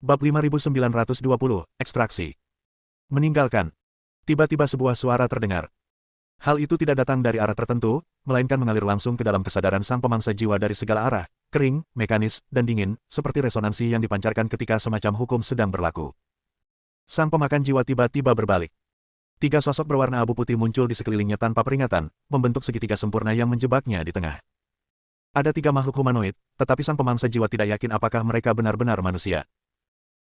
Bab 5920, Ekstraksi. Meninggalkan. Tiba-tiba sebuah suara terdengar. Hal itu tidak datang dari arah tertentu, melainkan mengalir langsung ke dalam kesadaran sang pemangsa jiwa dari segala arah, kering, mekanis, dan dingin, seperti resonansi yang dipancarkan ketika semacam hukum sedang berlaku. Sang pemakan jiwa tiba-tiba berbalik. Tiga sosok berwarna abu putih muncul di sekelilingnya tanpa peringatan, membentuk segitiga sempurna yang menjebaknya di tengah. Ada tiga makhluk humanoid, tetapi sang pemangsa jiwa tidak yakin apakah mereka benar-benar manusia.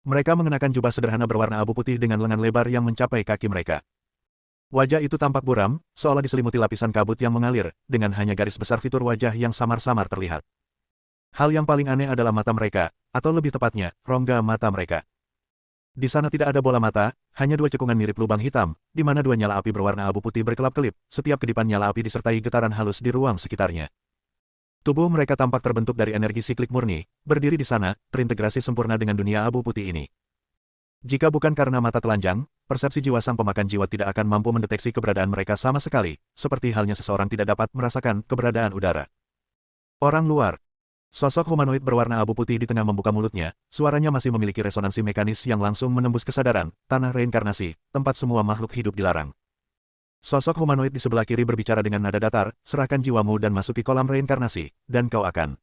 Mereka mengenakan jubah sederhana berwarna abu putih dengan lengan lebar yang mencapai kaki mereka. Wajah itu tampak buram, seolah diselimuti lapisan kabut yang mengalir, dengan hanya garis besar fitur wajah yang samar-samar terlihat. Hal yang paling aneh adalah mata mereka, atau lebih tepatnya, rongga mata mereka. Di sana tidak ada bola mata, hanya dua cekungan mirip lubang hitam, di mana dua nyala api berwarna abu putih berkelap-kelip, setiap kedipan nyala api disertai getaran halus di ruang sekitarnya. Tubuh mereka tampak terbentuk dari energi siklik murni, berdiri di sana, terintegrasi sempurna dengan dunia abu putih ini. Jika bukan karena mata telanjang, persepsi jiwa sang pemakan jiwa tidak akan mampu mendeteksi keberadaan mereka sama sekali, seperti halnya seseorang tidak dapat merasakan keberadaan udara. Orang luar. Sosok humanoid berwarna abu putih di tengah membuka mulutnya, suaranya masih memiliki resonansi mekanis yang langsung menembus kesadaran, tanah reinkarnasi, tempat semua makhluk hidup dilarang. Sosok humanoid di sebelah kiri berbicara dengan nada datar, serahkan jiwamu dan masuki kolam reinkarnasi, dan kau akan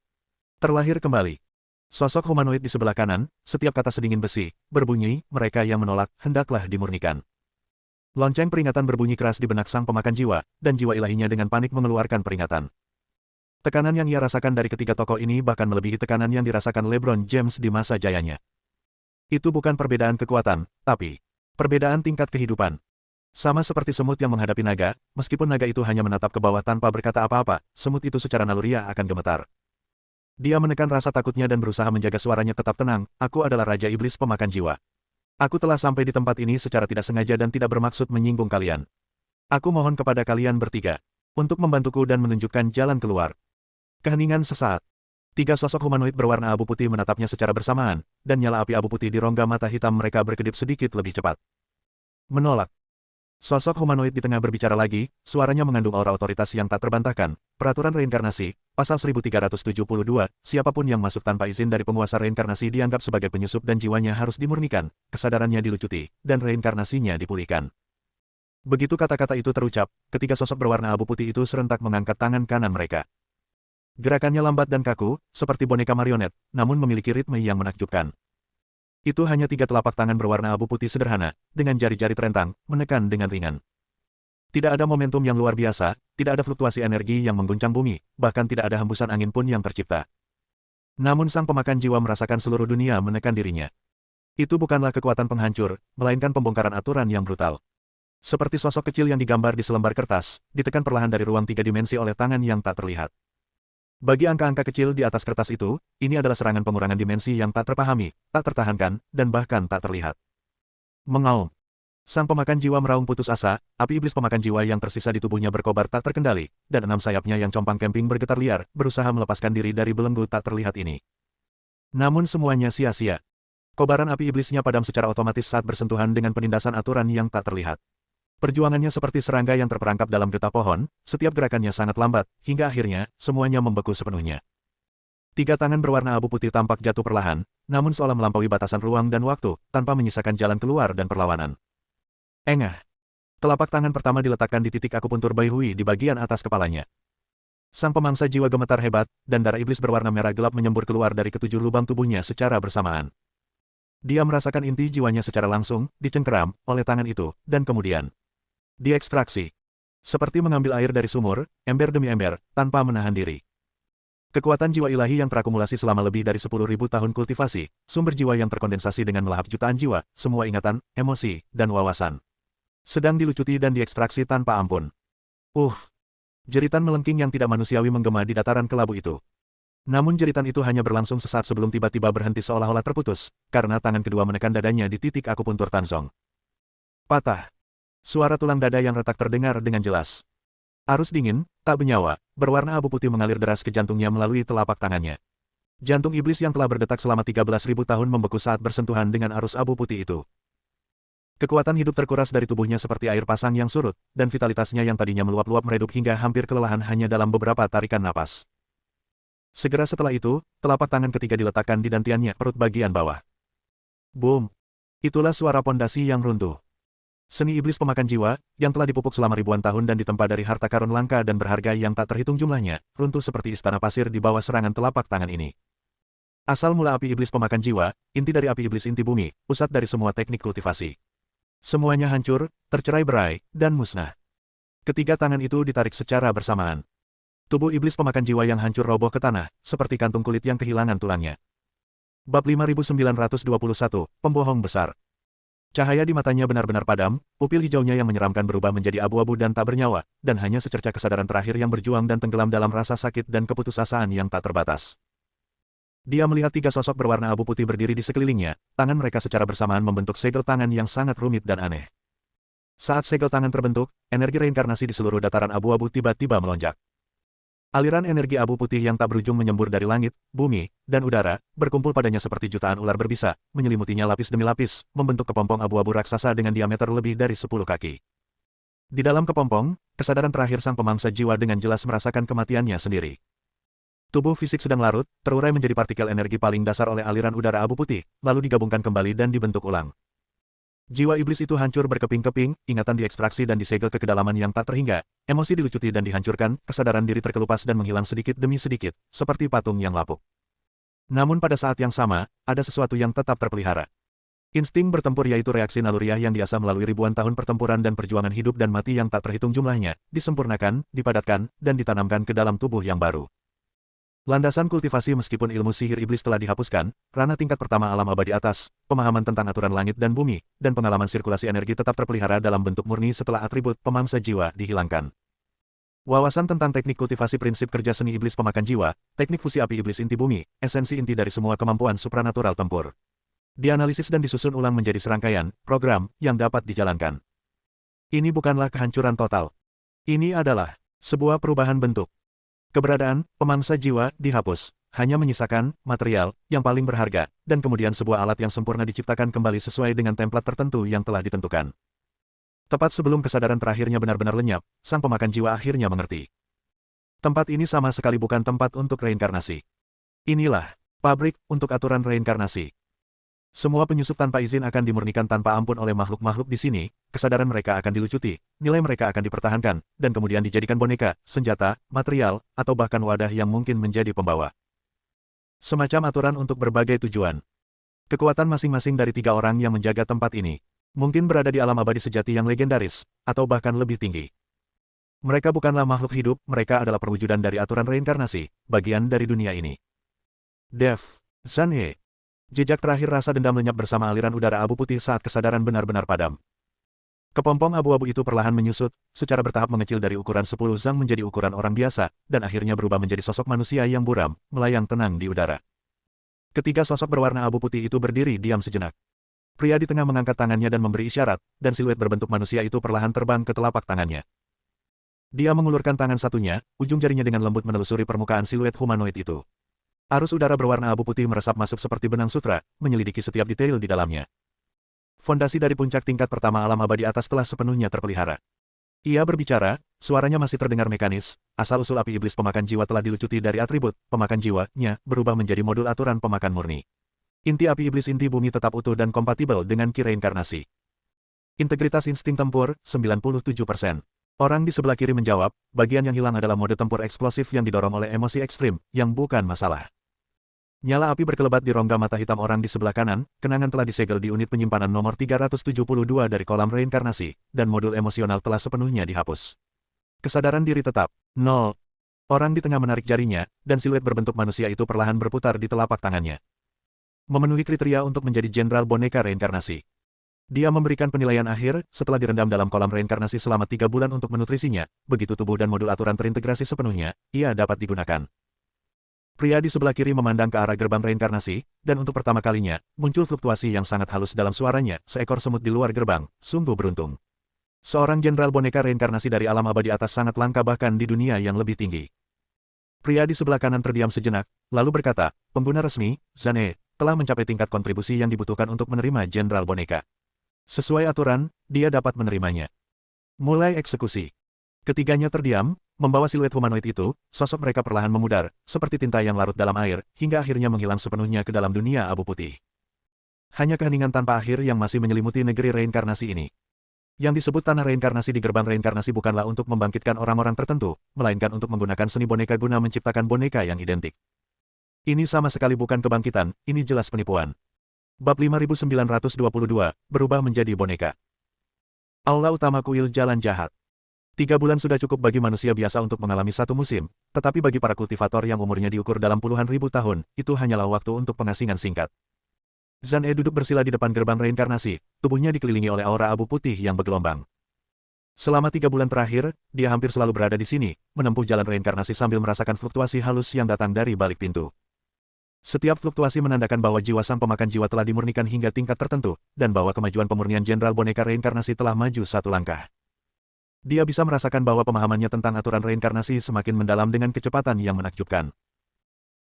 terlahir kembali. Sosok humanoid di sebelah kanan, setiap kata sedingin besi, berbunyi, mereka yang menolak, hendaklah dimurnikan. Lonceng peringatan berbunyi keras di benak sang pemakan jiwa, dan jiwa ilahinya dengan panik mengeluarkan peringatan. Tekanan yang ia rasakan dari ketiga tokoh ini bahkan melebihi tekanan yang dirasakan LeBron James di masa jayanya. Itu bukan perbedaan kekuatan, tapi perbedaan tingkat kehidupan. Sama seperti semut yang menghadapi naga, meskipun naga itu hanya menatap ke bawah tanpa berkata apa-apa, semut itu secara naluriah akan gemetar. Dia menekan rasa takutnya dan berusaha menjaga suaranya tetap tenang, aku adalah Raja Iblis pemakan jiwa. Aku telah sampai di tempat ini secara tidak sengaja dan tidak bermaksud menyinggung kalian. Aku mohon kepada kalian bertiga, untuk membantuku dan menunjukkan jalan keluar. Keheningan sesaat. Tiga sosok humanoid berwarna abu putih menatapnya secara bersamaan, dan nyala api abu putih di rongga mata hitam mereka berkedip sedikit lebih cepat. Menolak. Sosok humanoid di tengah berbicara lagi, suaranya mengandung aura otoritas yang tak terbantahkan. Peraturan reinkarnasi, pasal 1372, siapapun yang masuk tanpa izin dari penguasa reinkarnasi dianggap sebagai penyusup dan jiwanya harus dimurnikan, kesadarannya dilucuti, dan reinkarnasinya dipulihkan. Begitu kata-kata itu terucap, ketiga sosok berwarna abu putih itu serentak mengangkat tangan kanan mereka. Gerakannya lambat dan kaku, seperti boneka marionet, namun memiliki ritme yang menakjubkan. Itu hanya tiga telapak tangan berwarna abu putih sederhana, dengan jari-jari terentang, menekan dengan ringan. Tidak ada momentum yang luar biasa, tidak ada fluktuasi energi yang mengguncang bumi, bahkan tidak ada hembusan angin pun yang tercipta. Namun sang pemakan jiwa merasakan seluruh dunia menekan dirinya. Itu bukanlah kekuatan penghancur, melainkan pembongkaran aturan yang brutal. Seperti sosok kecil yang digambar di selembar kertas, ditekan perlahan dari ruang tiga dimensi oleh tangan yang tak terlihat. Bagi angka-angka kecil di atas kertas itu, ini adalah serangan pengurangan dimensi yang tak terpahami, tak tertahankan, dan bahkan tak terlihat. Mengaum. Sang pemakan jiwa meraung putus asa, api iblis pemakan jiwa yang tersisa di tubuhnya berkobar tak terkendali, dan enam sayapnya yang compang camping bergetar liar, berusaha melepaskan diri dari belenggu tak terlihat ini. Namun semuanya sia-sia. Kobaran api iblisnya padam secara otomatis saat bersentuhan dengan penindasan aturan yang tak terlihat. Perjuangannya seperti serangga yang terperangkap dalam getah pohon, setiap gerakannya sangat lambat, hingga akhirnya, semuanya membeku sepenuhnya. Tiga tangan berwarna abu putih tampak jatuh perlahan, namun seolah melampaui batasan ruang dan waktu, tanpa menyisakan jalan keluar dan perlawanan. Engah. Telapak tangan pertama diletakkan di titik akupuntur Bai Hui di bagian atas kepalanya. Sang pemangsa jiwa gemetar hebat, dan darah iblis berwarna merah gelap menyembur keluar dari ketujuh lubang tubuhnya secara bersamaan. Dia merasakan inti jiwanya secara langsung, dicengkeram, oleh tangan itu, dan kemudian diekstraksi. Seperti mengambil air dari sumur, ember demi ember, tanpa menahan diri. Kekuatan jiwa ilahi yang terakumulasi selama lebih dari 10.000 tahun kultivasi, sumber jiwa yang terkondensasi dengan melahap jutaan jiwa, semua ingatan, emosi, dan wawasan. Sedang dilucuti dan diekstraksi tanpa ampun. Jeritan melengking yang tidak manusiawi menggema di dataran kelabu itu. Namun jeritan itu hanya berlangsung sesaat sebelum tiba-tiba berhenti seolah-olah terputus, karena tangan kedua menekan dadanya di titik akupuntur Tanzong. Patah. Suara tulang dada yang retak terdengar dengan jelas. Arus dingin, tak bernyawa, berwarna abu putih mengalir deras ke jantungnya melalui telapak tangannya. Jantung iblis yang telah berdetak selama 13.000 tahun membeku saat bersentuhan dengan arus abu putih itu. Kekuatan hidup terkuras dari tubuhnya seperti air pasang yang surut, dan vitalitasnya yang tadinya meluap-luap meredup hingga hampir kelelahan hanya dalam beberapa tarikan napas. Segera setelah itu, telapak tangan ketiga diletakkan di dantiannya perut bagian bawah. Boom! Itulah suara pondasi yang runtuh. Seni iblis pemakan jiwa, yang telah dipupuk selama ribuan tahun dan ditempa dari harta karun langka dan berharga yang tak terhitung jumlahnya, runtuh seperti istana pasir di bawah serangan telapak tangan ini. Asal mula api iblis pemakan jiwa, inti dari api iblis inti bumi, pusat dari semua teknik kultivasi. Semuanya hancur, tercerai-berai, dan musnah. Ketiga tangan itu ditarik secara bersamaan. Tubuh iblis pemakan jiwa yang hancur roboh ke tanah, seperti kantung kulit yang kehilangan tulangnya. Bab 5921, Pembohong Besar. Cahaya di matanya benar-benar padam, pupil hijaunya yang menyeramkan berubah menjadi abu-abu dan tak bernyawa, dan hanya secerca kesadaran terakhir yang berjuang dan tenggelam dalam rasa sakit dan keputusasaan yang tak terbatas. Dia melihat tiga sosok berwarna abu putih berdiri di sekelilingnya, tangan mereka secara bersamaan membentuk segel tangan yang sangat rumit dan aneh. Saat segel tangan terbentuk, energi reinkarnasi di seluruh dataran abu-abu tiba-tiba melonjak. Aliran energi abu putih yang tak berujung menyembur dari langit, bumi, dan udara, berkumpul padanya seperti jutaan ular berbisa, menyelimutinya lapis demi lapis, membentuk kepompong abu-abu raksasa dengan diameter lebih dari 10 kaki. Di dalam kepompong, kesadaran terakhir sang pemangsa jiwa dengan jelas merasakan kematiannya sendiri. Tubuh fisik sedang larut, terurai menjadi partikel energi paling dasar oleh aliran udara abu putih, lalu digabungkan kembali dan dibentuk ulang. Jiwa iblis itu hancur berkeping-keping, ingatan diekstraksi dan disegel ke kedalaman yang tak terhingga, emosi dilucuti dan dihancurkan, kesadaran diri terkelupas dan menghilang sedikit demi sedikit, seperti patung yang lapuk. Namun pada saat yang sama, ada sesuatu yang tetap terpelihara. Insting bertempur yaitu reaksi naluriah yang diasah melalui ribuan tahun pertempuran dan perjuangan hidup dan mati yang tak terhitung jumlahnya, disempurnakan, dipadatkan, dan ditanamkan ke dalam tubuh yang baru. Landasan kultivasi meskipun ilmu sihir iblis telah dihapuskan, ranah tingkat pertama alam abadi atas, pemahaman tentang aturan langit dan bumi, dan pengalaman sirkulasi energi tetap terpelihara dalam bentuk murni setelah atribut pemangsa jiwa dihilangkan. Wawasan tentang teknik kultivasi prinsip kerja seni iblis pemakan jiwa, teknik fusi api iblis inti bumi, esensi inti dari semua kemampuan supranatural tempur. Dianalisis dan disusun ulang menjadi serangkaian program yang dapat dijalankan. Ini bukanlah kehancuran total. Ini adalah sebuah perubahan bentuk. Keberadaan pemangsa jiwa dihapus, hanya menyisakan material yang paling berharga, dan kemudian sebuah alat yang sempurna diciptakan kembali sesuai dengan template tertentu yang telah ditentukan. Tepat sebelum kesadaran terakhirnya benar-benar lenyap, sang pemakan jiwa akhirnya mengerti. Tempat ini sama sekali bukan tempat untuk reinkarnasi. Inilah pabrik untuk aturan reinkarnasi. Semua penyusup tanpa izin akan dimurnikan tanpa ampun oleh makhluk-makhluk di sini, kesadaran mereka akan dilucuti, nilai mereka akan dipertahankan, dan kemudian dijadikan boneka, senjata, material, atau bahkan wadah yang mungkin menjadi pembawa. Semacam aturan untuk berbagai tujuan. Kekuatan masing-masing dari tiga orang yang menjaga tempat ini, mungkin berada di alam abadi sejati yang legendaris, atau bahkan lebih tinggi. Mereka bukanlah makhluk hidup, mereka adalah perwujudan dari aturan reinkarnasi, bagian dari dunia ini. Dev, Zanhe. Jejak terakhir rasa dendam lenyap bersama aliran udara abu putih saat kesadaran benar-benar padam. Kepompong abu-abu itu perlahan menyusut, secara bertahap mengecil dari ukuran 10 zang menjadi ukuran orang biasa, dan akhirnya berubah menjadi sosok manusia yang buram, melayang tenang di udara. Ketiga sosok berwarna abu putih itu berdiri diam sejenak. Pria di tengah mengangkat tangannya dan memberi isyarat, dan siluet berbentuk manusia itu perlahan terbang ke telapak tangannya. Dia mengulurkan tangan satunya, ujung jarinya dengan lembut menelusuri permukaan siluet humanoid itu. Arus udara berwarna abu putih meresap masuk seperti benang sutra, menyelidiki setiap detail di dalamnya. Fondasi dari puncak tingkat pertama alam abadi atas telah sepenuhnya terpelihara. Ia berbicara, suaranya masih terdengar mekanis, asal-usul api iblis pemakan jiwa telah dilucuti dari atribut, pemakan jiwa-nya, berubah menjadi modul aturan pemakan murni. Inti api iblis inti bumi tetap utuh dan kompatibel dengan ki reinkarnasi. Integritas insting tempur, 97%. Orang di sebelah kiri menjawab, bagian yang hilang adalah mode tempur eksplosif yang didorong oleh emosi ekstrim, yang bukan masalah. Nyala api berkelebat di rongga mata hitam orang di sebelah kanan, kenangan telah disegel di unit penyimpanan nomor 372 dari kolam reinkarnasi, dan modul emosional telah sepenuhnya dihapus. Kesadaran diri tetap, 0. Orang di tengah menarik jarinya, dan siluet berbentuk manusia itu perlahan berputar di telapak tangannya. Memenuhi kriteria untuk menjadi jenderal boneka reinkarnasi. Dia memberikan penilaian akhir, setelah direndam dalam kolam reinkarnasi selama 3 bulan untuk menutrisinya, begitu tubuh dan modul aturan terintegrasi sepenuhnya, ia dapat digunakan. Pria di sebelah kiri memandang ke arah gerbang reinkarnasi, dan untuk pertama kalinya, muncul fluktuasi yang sangat halus dalam suaranya, seekor semut di luar gerbang, sungguh beruntung. Seorang jenderal boneka reinkarnasi dari alam abadi atas sangat langka bahkan di dunia yang lebih tinggi. Pria di sebelah kanan terdiam sejenak, lalu berkata, pengguna resmi, Zanhe, telah mencapai tingkat kontribusi yang dibutuhkan untuk menerima jenderal boneka. Sesuai aturan, dia dapat menerimanya. Mulai eksekusi. Ketiganya terdiam, membawa siluet humanoid itu, sosok mereka perlahan memudar, seperti tinta yang larut dalam air, hingga akhirnya menghilang sepenuhnya ke dalam dunia abu putih. Hanya keheningan tanpa akhir yang masih menyelimuti negeri reinkarnasi ini. Yang disebut tanah reinkarnasi di gerbang reinkarnasi bukanlah untuk membangkitkan orang-orang tertentu, melainkan untuk menggunakan seni boneka guna menciptakan boneka yang identik. Ini sama sekali bukan kebangkitan, ini jelas penipuan. Bab 5922, berubah menjadi boneka. Aula utama kuil jalan jahat. 3 bulan sudah cukup bagi manusia biasa untuk mengalami satu musim, tetapi bagi para kultivator yang umurnya diukur dalam puluhan ribu tahun, itu hanyalah waktu untuk pengasingan singkat. Zhan E duduk bersila di depan gerbang reinkarnasi, tubuhnya dikelilingi oleh aura abu putih yang bergelombang. Selama 3 bulan terakhir, dia hampir selalu berada di sini, menempuh jalan reinkarnasi sambil merasakan fluktuasi halus yang datang dari balik pintu. Setiap fluktuasi menandakan bahwa jiwa sang pemakan jiwa telah dimurnikan hingga tingkat tertentu, dan bahwa kemajuan pemurnian jenderal boneka reinkarnasi telah maju satu langkah. Dia bisa merasakan bahwa pemahamannya tentang aturan reinkarnasi semakin mendalam dengan kecepatan yang menakjubkan.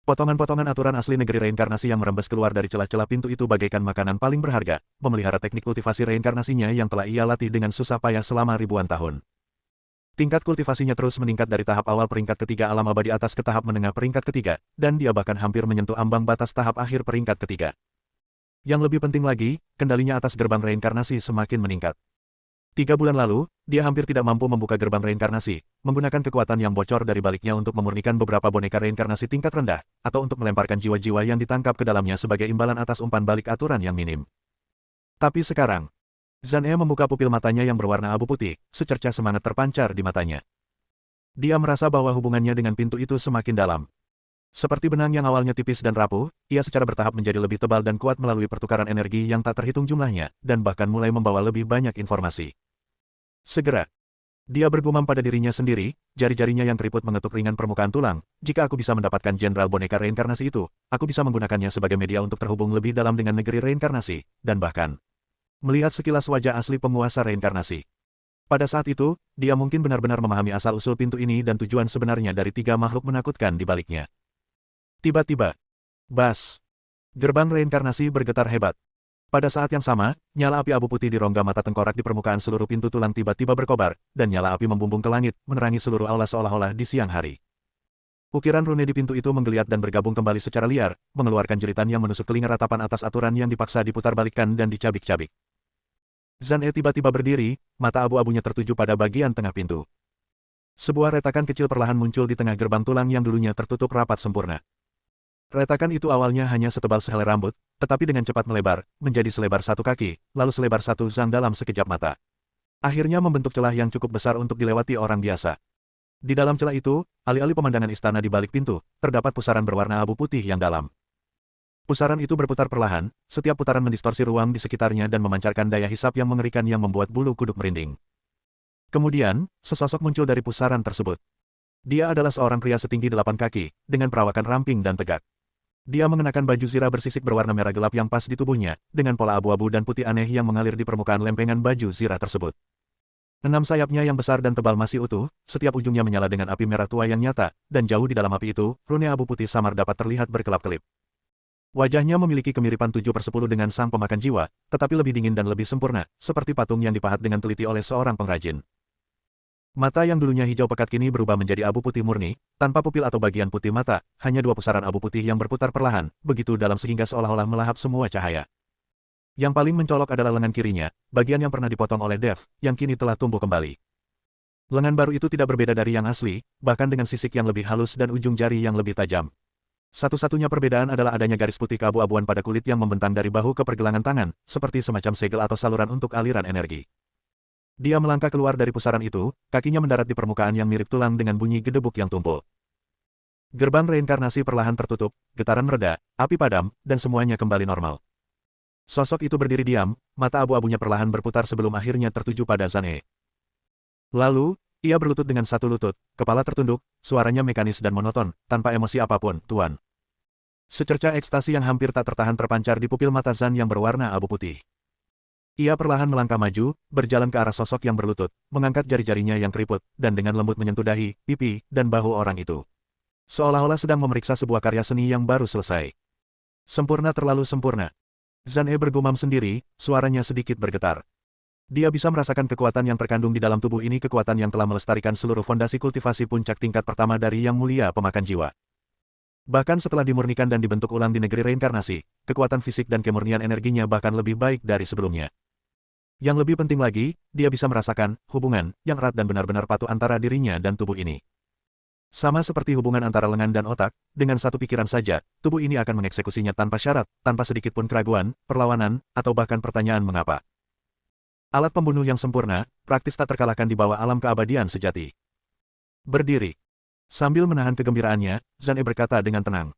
Potongan-potongan aturan asli negeri reinkarnasi yang merembes keluar dari celah-celah pintu itu bagaikan makanan paling berharga, memelihara teknik kultivasi reinkarnasinya yang telah ia latih dengan susah payah selama ribuan tahun. Tingkat kultivasinya terus meningkat dari tahap awal peringkat ketiga alam abadi atas ke tahap menengah peringkat ketiga, dan dia bahkan hampir menyentuh ambang batas tahap akhir peringkat ketiga. Yang lebih penting lagi, kendalinya atas gerbang reinkarnasi semakin meningkat. 3 bulan lalu, dia hampir tidak mampu membuka gerbang reinkarnasi, menggunakan kekuatan yang bocor dari baliknya untuk memurnikan beberapa boneka reinkarnasi tingkat rendah, atau untuk melemparkan jiwa-jiwa yang ditangkap ke dalamnya sebagai imbalan atas umpan balik aturan yang minim. Tapi sekarang, Zhan E membuka pupil matanya yang berwarna abu putih, secercah semangat terpancar di matanya. Dia merasa bahwa hubungannya dengan pintu itu semakin dalam. Seperti benang yang awalnya tipis dan rapuh, ia secara bertahap menjadi lebih tebal dan kuat melalui pertukaran energi yang tak terhitung jumlahnya, dan bahkan mulai membawa lebih banyak informasi. Segera, dia bergumam pada dirinya sendiri, jari-jarinya yang keriput mengetuk ringan permukaan tulang. Jika aku bisa mendapatkan jenderal boneka reinkarnasi itu, aku bisa menggunakannya sebagai media untuk terhubung lebih dalam dengan negeri reinkarnasi, dan bahkan melihat sekilas wajah asli penguasa reinkarnasi. Pada saat itu, dia mungkin benar-benar memahami asal-usul pintu ini dan tujuan sebenarnya dari 3 makhluk menakutkan di baliknya. Tiba-tiba, bas! Gerbang reinkarnasi bergetar hebat. Pada saat yang sama, nyala api abu putih di rongga mata tengkorak di permukaan seluruh pintu tulang tiba-tiba berkobar, dan nyala api membumbung ke langit, menerangi seluruh aula seolah-olah di siang hari. Ukiran rune di pintu itu menggeliat dan bergabung kembali secara liar, mengeluarkan jeritan yang menusuk telinga ratapan atas aturan yang dipaksa diputarbalikkan dan dicabik-cabik. Zhan E tiba-tiba berdiri, mata abu-abunya tertuju pada bagian tengah pintu. Sebuah retakan kecil perlahan muncul di tengah gerbang tulang yang dulunya tertutup rapat sempurna. Retakan itu awalnya hanya setebal sehelai rambut, tetapi dengan cepat melebar, menjadi selebar 1 kaki, lalu selebar 1 zang dalam sekejap mata. Akhirnya membentuk celah yang cukup besar untuk dilewati orang biasa. Di dalam celah itu, alih-alih pemandangan istana di balik pintu, terdapat pusaran berwarna abu putih yang dalam. Pusaran itu berputar perlahan, setiap putaran mendistorsi ruang di sekitarnya dan memancarkan daya hisap yang mengerikan yang membuat bulu kuduk merinding. Kemudian, sesosok muncul dari pusaran tersebut. Dia adalah seorang pria setinggi 8 kaki, dengan perawakan ramping dan tegak. Dia mengenakan baju zirah bersisik berwarna merah gelap yang pas di tubuhnya, dengan pola abu-abu dan putih aneh yang mengalir di permukaan lempengan baju zirah tersebut. 6 sayapnya yang besar dan tebal masih utuh, setiap ujungnya menyala dengan api merah tua yang nyata, dan jauh di dalam api itu, rune abu putih samar dapat terlihat berkelap-kelip. Wajahnya memiliki kemiripan 7/10 dengan sang pemakan jiwa, tetapi lebih dingin dan lebih sempurna, seperti patung yang dipahat dengan teliti oleh seorang pengrajin. Mata yang dulunya hijau pekat kini berubah menjadi abu putih murni, tanpa pupil atau bagian putih mata, hanya 2 pusaran abu putih yang berputar perlahan, begitu dalam sehingga seolah-olah melahap semua cahaya. Yang paling mencolok adalah lengan kirinya, bagian yang pernah dipotong oleh Dev, yang kini telah tumbuh kembali. Lengan baru itu tidak berbeda dari yang asli, bahkan dengan sisik yang lebih halus dan ujung jari yang lebih tajam. Satu-satunya perbedaan adalah adanya garis putih keabu-abuan pada kulit yang membentang dari bahu ke pergelangan tangan, seperti semacam segel atau saluran untuk aliran energi. Dia melangkah keluar dari pusaran itu, kakinya mendarat di permukaan yang mirip tulang dengan bunyi gedebuk yang tumpul. Gerbang reinkarnasi perlahan tertutup, getaran mereda, api padam, dan semuanya kembali normal. Sosok itu berdiri diam, mata abu-abunya perlahan berputar sebelum akhirnya tertuju pada Zhan E. Lalu, ia berlutut dengan satu lutut, kepala tertunduk, suaranya mekanis dan monoton, tanpa emosi apapun, Tuan. Secercah ekstasi yang hampir tak tertahan terpancar di pupil mata Zhan yang berwarna abu putih. Ia perlahan melangkah maju, berjalan ke arah sosok yang berlutut, mengangkat jari-jarinya yang keriput, dan dengan lembut menyentuh dahi, pipi, dan bahu orang itu. Seolah-olah sedang memeriksa sebuah karya seni yang baru selesai. Sempurna terlalu sempurna. Zhan E bergumam sendiri, suaranya sedikit bergetar. Dia bisa merasakan kekuatan yang terkandung di dalam tubuh ini, kekuatan yang telah melestarikan seluruh fondasi kultivasi puncak tingkat pertama dari Yang Mulia Pemakan Jiwa. Bahkan setelah dimurnikan dan dibentuk ulang di negeri reinkarnasi, kekuatan fisik dan kemurnian energinya bahkan lebih baik dari sebelumnya. Yang lebih penting lagi, dia bisa merasakan hubungan yang erat dan benar-benar patuh antara dirinya dan tubuh ini. Sama seperti hubungan antara lengan dan otak, dengan satu pikiran saja, tubuh ini akan mengeksekusinya tanpa syarat, tanpa sedikit pun keraguan, perlawanan, atau bahkan pertanyaan mengapa. Alat pembunuh yang sempurna, praktis tak terkalahkan di bawah alam keabadian sejati. Berdiri. Sambil menahan kegembiraannya, Zan E berkata dengan tenang.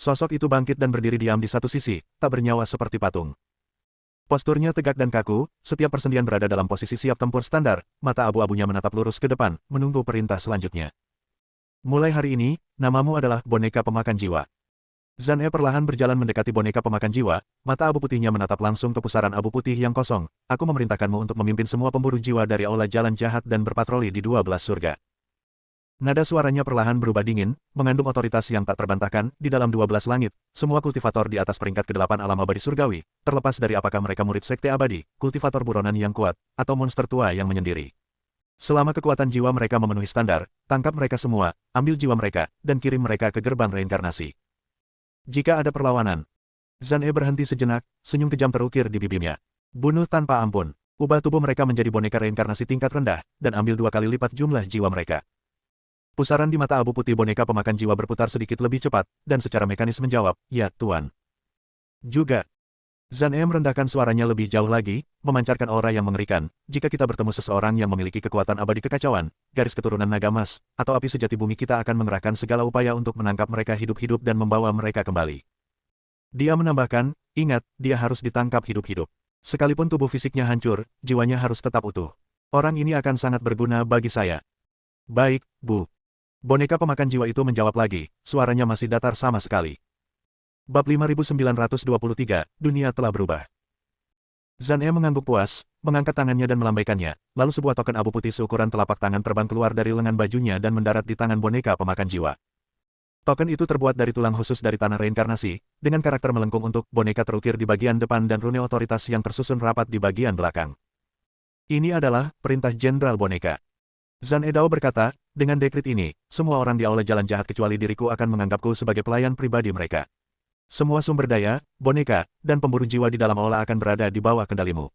Sosok itu bangkit dan berdiri diam di satu sisi, tak bernyawa seperti patung. Posturnya tegak dan kaku, setiap persendian berada dalam posisi siap tempur standar, mata abu-abunya menatap lurus ke depan, menunggu perintah selanjutnya. Mulai hari ini, namamu adalah boneka pemakan jiwa. Zan E perlahan berjalan mendekati boneka pemakan jiwa, mata abu putihnya menatap langsung ke pusaran abu putih yang kosong. Aku memerintahkanmu untuk memimpin semua pemburu jiwa dari aula jalan jahat dan berpatroli di 12 surga. Nada suaranya perlahan berubah dingin, mengandung otoritas yang tak terbantahkan. Di dalam 12 langit, semua kultivator di atas peringkat ke-8 alam abadi surgawi, terlepas dari apakah mereka murid sekte abadi, kultivator buronan yang kuat, atau monster tua yang menyendiri. Selama kekuatan jiwa mereka memenuhi standar, tangkap mereka semua, ambil jiwa mereka, dan kirim mereka ke gerbang reinkarnasi. Jika ada perlawanan, Zan E berhenti sejenak, senyum kejam terukir di bibirnya. Bunuh tanpa ampun. Ubah tubuh mereka menjadi boneka reinkarnasi tingkat rendah, dan ambil 2 kali lipat jumlah jiwa mereka. Pusaran di mata abu putih boneka pemakan jiwa berputar sedikit lebih cepat, dan secara mekanis menjawab, ya, Tuan. Juga. Zan E merendahkan suaranya lebih jauh lagi, memancarkan aura yang mengerikan. Jika kita bertemu seseorang yang memiliki kekuatan abadi kekacauan, garis keturunan naga emas, atau api sejati bumi, kita akan mengerahkan segala upaya untuk menangkap mereka hidup-hidup dan membawa mereka kembali. Dia menambahkan, ingat, dia harus ditangkap hidup-hidup. Sekalipun tubuh fisiknya hancur, jiwanya harus tetap utuh. Orang ini akan sangat berguna bagi saya. Baik, Bu. Boneka pemakan jiwa itu menjawab lagi, suaranya masih datar sama sekali. Bab 5923, Dunia telah berubah. Zan E mengangguk puas, mengangkat tangannya dan melambaikannya, lalu sebuah token abu putih seukuran telapak tangan terbang keluar dari lengan bajunya dan mendarat di tangan boneka pemakan jiwa. Token itu terbuat dari tulang khusus dari tanah reinkarnasi, dengan karakter melengkung untuk boneka terukir di bagian depan dan rune otoritas yang tersusun rapat di bagian belakang. Ini adalah perintah Jenderal Boneka. Zan E Dao berkata, dengan dekrit ini, semua orang di aula jalan jahat kecuali diriku akan menganggapku sebagai pelayan pribadi mereka. Semua sumber daya, boneka, dan pemburu jiwa di dalam aula akan berada di bawah kendalimu.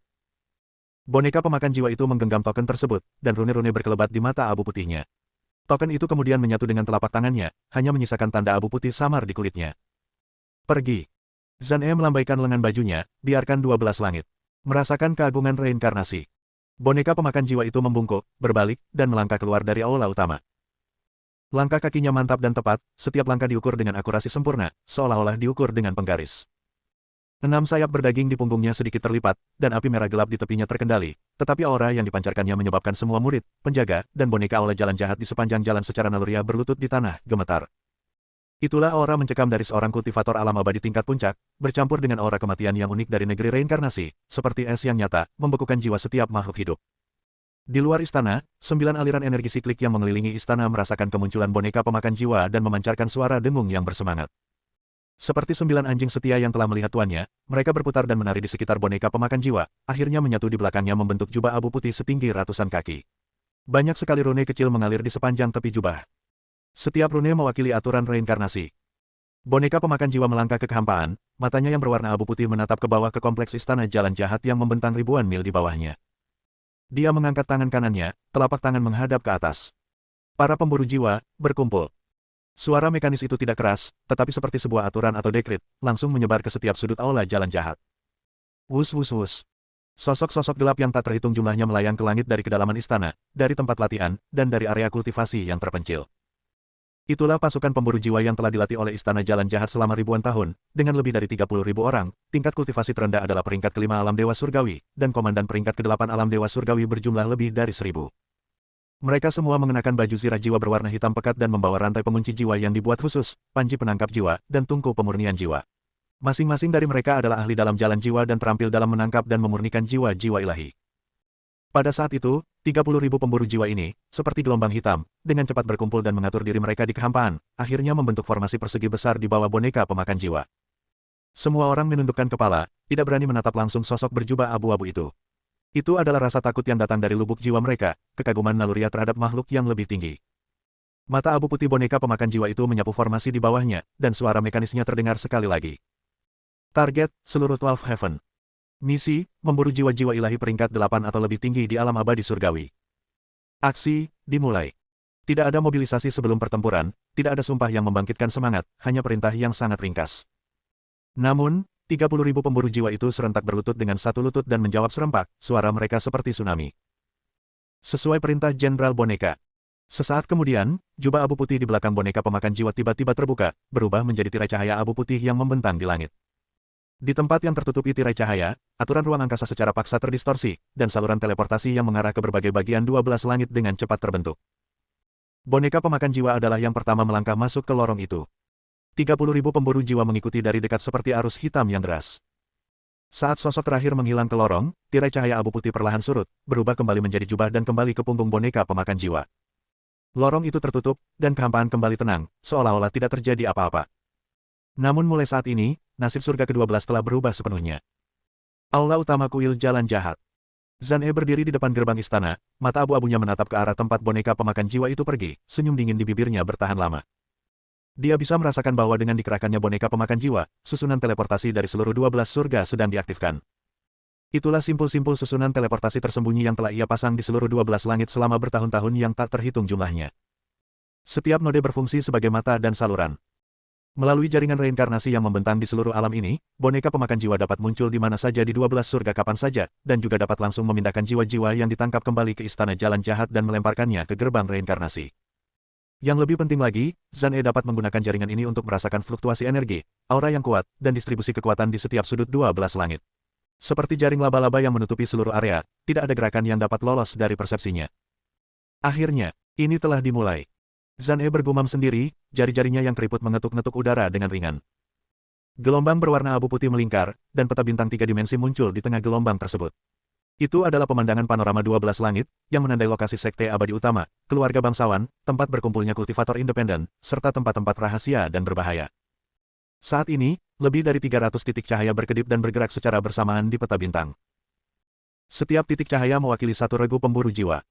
Boneka pemakan jiwa itu menggenggam token tersebut, dan rune-rune berkelebat di mata abu putihnya. Token itu kemudian menyatu dengan telapak tangannya, hanya menyisakan tanda abu putih samar di kulitnya. Pergi. Zan E melambaikan lengan bajunya, biarkan 12 langit. Merasakan keagungan reinkarnasi. Boneka pemakan jiwa itu membungkuk, berbalik, dan melangkah keluar dari aula utama. Langkah kakinya mantap dan tepat, setiap langkah diukur dengan akurasi sempurna, seolah-olah diukur dengan penggaris. 6 sayap berdaging di punggungnya sedikit terlipat, dan api merah gelap di tepinya terkendali, tetapi aura yang dipancarkannya menyebabkan semua murid, penjaga, dan boneka aula jalan jahat di sepanjang jalan secara naluriah berlutut di tanah, gemetar. Itulah aura mencekam dari seorang kultivator alam abadi tingkat puncak, bercampur dengan aura kematian yang unik dari negeri reinkarnasi, seperti es yang nyata, membekukan jiwa setiap makhluk hidup. Di luar istana, 9 aliran energi siklik yang mengelilingi istana merasakan kemunculan boneka pemakan jiwa dan memancarkan suara dengung yang bersemangat. Seperti 9 anjing setia yang telah melihat tuannya, mereka berputar dan menari di sekitar boneka pemakan jiwa, akhirnya menyatu di belakangnya membentuk jubah abu putih setinggi ratusan kaki. Banyak sekali rune kecil mengalir di sepanjang tepi jubah. Setiap rune mewakili aturan reinkarnasi. Boneka pemakan jiwa melangkah ke kehampaan, matanya yang berwarna abu putih menatap ke bawah ke kompleks istana jalan jahat yang membentang ribuan mil di bawahnya. Dia mengangkat tangan kanannya, telapak tangan menghadap ke atas. Para pemburu jiwa, berkumpul. Suara mekanis itu tidak keras, tetapi seperti sebuah aturan atau dekrit, langsung menyebar ke setiap sudut aula jalan jahat. Wus wus wus. Sosok-sosok gelap yang tak terhitung jumlahnya melayang ke langit dari kedalaman istana, dari tempat latihan, dan dari area kultivasi yang terpencil. Itulah pasukan pemburu jiwa yang telah dilatih oleh istana jalan jahat selama ribuan tahun, dengan lebih dari 30.000 orang, tingkat kultivasi terendah adalah peringkat ke-5 alam dewa surgawi, dan komandan peringkat ke-8 alam dewa surgawi berjumlah lebih dari 1.000. Mereka semua mengenakan baju zirah jiwa berwarna hitam pekat dan membawa rantai pengunci jiwa yang dibuat khusus, panji penangkap jiwa, dan tungku pemurnian jiwa. Masing-masing dari mereka adalah ahli dalam jalan jiwa dan terampil dalam menangkap dan memurnikan jiwa-jiwa ilahi. Pada saat itu, 30.000 pemburu jiwa ini, seperti gelombang hitam, dengan cepat berkumpul dan mengatur diri mereka di kehampaan, akhirnya membentuk formasi persegi besar di bawah boneka pemakan jiwa. Semua orang menundukkan kepala, tidak berani menatap langsung sosok berjubah abu-abu itu. Itu adalah rasa takut yang datang dari lubuk jiwa mereka, kekaguman naluriah terhadap makhluk yang lebih tinggi. Mata abu putih boneka pemakan jiwa itu menyapu formasi di bawahnya, dan suara mekanisnya terdengar sekali lagi. Target, seluruh 12 Heaven. Misi, memburu jiwa-jiwa ilahi peringkat 8 atau lebih tinggi di alam abadi surgawi. Aksi, dimulai. Tidak ada mobilisasi sebelum pertempuran, tidak ada sumpah yang membangkitkan semangat, hanya perintah yang sangat ringkas. Namun, 30.000 pemburu jiwa itu serentak berlutut dengan satu lutut dan menjawab serempak, suara mereka seperti tsunami. Sesuai perintah Jenderal Boneka. Sesaat kemudian, jubah abu putih di belakang boneka pemakan jiwa tiba-tiba terbuka, berubah menjadi tirai cahaya abu putih yang membentang di langit. Di tempat yang tertutupi tirai cahaya, aturan ruang angkasa secara paksa terdistorsi, dan saluran teleportasi yang mengarah ke berbagai bagian 12 langit dengan cepat terbentuk. Boneka pemakan jiwa adalah yang pertama melangkah masuk ke lorong itu. 30.000 pemburu jiwa mengikuti dari dekat seperti arus hitam yang deras. Saat sosok terakhir menghilang ke lorong, tirai cahaya abu putih perlahan surut, berubah kembali menjadi jubah dan kembali ke punggung boneka pemakan jiwa. Lorong itu tertutup, dan kehampaan kembali tenang, seolah-olah tidak terjadi apa-apa. Namun mulai saat ini, nasib surga ke-12 telah berubah sepenuhnya. Aula utama kuil jalan jahat. Zhang-E berdiri di depan gerbang istana, mata abu-abunya menatap ke arah tempat boneka pemakan jiwa itu pergi, senyum dingin di bibirnya bertahan lama. Dia bisa merasakan bahwa dengan dikerahkannya boneka pemakan jiwa, susunan teleportasi dari seluruh 12 surga sedang diaktifkan. Itulah simpul-simpul susunan teleportasi tersembunyi yang telah ia pasang di seluruh 12 langit selama bertahun-tahun yang tak terhitung jumlahnya. Setiap node berfungsi sebagai mata dan saluran. Melalui jaringan reinkarnasi yang membentang di seluruh alam ini, boneka pemakan jiwa dapat muncul di mana saja di 12 surga kapan saja, dan juga dapat langsung memindahkan jiwa-jiwa yang ditangkap kembali ke istana jalan jahat dan melemparkannya ke gerbang reinkarnasi. Yang lebih penting lagi, Zhang-E dapat menggunakan jaringan ini untuk merasakan fluktuasi energi, aura yang kuat, dan distribusi kekuatan di setiap sudut 12 langit. Seperti jaring laba-laba yang menutupi seluruh area, tidak ada gerakan yang dapat lolos dari persepsinya. Akhirnya, ini telah dimulai. Zhang-E bergumam sendiri, jari-jarinya yang keriput mengetuk-ngetuk udara dengan ringan. Gelombang berwarna abu putih melingkar, dan peta bintang 3 dimensi muncul di tengah gelombang tersebut. Itu adalah pemandangan panorama 12 langit, yang menandai lokasi sekte abadi utama, keluarga bangsawan, tempat berkumpulnya kultivator independen, serta tempat-tempat rahasia dan berbahaya. Saat ini, lebih dari 300 titik cahaya berkedip dan bergerak secara bersamaan di peta bintang. Setiap titik cahaya mewakili satu regu pemburu jiwa.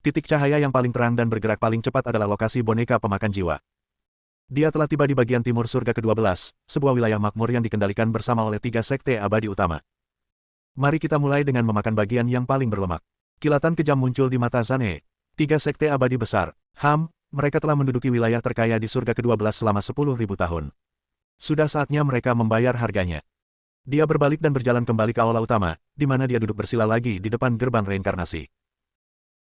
Titik cahaya yang paling terang dan bergerak paling cepat adalah lokasi boneka pemakan jiwa. Dia telah tiba di bagian timur surga ke-12, sebuah wilayah makmur yang dikendalikan bersama oleh 3 sekte abadi utama. Mari kita mulai dengan memakan bagian yang paling berlemak. Kilatan kejam muncul di mata Zhang-E. 3 sekte abadi besar. Mereka telah menduduki wilayah terkaya di surga ke-12 selama 10.000 tahun. Sudah saatnya mereka membayar harganya. Dia berbalik dan berjalan kembali ke aula utama, di mana dia duduk bersila lagi di depan gerbang reinkarnasi.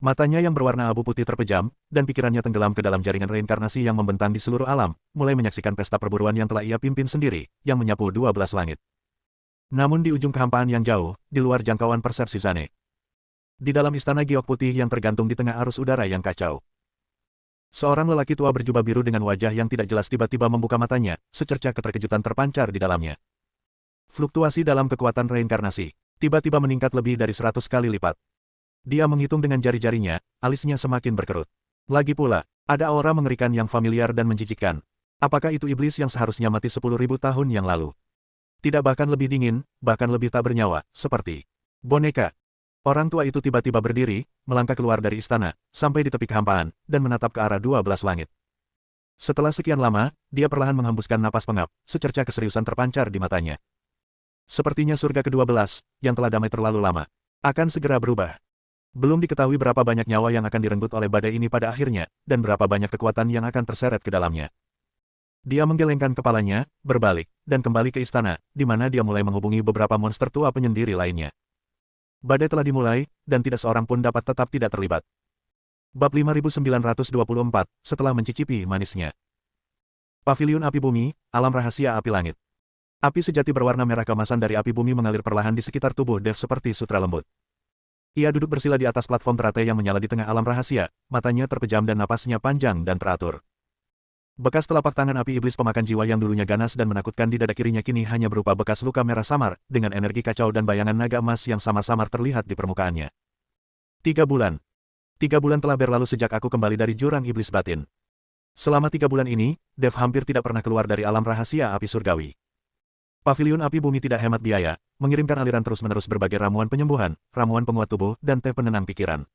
Matanya yang berwarna abu putih terpejam, dan pikirannya tenggelam ke dalam jaringan reinkarnasi yang membentang di seluruh alam, mulai menyaksikan pesta perburuan yang telah ia pimpin sendiri, yang menyapu 12 langit. Namun di ujung kehampaan yang jauh, di luar jangkauan persepsi Zhang-E. Di dalam istana giok putih yang tergantung di tengah arus udara yang kacau. Seorang lelaki tua berjubah biru dengan wajah yang tidak jelas tiba-tiba membuka matanya, secercah keterkejutan terpancar di dalamnya. Fluktuasi dalam kekuatan reinkarnasi, tiba-tiba meningkat lebih dari 100 kali lipat. Dia menghitung dengan jari-jarinya, alisnya semakin berkerut. Lagi pula, ada aura mengerikan yang familiar dan menjijikkan. Apakah itu iblis yang seharusnya mati 10.000 tahun yang lalu? Tidak, bahkan lebih dingin, bahkan lebih tak bernyawa, seperti boneka. Orang tua itu tiba-tiba berdiri, melangkah keluar dari istana, sampai di tepi kehampaan, dan menatap ke arah 12 langit. Setelah sekian lama, dia perlahan menghembuskan napas pengap, secercah keseriusan terpancar di matanya. Sepertinya surga ke-12, yang telah damai terlalu lama, akan segera berubah. Belum diketahui berapa banyak nyawa yang akan direnggut oleh badai ini pada akhirnya, dan berapa banyak kekuatan yang akan terseret ke dalamnya. Dia menggelengkan kepalanya, berbalik, dan kembali ke istana, di mana dia mulai menghubungi beberapa monster tua penyendiri lainnya. Badai telah dimulai, dan tidak seorang pun dapat tetap tidak terlibat. Bab 5924, setelah mencicipi manisnya. Paviliun Api Bumi, Alam Rahasia Api Langit. Api sejati berwarna merah kemasan dari api bumi mengalir perlahan di sekitar tubuh Dev seperti sutra lembut. Ia duduk bersila di atas platform teratai yang menyala di tengah alam rahasia, matanya terpejam dan napasnya panjang dan teratur. Bekas telapak tangan api iblis pemakan jiwa yang dulunya ganas dan menakutkan di dada kirinya kini hanya berupa bekas luka merah samar, dengan energi kacau dan bayangan naga emas yang samar-samar terlihat di permukaannya. 3 bulan. 3 bulan telah berlalu sejak aku kembali dari jurang iblis batin. Selama 3 bulan ini, Dev hampir tidak pernah keluar dari alam rahasia api surgawi. Paviliun Api Bumi tidak hemat biaya, mengirimkan aliran terus-menerus berbagai ramuan penyembuhan, ramuan penguat tubuh, dan teh penenang pikiran.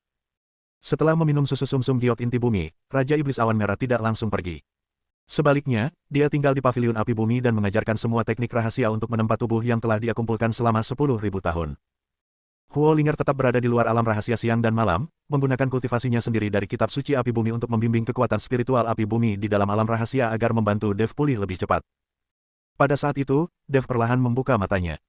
Setelah meminum susu sumsum giok inti bumi, Raja Iblis Awan Merah tidak langsung pergi. Sebaliknya, dia tinggal di paviliun api bumi dan mengajarkan semua teknik rahasia untuk menempa tubuh yang telah dia kumpulkan selama 10.000 tahun. Huo Linger tetap berada di luar alam rahasia siang dan malam, menggunakan kultivasinya sendiri dari kitab suci api bumi untuk membimbing kekuatan spiritual api bumi di dalam alam rahasia agar membantu Dev pulih lebih cepat. Pada saat itu, Dev perlahan membuka matanya.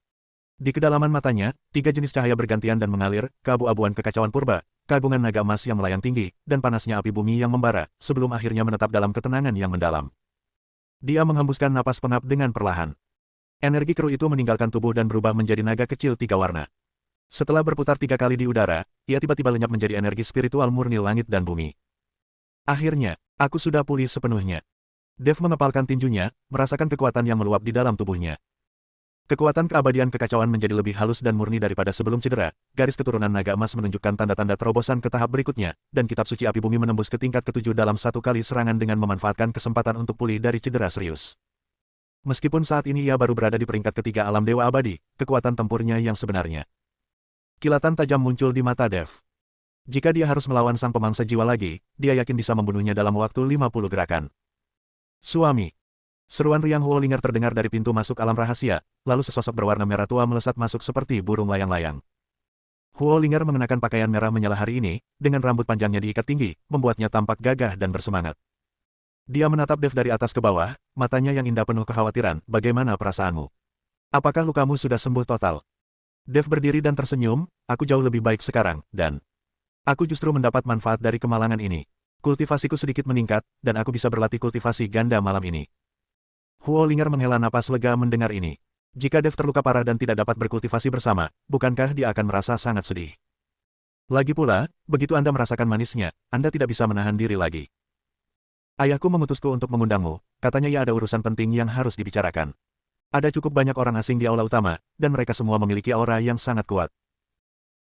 Di kedalaman matanya, 3 jenis cahaya bergantian dan mengalir, keabu-abuan kekacauan purba, keagungan naga emas yang melayang tinggi, dan panasnya api bumi yang membara, sebelum akhirnya menetap dalam ketenangan yang mendalam. Dia menghembuskan napas pengap dengan perlahan. Energi keruh itu meninggalkan tubuh dan berubah menjadi naga kecil 3 warna. Setelah berputar 3 kali di udara, ia tiba-tiba lenyap menjadi energi spiritual murni langit dan bumi. Akhirnya, aku sudah pulih sepenuhnya. Dev mengepalkan tinjunya, merasakan kekuatan yang meluap di dalam tubuhnya. Kekuatan keabadian kekacauan menjadi lebih halus dan murni daripada sebelum cedera, garis keturunan naga emas menunjukkan tanda-tanda terobosan ke tahap berikutnya, dan kitab suci api bumi menembus ke tingkat ke-7 dalam 1 kali serangan dengan memanfaatkan kesempatan untuk pulih dari cedera serius. Meskipun saat ini ia baru berada di peringkat ketiga alam dewa abadi, kekuatan tempurnya yang sebenarnya. Kilatan tajam muncul di mata Dev. Jika dia harus melawan sang pemangsa jiwa lagi, dia yakin bisa membunuhnya dalam waktu 50 gerakan. Suami. Seruan riang Huo Linger terdengar dari pintu masuk alam rahasia, lalu sesosok berwarna merah tua melesat masuk seperti burung layang-layang. Huo Linger mengenakan pakaian merah menyala hari ini, dengan rambut panjangnya diikat tinggi, membuatnya tampak gagah dan bersemangat. Dia menatap Dev dari atas ke bawah, matanya yang indah penuh kekhawatiran, bagaimana perasaanmu? Apakah lukamu sudah sembuh total? Dev berdiri dan tersenyum, aku jauh lebih baik sekarang, dan aku justru mendapat manfaat dari kemalangan ini. Kultivasiku sedikit meningkat, dan aku bisa berlatih kultivasi ganda malam ini. Huo Linger menghela napas lega mendengar ini. Jika Dev terluka parah dan tidak dapat berkultivasi bersama, bukankah dia akan merasa sangat sedih? Lagi pula, begitu Anda merasakan manisnya, Anda tidak bisa menahan diri lagi. Ayahku mengutusku untuk mengundangmu, katanya ia ada urusan penting yang harus dibicarakan. Ada cukup banyak orang asing di aula utama, dan mereka semua memiliki aura yang sangat kuat.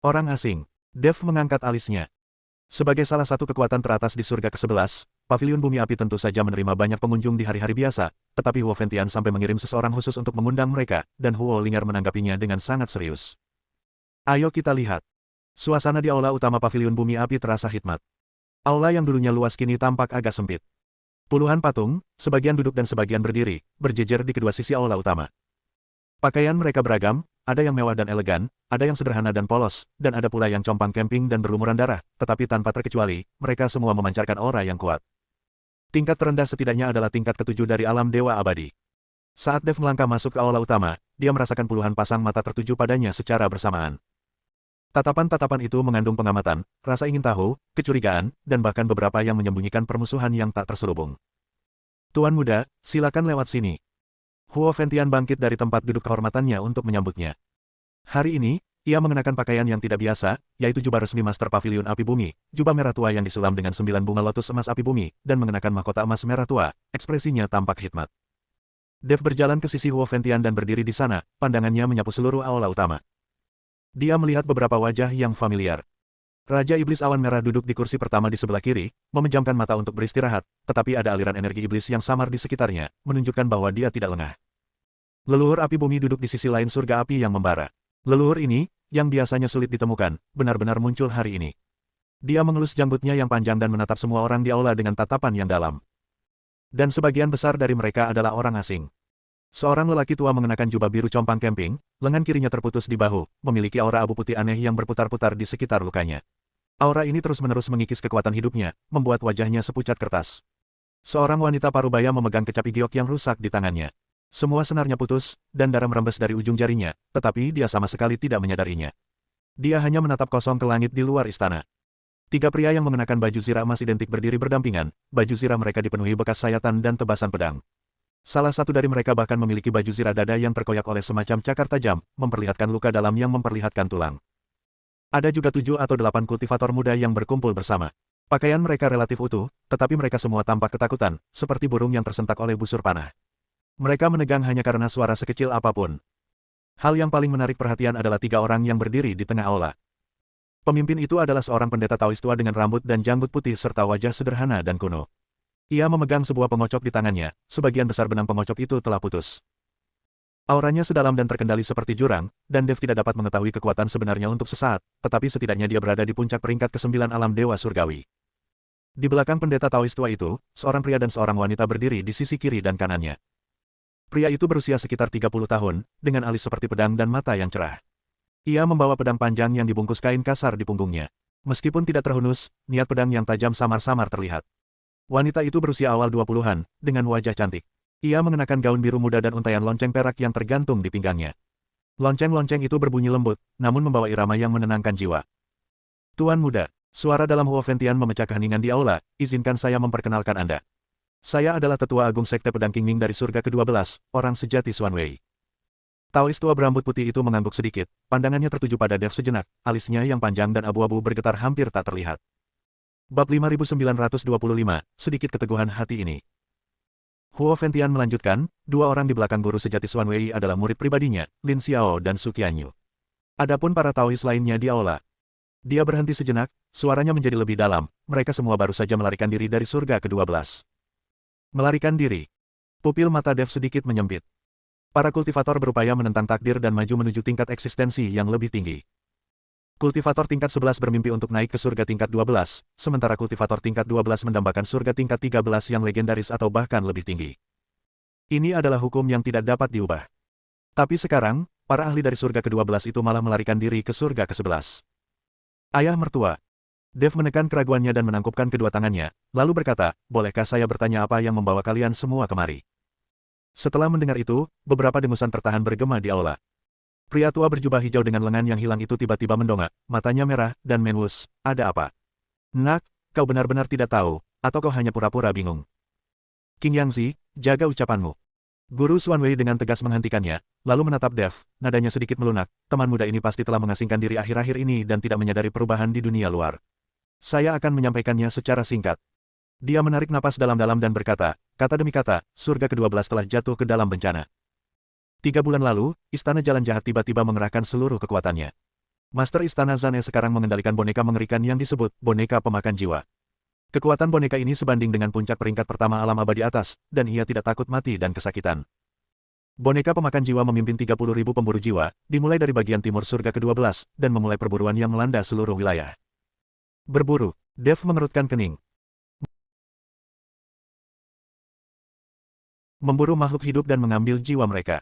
Orang asing. Dev mengangkat alisnya. Sebagai salah satu kekuatan teratas di surga ke-11, Paviliun Bumi Api tentu saja menerima banyak pengunjung di hari-hari biasa, tetapi Huo Fengtian sampai mengirim seseorang khusus untuk mengundang mereka, dan Huo Linger menanggapinya dengan sangat serius. Ayo kita lihat. Suasana di aula utama Paviliun Bumi Api terasa hikmat. Aula yang dulunya luas kini tampak agak sempit. Puluhan patung, sebagian duduk dan sebagian berdiri, berjejer di kedua sisi aula utama. Pakaian mereka beragam, ada yang mewah dan elegan, ada yang sederhana dan polos, dan ada pula yang compang camping dan berlumuran darah, tetapi tanpa terkecuali, mereka semua memancarkan aura yang kuat. Tingkat terendah setidaknya adalah tingkat ke-7 dari alam dewa abadi. Saat Dev melangkah masuk ke aula utama, dia merasakan puluhan pasang mata tertuju padanya secara bersamaan. Tatapan-tatapan itu mengandung pengamatan, rasa ingin tahu, kecurigaan, dan bahkan beberapa yang menyembunyikan permusuhan yang tak terselubung. Tuan muda, silakan lewat sini. Huo Fengtian bangkit dari tempat duduk kehormatannya untuk menyambutnya. Hari ini, ia mengenakan pakaian yang tidak biasa, yaitu jubah resmi Master Paviliun Api Bumi, jubah merah tua yang disulam dengan 9 bunga lotus emas api bumi, dan mengenakan mahkota emas merah tua, ekspresinya tampak hikmat. Dev berjalan ke sisi Huo Fengtian dan berdiri di sana, pandangannya menyapu seluruh aula utama. Dia melihat beberapa wajah yang familiar. Raja Iblis Awan Merah duduk di kursi pertama di sebelah kiri, memejamkan mata untuk beristirahat, tetapi ada aliran energi iblis yang samar di sekitarnya, menunjukkan bahwa dia tidak lengah. Leluhur api bumi duduk di sisi lain surga api yang membara. Leluhur ini, yang biasanya sulit ditemukan, benar-benar muncul hari ini. Dia mengelus janggutnya yang panjang dan menatap semua orang di aula dengan tatapan yang dalam. Dan sebagian besar dari mereka adalah orang asing. Seorang lelaki tua mengenakan jubah biru compang camping, lengan kirinya terputus di bahu, memiliki aura abu putih aneh yang berputar-putar di sekitar lukanya. Aura ini terus-menerus mengikis kekuatan hidupnya, membuat wajahnya sepucat kertas. Seorang wanita parubaya memegang kecapi giok yang rusak di tangannya. Semua senarnya putus, dan darah merembes dari ujung jarinya, tetapi dia sama sekali tidak menyadarinya. Dia hanya menatap kosong ke langit di luar istana. 3 pria yang mengenakan baju zirah emas identik berdiri berdampingan, baju zirah mereka dipenuhi bekas sayatan dan tebasan pedang. Salah satu dari mereka bahkan memiliki baju zirah dada yang terkoyak oleh semacam cakar tajam, memperlihatkan luka dalam yang memperlihatkan tulang. Ada juga 7 atau 8 kultivator muda yang berkumpul bersama. Pakaian mereka relatif utuh, tetapi mereka semua tampak ketakutan, seperti burung yang tersentak oleh busur panah. Mereka menegang hanya karena suara sekecil apapun. Hal yang paling menarik perhatian adalah 3 orang yang berdiri di tengah aula. Pemimpin itu adalah seorang pendeta Taois tua dengan rambut dan janggut putih serta wajah sederhana dan kuno. Ia memegang sebuah pengocok di tangannya, sebagian besar benang pengocok itu telah putus. Auranya sedalam dan terkendali seperti jurang, dan Dev tidak dapat mengetahui kekuatan sebenarnya untuk sesaat, tetapi setidaknya dia berada di puncak peringkat ke-9 alam dewa surgawi. Di belakang pendeta Taois tua itu, seorang pria dan seorang wanita berdiri di sisi kiri dan kanannya. Pria itu berusia sekitar 30 tahun, dengan alis seperti pedang dan mata yang cerah. Ia membawa pedang panjang yang dibungkus kain kasar di punggungnya. Meskipun tidak terhunus, niat pedang yang tajam samar-samar terlihat. Wanita itu berusia awal 20-an, dengan wajah cantik. Ia mengenakan gaun biru muda dan untaian lonceng perak yang tergantung di pinggangnya. Lonceng-lonceng itu berbunyi lembut, namun membawa irama yang menenangkan jiwa. Tuan muda, suara dalam Huofentian memecah keheningan di aula, izinkan saya memperkenalkan Anda. Saya adalah Tetua Agung Sekte Pedang Qingming dari surga ke-12, orang sejati Xuan Wei. Taois tua berambut putih itu mengangguk sedikit, pandangannya tertuju pada Dev sejenak, alisnya yang panjang dan abu-abu bergetar hampir tak terlihat. Bab 5925, sedikit keteguhan hati ini. Huofentian melanjutkan, dua orang di belakang guru sejati Xuan Wei adalah murid pribadinya, Lin Xiao dan Su Qianyu. Adapun para Taois lainnya di aula. Dia berhenti sejenak, suaranya menjadi lebih dalam, mereka semua baru saja melarikan diri dari surga ke-12. Melarikan diri. Pupil mata Dev sedikit menyempit. Para kultivator berupaya menentang takdir dan maju menuju tingkat eksistensi yang lebih tinggi. Kultivator tingkat 11 bermimpi untuk naik ke surga tingkat 12, sementara kultivator tingkat 12 mendambakan surga tingkat 13 yang legendaris atau bahkan lebih tinggi. Ini adalah hukum yang tidak dapat diubah. Tapi sekarang, para ahli dari surga ke-12 itu malah melarikan diri ke surga ke-11. Ayah mertua. Dev menekan keraguannya dan menangkupkan kedua tangannya, lalu berkata, bolehkah saya bertanya apa yang membawa kalian semua kemari? Setelah mendengar itu, beberapa dengusan tertahan bergema di aula. Pria tua berjubah hijau dengan lengan yang hilang itu tiba-tiba mendongak, matanya merah, dan menwus, ada apa? Nak, kau benar-benar tidak tahu, atau kau hanya pura-pura bingung? Qing Yangzi, jaga ucapanmu. Guru Xuan Wei dengan tegas menghentikannya, lalu menatap Dev, nadanya sedikit melunak, teman muda ini pasti telah mengasingkan diri akhir-akhir ini dan tidak menyadari perubahan di dunia luar. Saya akan menyampaikannya secara singkat. Dia menarik napas dalam-dalam dan berkata, kata demi kata, surga ke-12 telah jatuh ke dalam bencana. 3 bulan lalu, Istana Jalan Jahat tiba-tiba mengerahkan seluruh kekuatannya. Master Istana Zane sekarang mengendalikan boneka mengerikan yang disebut boneka pemakan jiwa. Kekuatan boneka ini sebanding dengan puncak peringkat pertama alam abadi atas, dan ia tidak takut mati dan kesakitan. Boneka pemakan jiwa memimpin 30.000 pemburu jiwa, dimulai dari bagian timur surga ke-12, dan memulai perburuan yang melanda seluruh wilayah. Berburu, Dev mengerutkan kening. Memburu makhluk hidup dan mengambil jiwa mereka.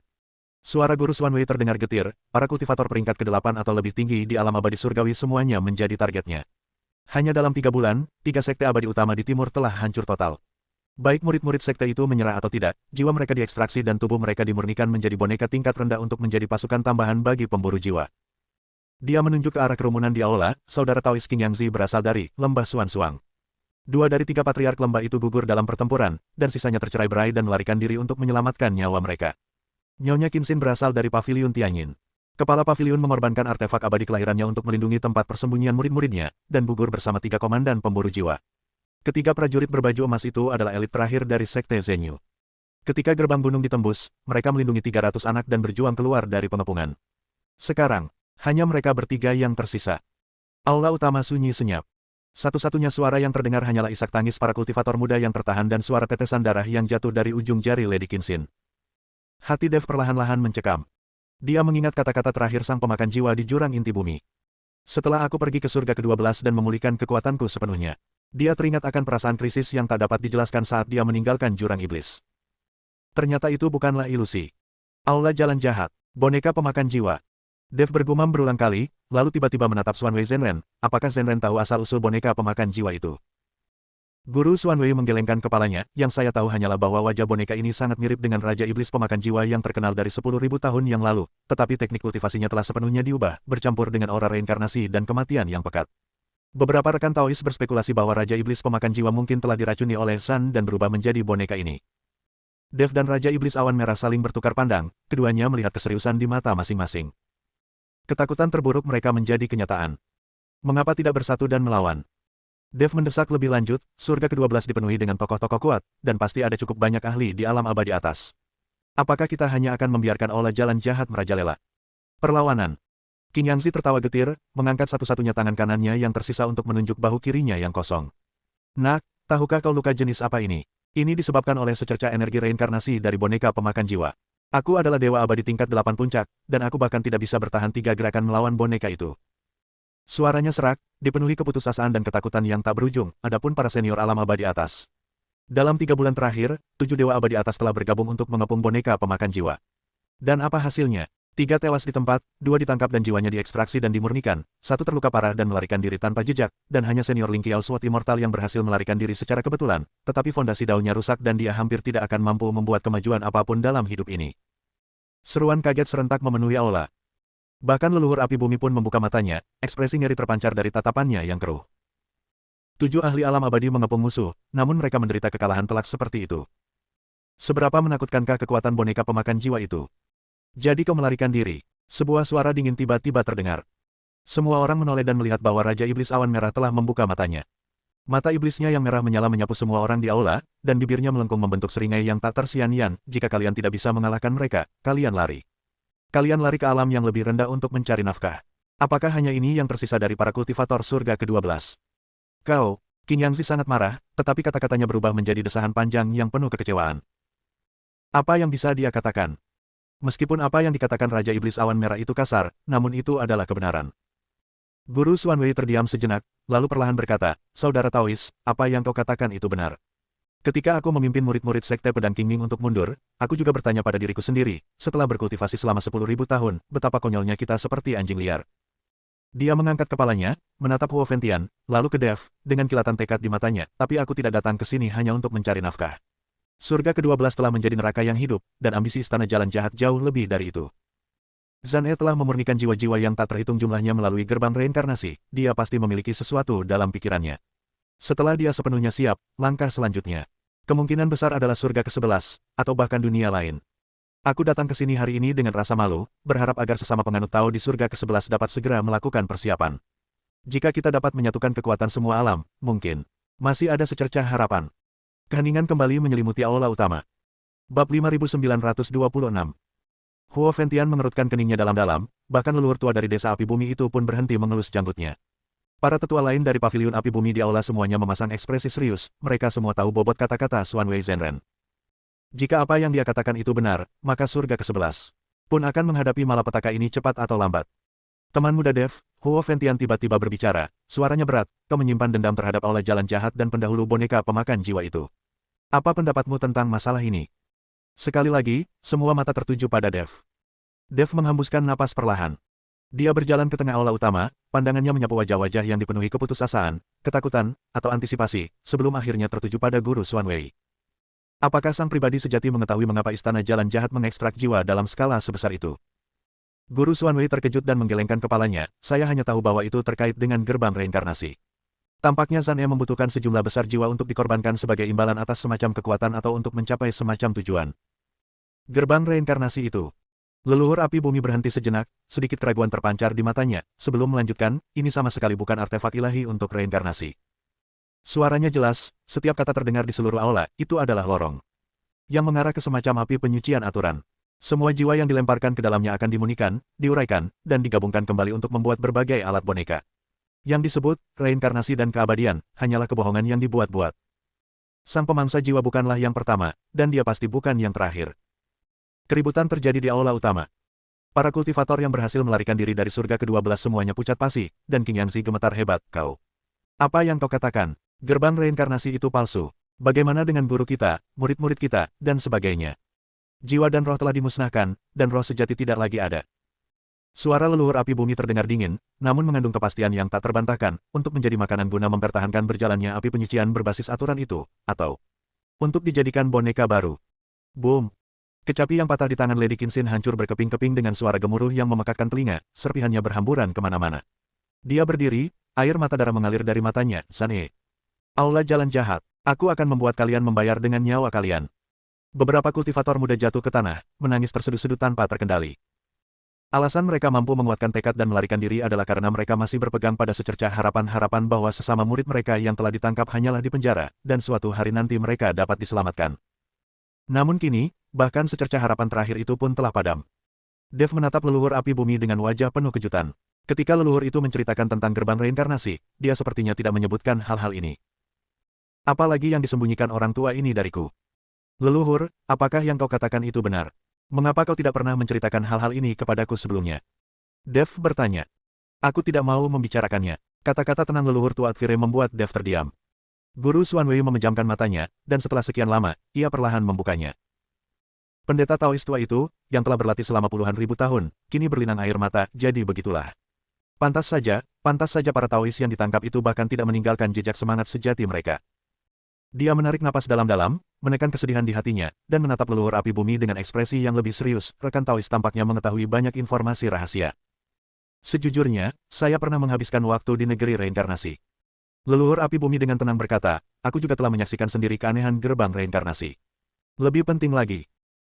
Suara guru Xuan Wei terdengar getir, para kultivator peringkat ke-8 atau lebih tinggi di alam abadi surgawi semuanya menjadi targetnya. Hanya dalam 3 bulan, 3 sekte abadi utama di timur telah hancur total. Baik murid-murid sekte itu menyerah atau tidak, jiwa mereka diekstraksi dan tubuh mereka dimurnikan menjadi boneka tingkat rendah untuk menjadi pasukan tambahan bagi pemburu jiwa. Dia menunjuk ke arah kerumunan di aula, saudara Taois Qing Yangzi berasal dari Lembah Suan Suang. 2 dari 3 patriark lembah itu gugur dalam pertempuran, dan sisanya tercerai-berai dan melarikan diri untuk menyelamatkan nyawa mereka. Nyonya Qinxin berasal dari Paviliun Tianyin. Kepala Paviliun mengorbankan artefak abadi kelahirannya untuk melindungi tempat persembunyian murid-muridnya, dan gugur bersama 3 komandan pemburu jiwa. Ketiga prajurit berbaju emas itu adalah elit terakhir dari Sekte Zhenyu. Ketika gerbang gunung ditembus, mereka melindungi 300 anak dan berjuang keluar dari pengepungan. Sekarang, hanya mereka bertiga yang tersisa. Aula utama sunyi senyap. Satu-satunya suara yang terdengar hanyalah isak tangis para kultivator muda yang tertahan dan suara tetesan darah yang jatuh dari ujung jari Lady Qinxin. Hati Dev perlahan-lahan mencekam. Dia mengingat kata-kata terakhir sang pemakan jiwa di jurang inti bumi. Setelah aku pergi ke surga ke-12 dan memulihkan kekuatanku sepenuhnya. Dia teringat akan perasaan krisis yang tak dapat dijelaskan saat dia meninggalkan jurang iblis. Ternyata itu bukanlah ilusi. Aula Jalan Jahat, boneka pemakan jiwa. Dev bergumam berulang kali, lalu tiba-tiba menatap Xuan Wei Zhenren. Apakah Zhenren tahu asal-usul boneka pemakan jiwa itu? Guru Xuan Wei menggelengkan kepalanya, yang saya tahu hanyalah bahwa wajah boneka ini sangat mirip dengan Raja Iblis pemakan jiwa yang terkenal dari 10.000 tahun yang lalu, tetapi teknik kultivasinya telah sepenuhnya diubah, bercampur dengan aura reinkarnasi dan kematian yang pekat. Beberapa rekan Taois berspekulasi bahwa Raja Iblis pemakan jiwa mungkin telah diracuni oleh San dan berubah menjadi boneka ini. Dev dan Raja Iblis Awan Merah saling bertukar pandang, keduanya melihat keseriusan di mata masing-masing. Ketakutan terburuk mereka menjadi kenyataan. Mengapa tidak bersatu dan melawan? Dev mendesak lebih lanjut, surga ke-12 dipenuhi dengan tokoh-tokoh kuat, dan pasti ada cukup banyak ahli di alam abadi atas. Apakah kita hanya akan membiarkan Aula Jalan Jahat merajalela? Perlawanan. Qing Yangzi tertawa getir, mengangkat satu-satunya tangan kanannya yang tersisa untuk menunjuk bahu kirinya yang kosong. Nak, tahukah kau luka jenis apa ini? Ini disebabkan oleh secerca energi reinkarnasi dari boneka pemakan jiwa. Aku adalah Dewa Abadi tingkat 8 puncak, dan aku bahkan tidak bisa bertahan 3 gerakan melawan boneka itu. Suaranya serak, dipenuhi keputusasaan dan ketakutan yang tak berujung, adapun para senior alam abadi atas. Dalam 3 bulan terakhir, 7 Dewa Abadi atas telah bergabung untuk mengepung boneka pemakan jiwa. Dan apa hasilnya? 3 tewas di tempat, 2 ditangkap dan jiwanya diekstraksi dan dimurnikan, 1 terluka parah dan melarikan diri tanpa jejak, dan hanya senior Ling Qiao Sword Immortal yang berhasil melarikan diri secara kebetulan, tetapi fondasi daunnya rusak dan dia hampir tidak akan mampu membuat kemajuan apapun dalam hidup ini. Seruan kaget serentak memenuhi aula. Bahkan leluhur api bumi pun membuka matanya, ekspresi ngeri terpancar dari tatapannya yang keruh. 7 ahli alam abadi mengepung musuh, namun mereka menderita kekalahan telak seperti itu. Seberapa menakutkankah kekuatan boneka pemakan jiwa itu? Jadi kau melarikan diri. Sebuah suara dingin tiba-tiba terdengar. Semua orang menoleh dan melihat bahwa Raja Iblis Awan Merah telah membuka matanya. Mata iblisnya yang merah menyala menyapu semua orang di aula, dan bibirnya melengkung membentuk seringai yang tak tersian-sian. Jika kalian tidak bisa mengalahkan mereka, kalian lari. Kalian lari ke alam yang lebih rendah untuk mencari nafkah. Apakah hanya ini yang tersisa dari para kultivator surga ke-12? Kau, Qin Yangzi sangat marah, tetapi kata-katanya berubah menjadi desahan panjang yang penuh kekecewaan. Apa yang bisa dia katakan? Meskipun apa yang dikatakan Raja Iblis Awan Merah itu kasar, namun itu adalah kebenaran. Guru Xuanwei terdiam sejenak, lalu perlahan berkata, Saudara Taois, apa yang kau katakan itu benar. Ketika aku memimpin murid-murid Sekte Pedang Qingming untuk mundur, aku juga bertanya pada diriku sendiri, setelah berkultivasi selama 10.000 tahun, betapa konyolnya kita seperti anjing liar. Dia mengangkat kepalanya, menatap Huo Ventian, lalu ke Dev, dengan kilatan tekad di matanya, tapi aku tidak datang ke sini hanya untuk mencari nafkah. Surga ke-12 telah menjadi neraka yang hidup, dan ambisi istana jalan jahat jauh lebih dari itu. Zan E telah memurnikan jiwa-jiwa yang tak terhitung jumlahnya melalui gerbang reinkarnasi, dia pasti memiliki sesuatu dalam pikirannya. Setelah dia sepenuhnya siap, langkah selanjutnya. Kemungkinan besar adalah surga ke-11, atau bahkan dunia lain. Aku datang ke sini hari ini dengan rasa malu, berharap agar sesama penganut Tao di surga ke-11 dapat segera melakukan persiapan. Jika kita dapat menyatukan kekuatan semua alam, mungkin masih ada secercah harapan. Keheningan kembali menyelimuti aula utama. Bab 5926. Huo Ventian mengerutkan keningnya dalam-dalam, bahkan leluhur tua dari desa api bumi itu pun berhenti mengelus janggutnya. Para tetua lain dari paviliun api bumi di aula semuanya memasang ekspresi serius, mereka semua tahu bobot kata-kata Xuanwei Zhenren. Jika apa yang dia katakan itu benar, maka surga ke-11 pun akan menghadapi malapetaka ini cepat atau lambat. Teman muda Dev, Huo Ventian tiba-tiba berbicara, suaranya berat, kau menyimpan dendam terhadap aula jalan jahat dan pendahulu boneka pemakan jiwa itu. Apa pendapatmu tentang masalah ini? Sekali lagi, semua mata tertuju pada Dev. Dev menghembuskan napas perlahan. Dia berjalan ke tengah aula utama, pandangannya menyapu wajah-wajah yang dipenuhi keputusasaan, ketakutan, atau antisipasi, sebelum akhirnya tertuju pada Guru Xuanwei. Apakah sang pribadi sejati mengetahui mengapa istana jalan jahat mengekstrak jiwa dalam skala sebesar itu? Guru Xuanwei terkejut dan menggelengkan kepalanya, saya hanya tahu bahwa itu terkait dengan gerbang reinkarnasi. Tampaknya Zan E membutuhkan sejumlah besar jiwa untuk dikorbankan sebagai imbalan atas semacam kekuatan atau untuk mencapai semacam tujuan. Gerbang reinkarnasi itu. Leluhur api bumi berhenti sejenak, sedikit keraguan terpancar di matanya, sebelum melanjutkan, ini sama sekali bukan artefak ilahi untuk reinkarnasi. Suaranya jelas, setiap kata terdengar di seluruh aula, itu adalah lorong yang mengarah ke semacam api penyucian aturan. Semua jiwa yang dilemparkan ke dalamnya akan dimunikan, diuraikan, dan digabungkan kembali untuk membuat berbagai alat boneka. Yang disebut, reinkarnasi dan keabadian, hanyalah kebohongan yang dibuat-buat. Sang pemangsa jiwa bukanlah yang pertama, dan dia pasti bukan yang terakhir. Keributan terjadi di aula utama. Para kultivator yang berhasil melarikan diri dari surga ke-12 semuanya pucat pasi, dan Qin Yangzi gemetar hebat, kau. Apa yang kau katakan? Gerbang reinkarnasi itu palsu. Bagaimana dengan guru kita, murid-murid kita, dan sebagainya? Jiwa dan roh telah dimusnahkan, dan roh sejati tidak lagi ada. Suara leluhur api bumi terdengar dingin, namun mengandung kepastian yang tak terbantahkan, untuk menjadi makanan guna mempertahankan berjalannya api penyucian berbasis aturan itu, atau untuk dijadikan boneka baru. Boom! Kecapi yang patah di tangan Lady Qinxin hancur berkeping-keping dengan suara gemuruh yang memekakkan telinga, serpihannya berhamburan kemana-mana. Dia berdiri, air mata darah mengalir dari matanya, Zan E. Aula jalan jahat, aku akan membuat kalian membayar dengan nyawa kalian. Beberapa kultivator muda jatuh ke tanah, menangis terseduh-seduh tanpa terkendali. Alasan mereka mampu menguatkan tekad dan melarikan diri adalah karena mereka masih berpegang pada secercah harapan-harapan bahwa sesama murid mereka yang telah ditangkap hanyalah di penjara, dan suatu hari nanti mereka dapat diselamatkan. Namun kini, bahkan secercah harapan terakhir itu pun telah padam. Dev menatap leluhur api bumi dengan wajah penuh kejutan. Ketika leluhur itu menceritakan tentang gerbang reinkarnasi, dia sepertinya tidak menyebutkan hal-hal ini. Apalagi yang disembunyikan orang tua ini dariku. Leluhur, apakah yang kau katakan itu benar? Mengapa kau tidak pernah menceritakan hal-hal ini kepadaku sebelumnya? Dev bertanya. Aku tidak mau membicarakannya. Kata-kata tenang leluhur tua Advire membuat Dev terdiam. Guru Xuanwei memejamkan matanya, dan setelah sekian lama, ia perlahan membukanya. Pendeta Taois tua itu, yang telah berlatih selama puluhan ribu tahun, kini berlinang air mata, jadi begitulah. Pantas saja para Taois yang ditangkap itu bahkan tidak meninggalkan jejak semangat sejati mereka. Dia menarik napas dalam-dalam, menekan kesedihan di hatinya, dan menatap leluhur api bumi dengan ekspresi yang lebih serius. Rekan Taois tampaknya mengetahui banyak informasi rahasia. Sejujurnya, saya pernah menghabiskan waktu di negeri reinkarnasi. Leluhur api bumi dengan tenang berkata, aku juga telah menyaksikan sendiri keanehan gerbang reinkarnasi. Lebih penting lagi.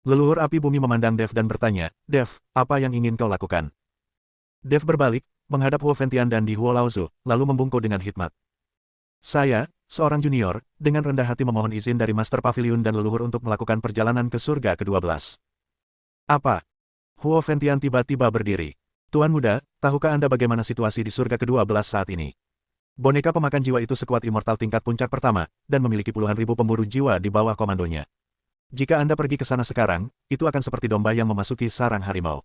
Leluhur api bumi memandang Dev dan bertanya, Dev, apa yang ingin kau lakukan? Dev berbalik, menghadap Huo Fengtian dan Di Huo Laozu, lalu membungkuk dengan hikmat. Saya, seorang junior, dengan rendah hati memohon izin dari Master Pavilion dan leluhur untuk melakukan perjalanan ke surga ke-12. Apa? Huo Fengtian tiba-tiba berdiri. Tuan muda, tahukah Anda bagaimana situasi di surga ke-12 saat ini? Boneka pemakan jiwa itu sekuat immortal tingkat puncak pertama, dan memiliki puluhan ribu pemburu jiwa di bawah komandonya. Jika Anda pergi ke sana sekarang, itu akan seperti domba yang memasuki sarang harimau.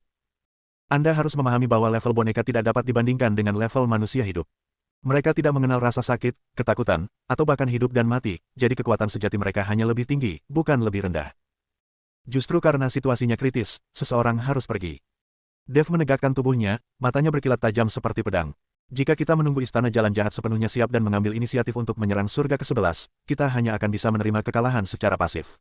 Anda harus memahami bahwa level boneka tidak dapat dibandingkan dengan level manusia hidup. Mereka tidak mengenal rasa sakit, ketakutan, atau bahkan hidup dan mati, jadi kekuatan sejati mereka hanya lebih tinggi, bukan lebih rendah. Justru karena situasinya kritis, seseorang harus pergi. Dev menegakkan tubuhnya, matanya berkilat tajam seperti pedang. Jika kita menunggu istana jalan jahat sepenuhnya siap dan mengambil inisiatif untuk menyerang surga ke-11, kita hanya akan bisa menerima kekalahan secara pasif.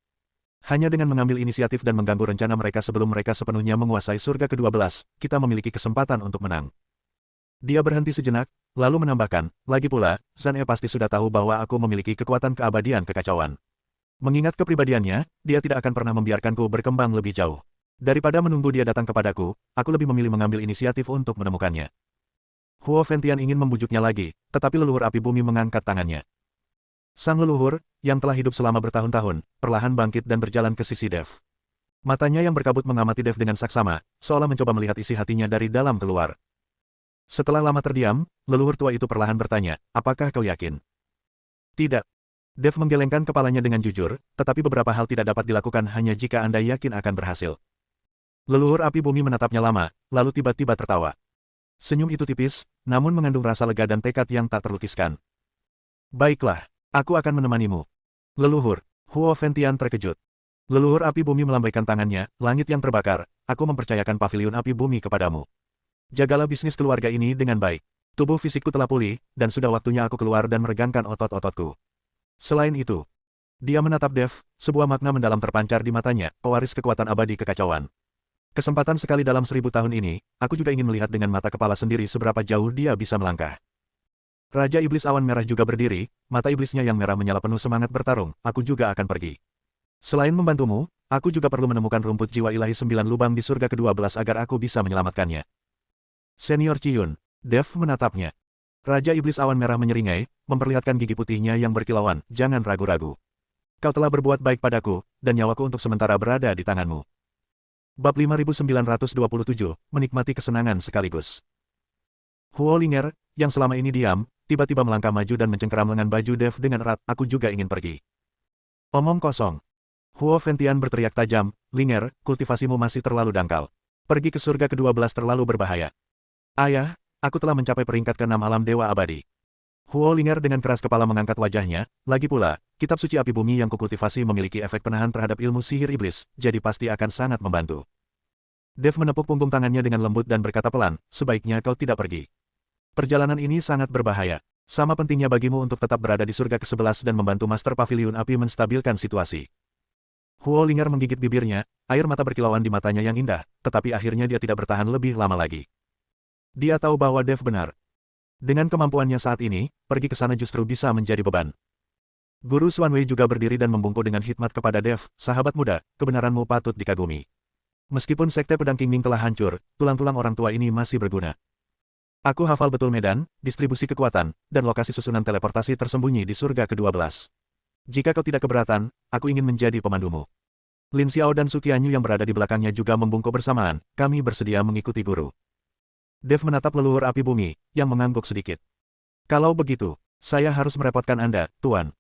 Hanya dengan mengambil inisiatif dan mengganggu rencana mereka sebelum mereka sepenuhnya menguasai surga ke-12, kita memiliki kesempatan untuk menang. Dia berhenti sejenak, lalu menambahkan, lagi pula, Zhan E pasti sudah tahu bahwa aku memiliki kekuatan keabadian kekacauan. Mengingat kepribadiannya, dia tidak akan pernah membiarkanku berkembang lebih jauh. Daripada menunggu dia datang kepadaku, aku lebih memilih mengambil inisiatif untuk menemukannya. Huo Fengtian ingin membujuknya lagi, tetapi leluhur api bumi mengangkat tangannya. Sang leluhur, yang telah hidup selama bertahun-tahun, perlahan bangkit dan berjalan ke sisi Dev. Matanya yang berkabut mengamati Dev dengan saksama, seolah mencoba melihat isi hatinya dari dalam keluar. Setelah lama terdiam, leluhur tua itu perlahan bertanya, apakah kau yakin? Tidak. Dev menggelengkan kepalanya dengan jujur, tetapi beberapa hal tidak dapat dilakukan hanya jika Anda yakin akan berhasil. Leluhur api bumi menatapnya lama, lalu tiba-tiba tertawa. Senyum itu tipis, namun mengandung rasa lega dan tekad yang tak terlukiskan. Baiklah, aku akan menemanimu. Leluhur, Huo Fengtian terkejut. Leluhur api bumi melambaikan tangannya, langit yang terbakar, aku mempercayakan pavilion api bumi kepadamu. Jagalah bisnis keluarga ini dengan baik. Tubuh fisikku telah pulih, dan sudah waktunya aku keluar dan meregangkan otot-ototku. Selain itu, dia menatap Dev, sebuah makna mendalam terpancar di matanya, pewaris kekuatan abadi kekacauan. Kesempatan sekali dalam 1000 tahun ini, aku juga ingin melihat dengan mata kepala sendiri seberapa jauh dia bisa melangkah. Raja Iblis Awan Merah juga berdiri, mata iblisnya yang merah menyala penuh semangat bertarung, aku juga akan pergi. Selain membantumu, aku juga perlu menemukan rumput jiwa ilahi 9 lubang di surga ke-12 agar aku bisa menyelamatkannya. Senior Ciyun, Dev menatapnya. Raja Iblis Awan Merah menyeringai, memperlihatkan gigi putihnya yang berkilauan, jangan ragu-ragu. Kau telah berbuat baik padaku, dan nyawaku untuk sementara berada di tanganmu. Bab 5927, menikmati kesenangan sekaligus. Huo Linger, yang selama ini diam, tiba-tiba melangkah maju dan mencengkeram lengan baju Dev dengan erat, aku juga ingin pergi. Omong kosong. Huo Fengtian berteriak tajam, Linger, kultivasimu masih terlalu dangkal. Pergi ke surga ke-12 terlalu berbahaya. Ayah, aku telah mencapai peringkat ke-6 alam dewa abadi. Huo Linger dengan keras kepala mengangkat wajahnya, lagi pula, kitab suci api bumi yang kukultivasi memiliki efek penahan terhadap ilmu sihir iblis, jadi pasti akan sangat membantu. Dev menepuk punggung tangannya dengan lembut dan berkata pelan, sebaiknya kau tidak pergi. Perjalanan ini sangat berbahaya. Sama pentingnya bagimu untuk tetap berada di surga ke-11 dan membantu Master Pavilion Api menstabilkan situasi. Huo Linger menggigit bibirnya, air mata berkilauan di matanya yang indah, tetapi akhirnya dia tidak bertahan lebih lama lagi. Dia tahu bahwa Dev benar. Dengan kemampuannya saat ini, pergi ke sana justru bisa menjadi beban. Guru Xuanwei juga berdiri dan membungkuk dengan hikmat kepada Dev, sahabat muda, kebenaranmu patut dikagumi. Meskipun sekte pedang Qingming telah hancur, tulang-tulang orang tua ini masih berguna. Aku hafal betul medan, distribusi kekuatan, dan lokasi susunan teleportasi tersembunyi di surga ke-12. Jika kau tidak keberatan, aku ingin menjadi pemandumu. Lin Xiao dan Su Qianyu yang berada di belakangnya juga membungkuk bersamaan, kami bersedia mengikuti guru. Dev menatap leluhur api bumi, yang mengangguk sedikit. Kalau begitu, saya harus merepotkan Anda, Tuan.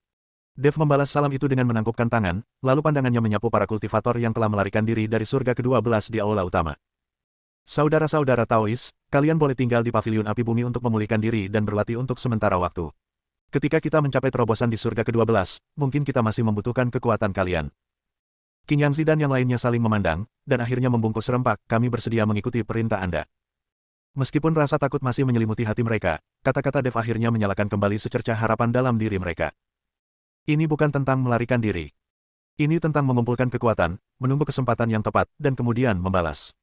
Dev membalas salam itu dengan menangkupkan tangan, lalu pandangannya menyapu para kultivator yang telah melarikan diri dari surga ke-12 di aula utama. Saudara-saudara Taois, kalian boleh tinggal di paviliun api bumi untuk memulihkan diri dan berlatih untuk sementara waktu. Ketika kita mencapai terobosan di surga ke-12, mungkin kita masih membutuhkan kekuatan kalian. King Yangzi dan yang lainnya saling memandang, dan akhirnya membungkuk serempak, kami bersedia mengikuti perintah Anda. Meskipun rasa takut masih menyelimuti hati mereka, kata-kata Dev akhirnya menyalakan kembali secercah harapan dalam diri mereka. Ini bukan tentang melarikan diri. Ini tentang mengumpulkan kekuatan, menunggu kesempatan yang tepat, dan kemudian membalas.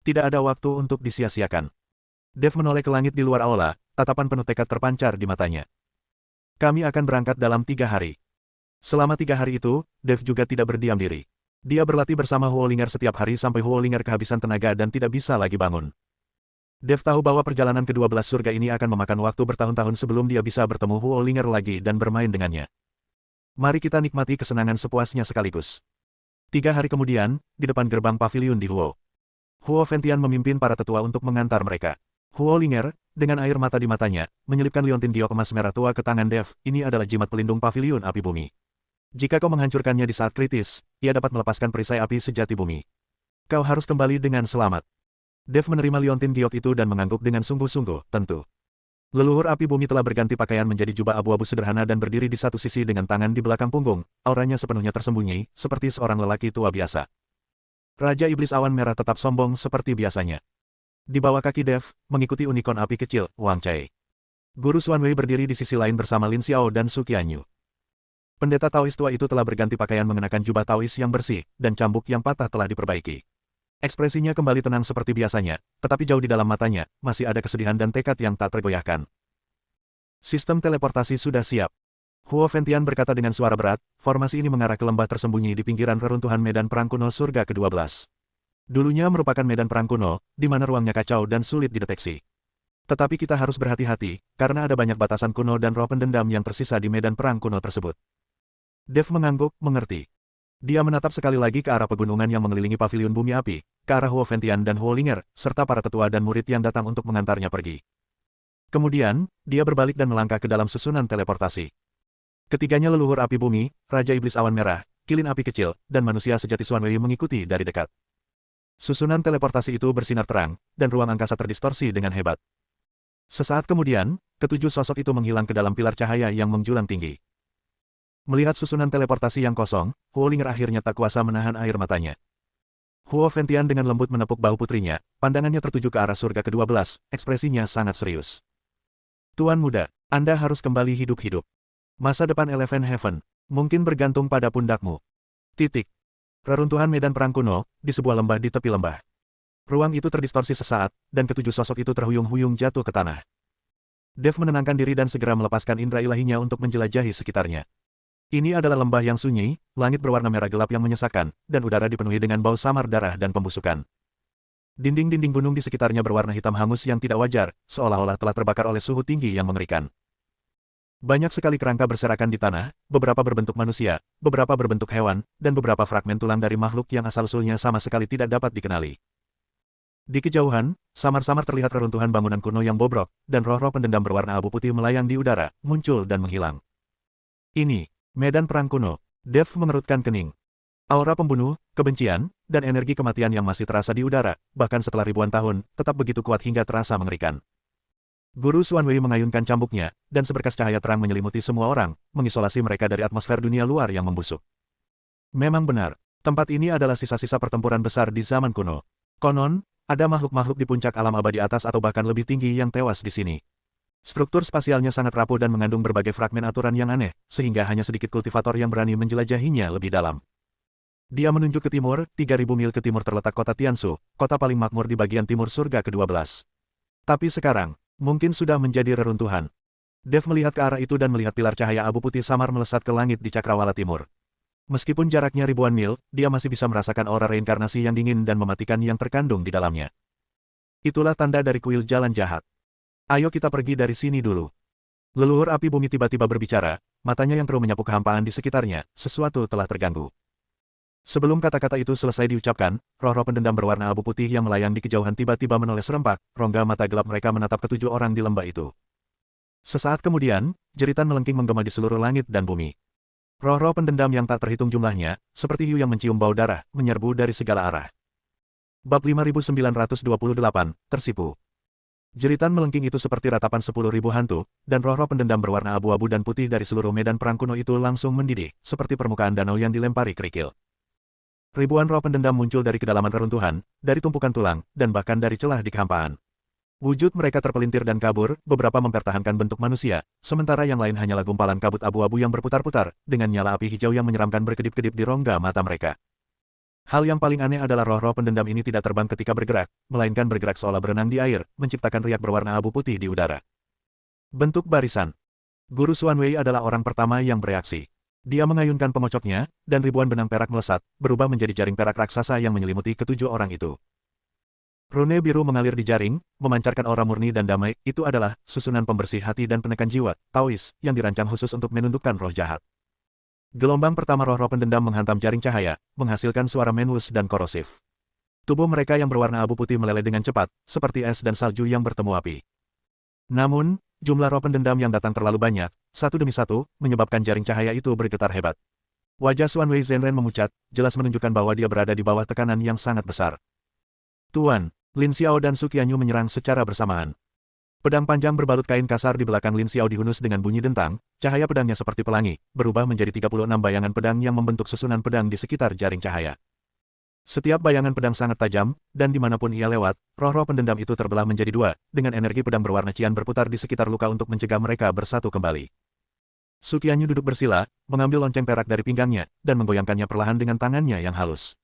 Tidak ada waktu untuk disia-siakan. Dev menoleh ke langit di luar aula, tatapan penuh tekad terpancar di matanya. Kami akan berangkat dalam 3 hari. Selama 3 hari itu, Dev juga tidak berdiam diri. Dia berlatih bersama Huolinger setiap hari sampai Huolinger kehabisan tenaga dan tidak bisa lagi bangun. Dev tahu bahwa perjalanan ke-12 surga ini akan memakan waktu bertahun-tahun sebelum dia bisa bertemu Huolinger lagi dan bermain dengannya. Mari kita nikmati kesenangan sepuasnya sekaligus. 3 hari kemudian, di depan gerbang paviliun di Huo. Huo Ventian memimpin para tetua untuk mengantar mereka. Huolinger, dengan air mata di matanya, menyelipkan liontin giok emas merah tua ke tangan Dev, ini adalah jimat pelindung paviliun api bumi. Jika kau menghancurkannya di saat kritis, ia dapat melepaskan perisai api sejati bumi. Kau harus kembali dengan selamat. Dev menerima liontin giok itu dan mengangguk dengan sungguh-sungguh, tentu. Leluhur api bumi telah berganti pakaian menjadi jubah abu-abu sederhana dan berdiri di satu sisi dengan tangan di belakang punggung, auranya sepenuhnya tersembunyi, seperti seorang lelaki tua biasa. Raja Iblis Awan Merah tetap sombong seperti biasanya. Di bawah kaki Dev, mengikuti unicorn api kecil, Wang Chai. Guru Xuanwei berdiri di sisi lain bersama Lin Xiao dan Su Qianyu. Pendeta Taois tua itu telah berganti pakaian mengenakan jubah Taois yang bersih, dan cambuk yang patah telah diperbaiki. Ekspresinya kembali tenang seperti biasanya, tetapi jauh di dalam matanya, masih ada kesedihan dan tekad yang tak tergoyahkan. Sistem teleportasi sudah siap. Huo Ventian berkata dengan suara berat, formasi ini mengarah ke lembah tersembunyi di pinggiran reruntuhan medan perang kuno surga ke-12. Dulunya merupakan medan perang kuno, di mana ruangnya kacau dan sulit dideteksi. Tetapi kita harus berhati-hati, karena ada banyak batasan kuno dan roh pendendam yang tersisa di medan perang kuno tersebut. Dev mengangguk, mengerti. Dia menatap sekali lagi ke arah pegunungan yang mengelilingi paviliun bumi api, ke arah Huo Ventian dan Huolinger, serta para tetua dan murid yang datang untuk mengantarnya pergi. Kemudian, dia berbalik dan melangkah ke dalam susunan teleportasi. Ketiganya leluhur api bumi, Raja Iblis Awan Merah, Kilin Api Kecil, dan manusia sejati Xuanwei mengikuti dari dekat. Susunan teleportasi itu bersinar terang, dan ruang angkasa terdistorsi dengan hebat. Sesaat kemudian, ketujuh sosok itu menghilang ke dalam pilar cahaya yang menjulang tinggi. Melihat susunan teleportasi yang kosong, Huolinger akhirnya tak kuasa menahan air matanya. Huo Ventian dengan lembut menepuk bahu putrinya, pandangannya tertuju ke arah surga ke-12, ekspresinya sangat serius. Tuan muda, Anda harus kembali hidup-hidup. Masa depan Eleven Heaven, mungkin bergantung pada pundakmu. Titik. Reruntuhan medan perang kuno, di sebuah lembah di tepi lembah. Ruang itu terdistorsi sesaat, dan ketujuh sosok itu terhuyung-huyung jatuh ke tanah. Dev menenangkan diri dan segera melepaskan indera ilahinya untuk menjelajahi sekitarnya. Ini adalah lembah yang sunyi, langit berwarna merah gelap yang menyesakkan, dan udara dipenuhi dengan bau samar darah dan pembusukan. Dinding-dinding gunung di sekitarnya berwarna hitam hangus yang tidak wajar, seolah-olah telah terbakar oleh suhu tinggi yang mengerikan. Banyak sekali kerangka berserakan di tanah, beberapa berbentuk manusia, beberapa berbentuk hewan, dan beberapa fragmen tulang dari makhluk yang asal-usulnya sama sekali tidak dapat dikenali. Di kejauhan, samar-samar terlihat reruntuhan bangunan kuno yang bobrok, dan roh-roh pendendam berwarna abu putih melayang di udara, muncul dan menghilang. Ini medan perang kuno. Dev mengerutkan kening. Aura pembunuh, kebencian, dan energi kematian yang masih terasa di udara, bahkan setelah ribuan tahun, tetap begitu kuat hingga terasa mengerikan. Guru Xuanwei mengayunkan cambuknya, dan seberkas cahaya terang menyelimuti semua orang, mengisolasi mereka dari atmosfer dunia luar yang membusuk. Memang benar, tempat ini adalah sisa-sisa pertempuran besar di zaman kuno. Konon, ada makhluk-makhluk di puncak alam abadi atas atau bahkan lebih tinggi yang tewas di sini. Struktur spasialnya sangat rapuh dan mengandung berbagai fragmen aturan yang aneh, sehingga hanya sedikit kultivator yang berani menjelajahinya lebih dalam. Dia menunjuk ke timur, 3.000 mil ke timur terletak kota Tiansu, kota paling makmur di bagian timur surga ke-12. Tapi sekarang, mungkin sudah menjadi reruntuhan. Dev melihat ke arah itu dan melihat pilar cahaya abu putih samar melesat ke langit di Cakrawala Timur. Meskipun jaraknya ribuan mil, dia masih bisa merasakan aura reinkarnasi yang dingin dan mematikan yang terkandung di dalamnya. Itulah tanda dari kuil jalan jahat. Ayo kita pergi dari sini dulu. Leluhur api bumi tiba-tiba berbicara, matanya yang keruh menyapu kehampaan di sekitarnya, sesuatu telah terganggu. Sebelum kata-kata itu selesai diucapkan, roh-roh pendendam berwarna abu putih yang melayang di kejauhan tiba-tiba menoleh serempak, rongga mata gelap mereka menatap ketujuh orang di lembah itu. Sesaat kemudian, jeritan melengking menggema di seluruh langit dan bumi. Roh-roh pendendam yang tak terhitung jumlahnya, seperti hiu yang mencium bau darah, menyerbu dari segala arah. Bab 5928, Tersipu. Jeritan melengking itu seperti ratapan 10.000 hantu, dan roh-roh pendendam berwarna abu-abu dan putih dari seluruh medan perang kuno itu langsung mendidih, seperti permukaan danau yang dilempari kerikil. Ribuan roh pendendam muncul dari kedalaman reruntuhan, dari tumpukan tulang, dan bahkan dari celah di kehampaan. Wujud mereka terpelintir dan kabur, beberapa mempertahankan bentuk manusia, sementara yang lain hanyalah gumpalan kabut abu-abu yang berputar-putar, dengan nyala api hijau yang menyeramkan berkedip-kedip di rongga mata mereka. Hal yang paling aneh adalah roh-roh pendendam ini tidak terbang ketika bergerak, melainkan bergerak seolah berenang di air, menciptakan riak berwarna abu putih di udara. Bentuk barisan. Guru Xuan Wei adalah orang pertama yang bereaksi. Dia mengayunkan pengocoknya, dan ribuan benang perak melesat, berubah menjadi jaring perak raksasa yang menyelimuti ketujuh orang itu. Rune biru mengalir di jaring, memancarkan aura murni dan damai. Itu adalah susunan pembersih hati dan penekan jiwa, Taois, yang dirancang khusus untuk menundukkan roh jahat. Gelombang pertama roh-roh pendendam menghantam jaring cahaya, menghasilkan suara menwus dan korosif. Tubuh mereka yang berwarna abu putih meleleh dengan cepat, seperti es dan salju yang bertemu api. Namun, jumlah roh pendendam yang datang terlalu banyak, satu demi satu, menyebabkan jaring cahaya itu bergetar hebat. Wajah Xuan Wei Zhenren memucat, jelas menunjukkan bahwa dia berada di bawah tekanan yang sangat besar. Tuan, Lin Xiao dan Su Qianyu menyerang secara bersamaan. Pedang panjang berbalut kain kasar di belakang Lin Xiao dihunus dengan bunyi dentang, cahaya pedangnya seperti pelangi, berubah menjadi 36 bayangan pedang yang membentuk susunan pedang di sekitar jaring cahaya. Setiap bayangan pedang sangat tajam, dan dimanapun ia lewat, roh-roh pendendam itu terbelah menjadi dua, dengan energi pedang berwarna cian berputar di sekitar luka untuk mencegah mereka bersatu kembali. Su Qianyu duduk bersila, mengambil lonceng perak dari pinggangnya, dan menggoyangkannya perlahan dengan tangannya yang halus.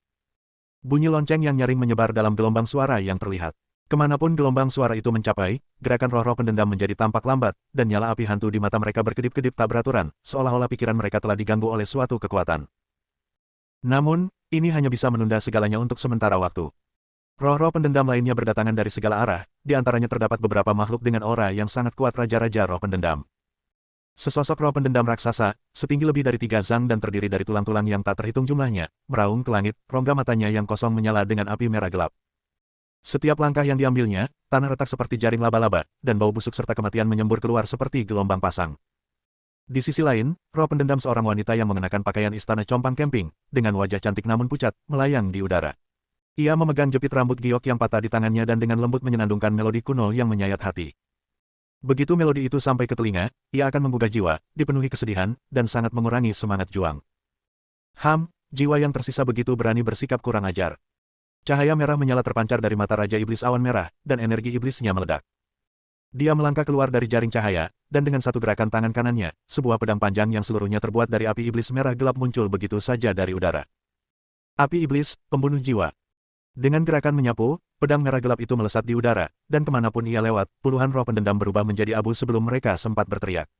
Bunyi lonceng yang nyaring menyebar dalam gelombang suara yang terlihat. Kemanapun gelombang suara itu mencapai, gerakan roh-roh pendendam menjadi tampak lambat, dan nyala api hantu di mata mereka berkedip-kedip tak beraturan, seolah-olah pikiran mereka telah diganggu oleh suatu kekuatan. Namun, ini hanya bisa menunda segalanya untuk sementara waktu. Roh-roh pendendam lainnya berdatangan dari segala arah, di antaranya terdapat beberapa makhluk dengan aura yang sangat kuat raja-raja roh pendendam. Sesosok roh pendendam raksasa, setinggi lebih dari 3 zang dan terdiri dari tulang-tulang yang tak terhitung jumlahnya, meraung ke langit, rongga matanya yang kosong menyala dengan api merah gelap. Setiap langkah yang diambilnya, tanah retak seperti jaring laba-laba, dan bau busuk serta kematian menyembur keluar seperti gelombang pasang. Di sisi lain, roh pendendam seorang wanita yang mengenakan pakaian istana compang camping, dengan wajah cantik namun pucat, melayang di udara. Ia memegang jepit rambut giok yang patah di tangannya dan dengan lembut menyenandungkan melodi kuno yang menyayat hati. Begitu melodi itu sampai ke telinga, ia akan menggugah jiwa, dipenuhi kesedihan, dan sangat mengurangi semangat juang. Jiwa yang tersisa begitu berani bersikap kurang ajar. Cahaya merah menyala terpancar dari mata Raja Iblis Awan Merah, dan energi iblisnya meledak. Dia melangkah keluar dari jaring cahaya, dan dengan satu gerakan tangan kanannya, sebuah pedang panjang yang seluruhnya terbuat dari api iblis merah gelap muncul begitu saja dari udara. Api iblis, pembunuh jiwa. Dengan gerakan menyapu, pedang merah gelap itu melesat di udara, dan kemanapun ia lewat, puluhan roh pendendam berubah menjadi abu sebelum mereka sempat berteriak.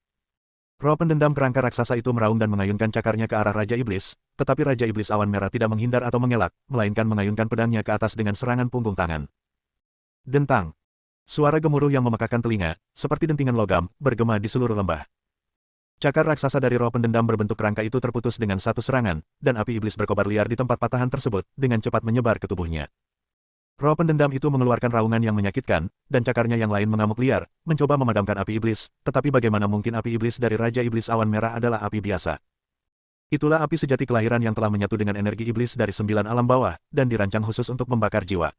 Roh pendendam kerangka raksasa itu meraung dan mengayunkan cakarnya ke arah Raja Iblis, tetapi Raja Iblis Awan Merah tidak menghindar atau mengelak, melainkan mengayunkan pedangnya ke atas dengan serangan punggung tangan. Dentang. Suara gemuruh yang memekakkan telinga, seperti dentingan logam, bergema di seluruh lembah. Cakar raksasa dari roh pendendam berbentuk kerangka itu terputus dengan satu serangan, dan api iblis berkobar liar di tempat patahan tersebut, dengan cepat menyebar ke tubuhnya. Roh pendendam itu mengeluarkan raungan yang menyakitkan, dan cakarnya yang lain mengamuk liar, mencoba memadamkan api iblis, tetapi bagaimana mungkin api iblis dari Raja Iblis Awan Merah adalah api biasa. Itulah api sejati kelahiran yang telah menyatu dengan energi iblis dari 9 alam bawah, dan dirancang khusus untuk membakar jiwa.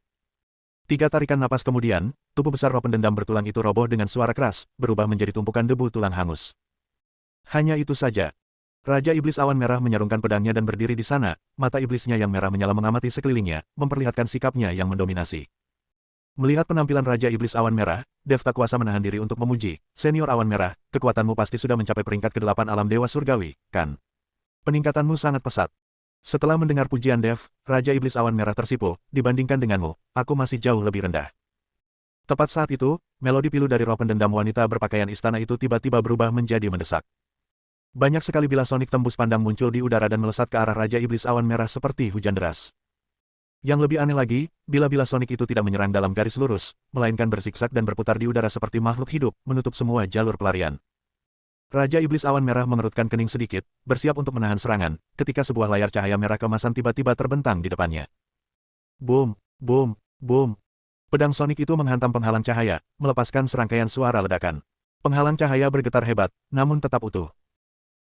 3 tarikan napas kemudian, tubuh besar roh pendendam bertulang itu roboh dengan suara keras, berubah menjadi tumpukan debu tulang hangus. Hanya itu saja. Raja Iblis Awan Merah menyarungkan pedangnya dan berdiri di sana, mata iblisnya yang merah menyala mengamati sekelilingnya, memperlihatkan sikapnya yang mendominasi. Melihat penampilan Raja Iblis Awan Merah, Dev tak kuasa menahan diri untuk memuji, "Senior Awan Merah, kekuatanmu pasti sudah mencapai peringkat ke-8 alam Dewa Surgawi, kan? Peningkatanmu sangat pesat." Setelah mendengar pujian Dev, Raja Iblis Awan Merah tersipu, "Dibandingkan denganmu, aku masih jauh lebih rendah." Tepat saat itu, melodi pilu dari roh pendendam wanita berpakaian istana itu tiba-tiba berubah menjadi mendesak. Banyak sekali bilah sonik tembus pandang muncul di udara dan melesat ke arah Raja Iblis Awan Merah seperti hujan deras. Yang lebih aneh lagi, bilah-bilah sonik itu tidak menyerang dalam garis lurus, melainkan bersiksak dan berputar di udara seperti makhluk hidup, menutup semua jalur pelarian. Raja Iblis Awan Merah mengerutkan kening sedikit, bersiap untuk menahan serangan, ketika sebuah layar cahaya merah kemasan tiba-tiba terbentang di depannya. Boom, boom, boom. Pedang sonik itu menghantam penghalang cahaya, melepaskan serangkaian suara ledakan. Penghalang cahaya bergetar hebat, namun tetap utuh.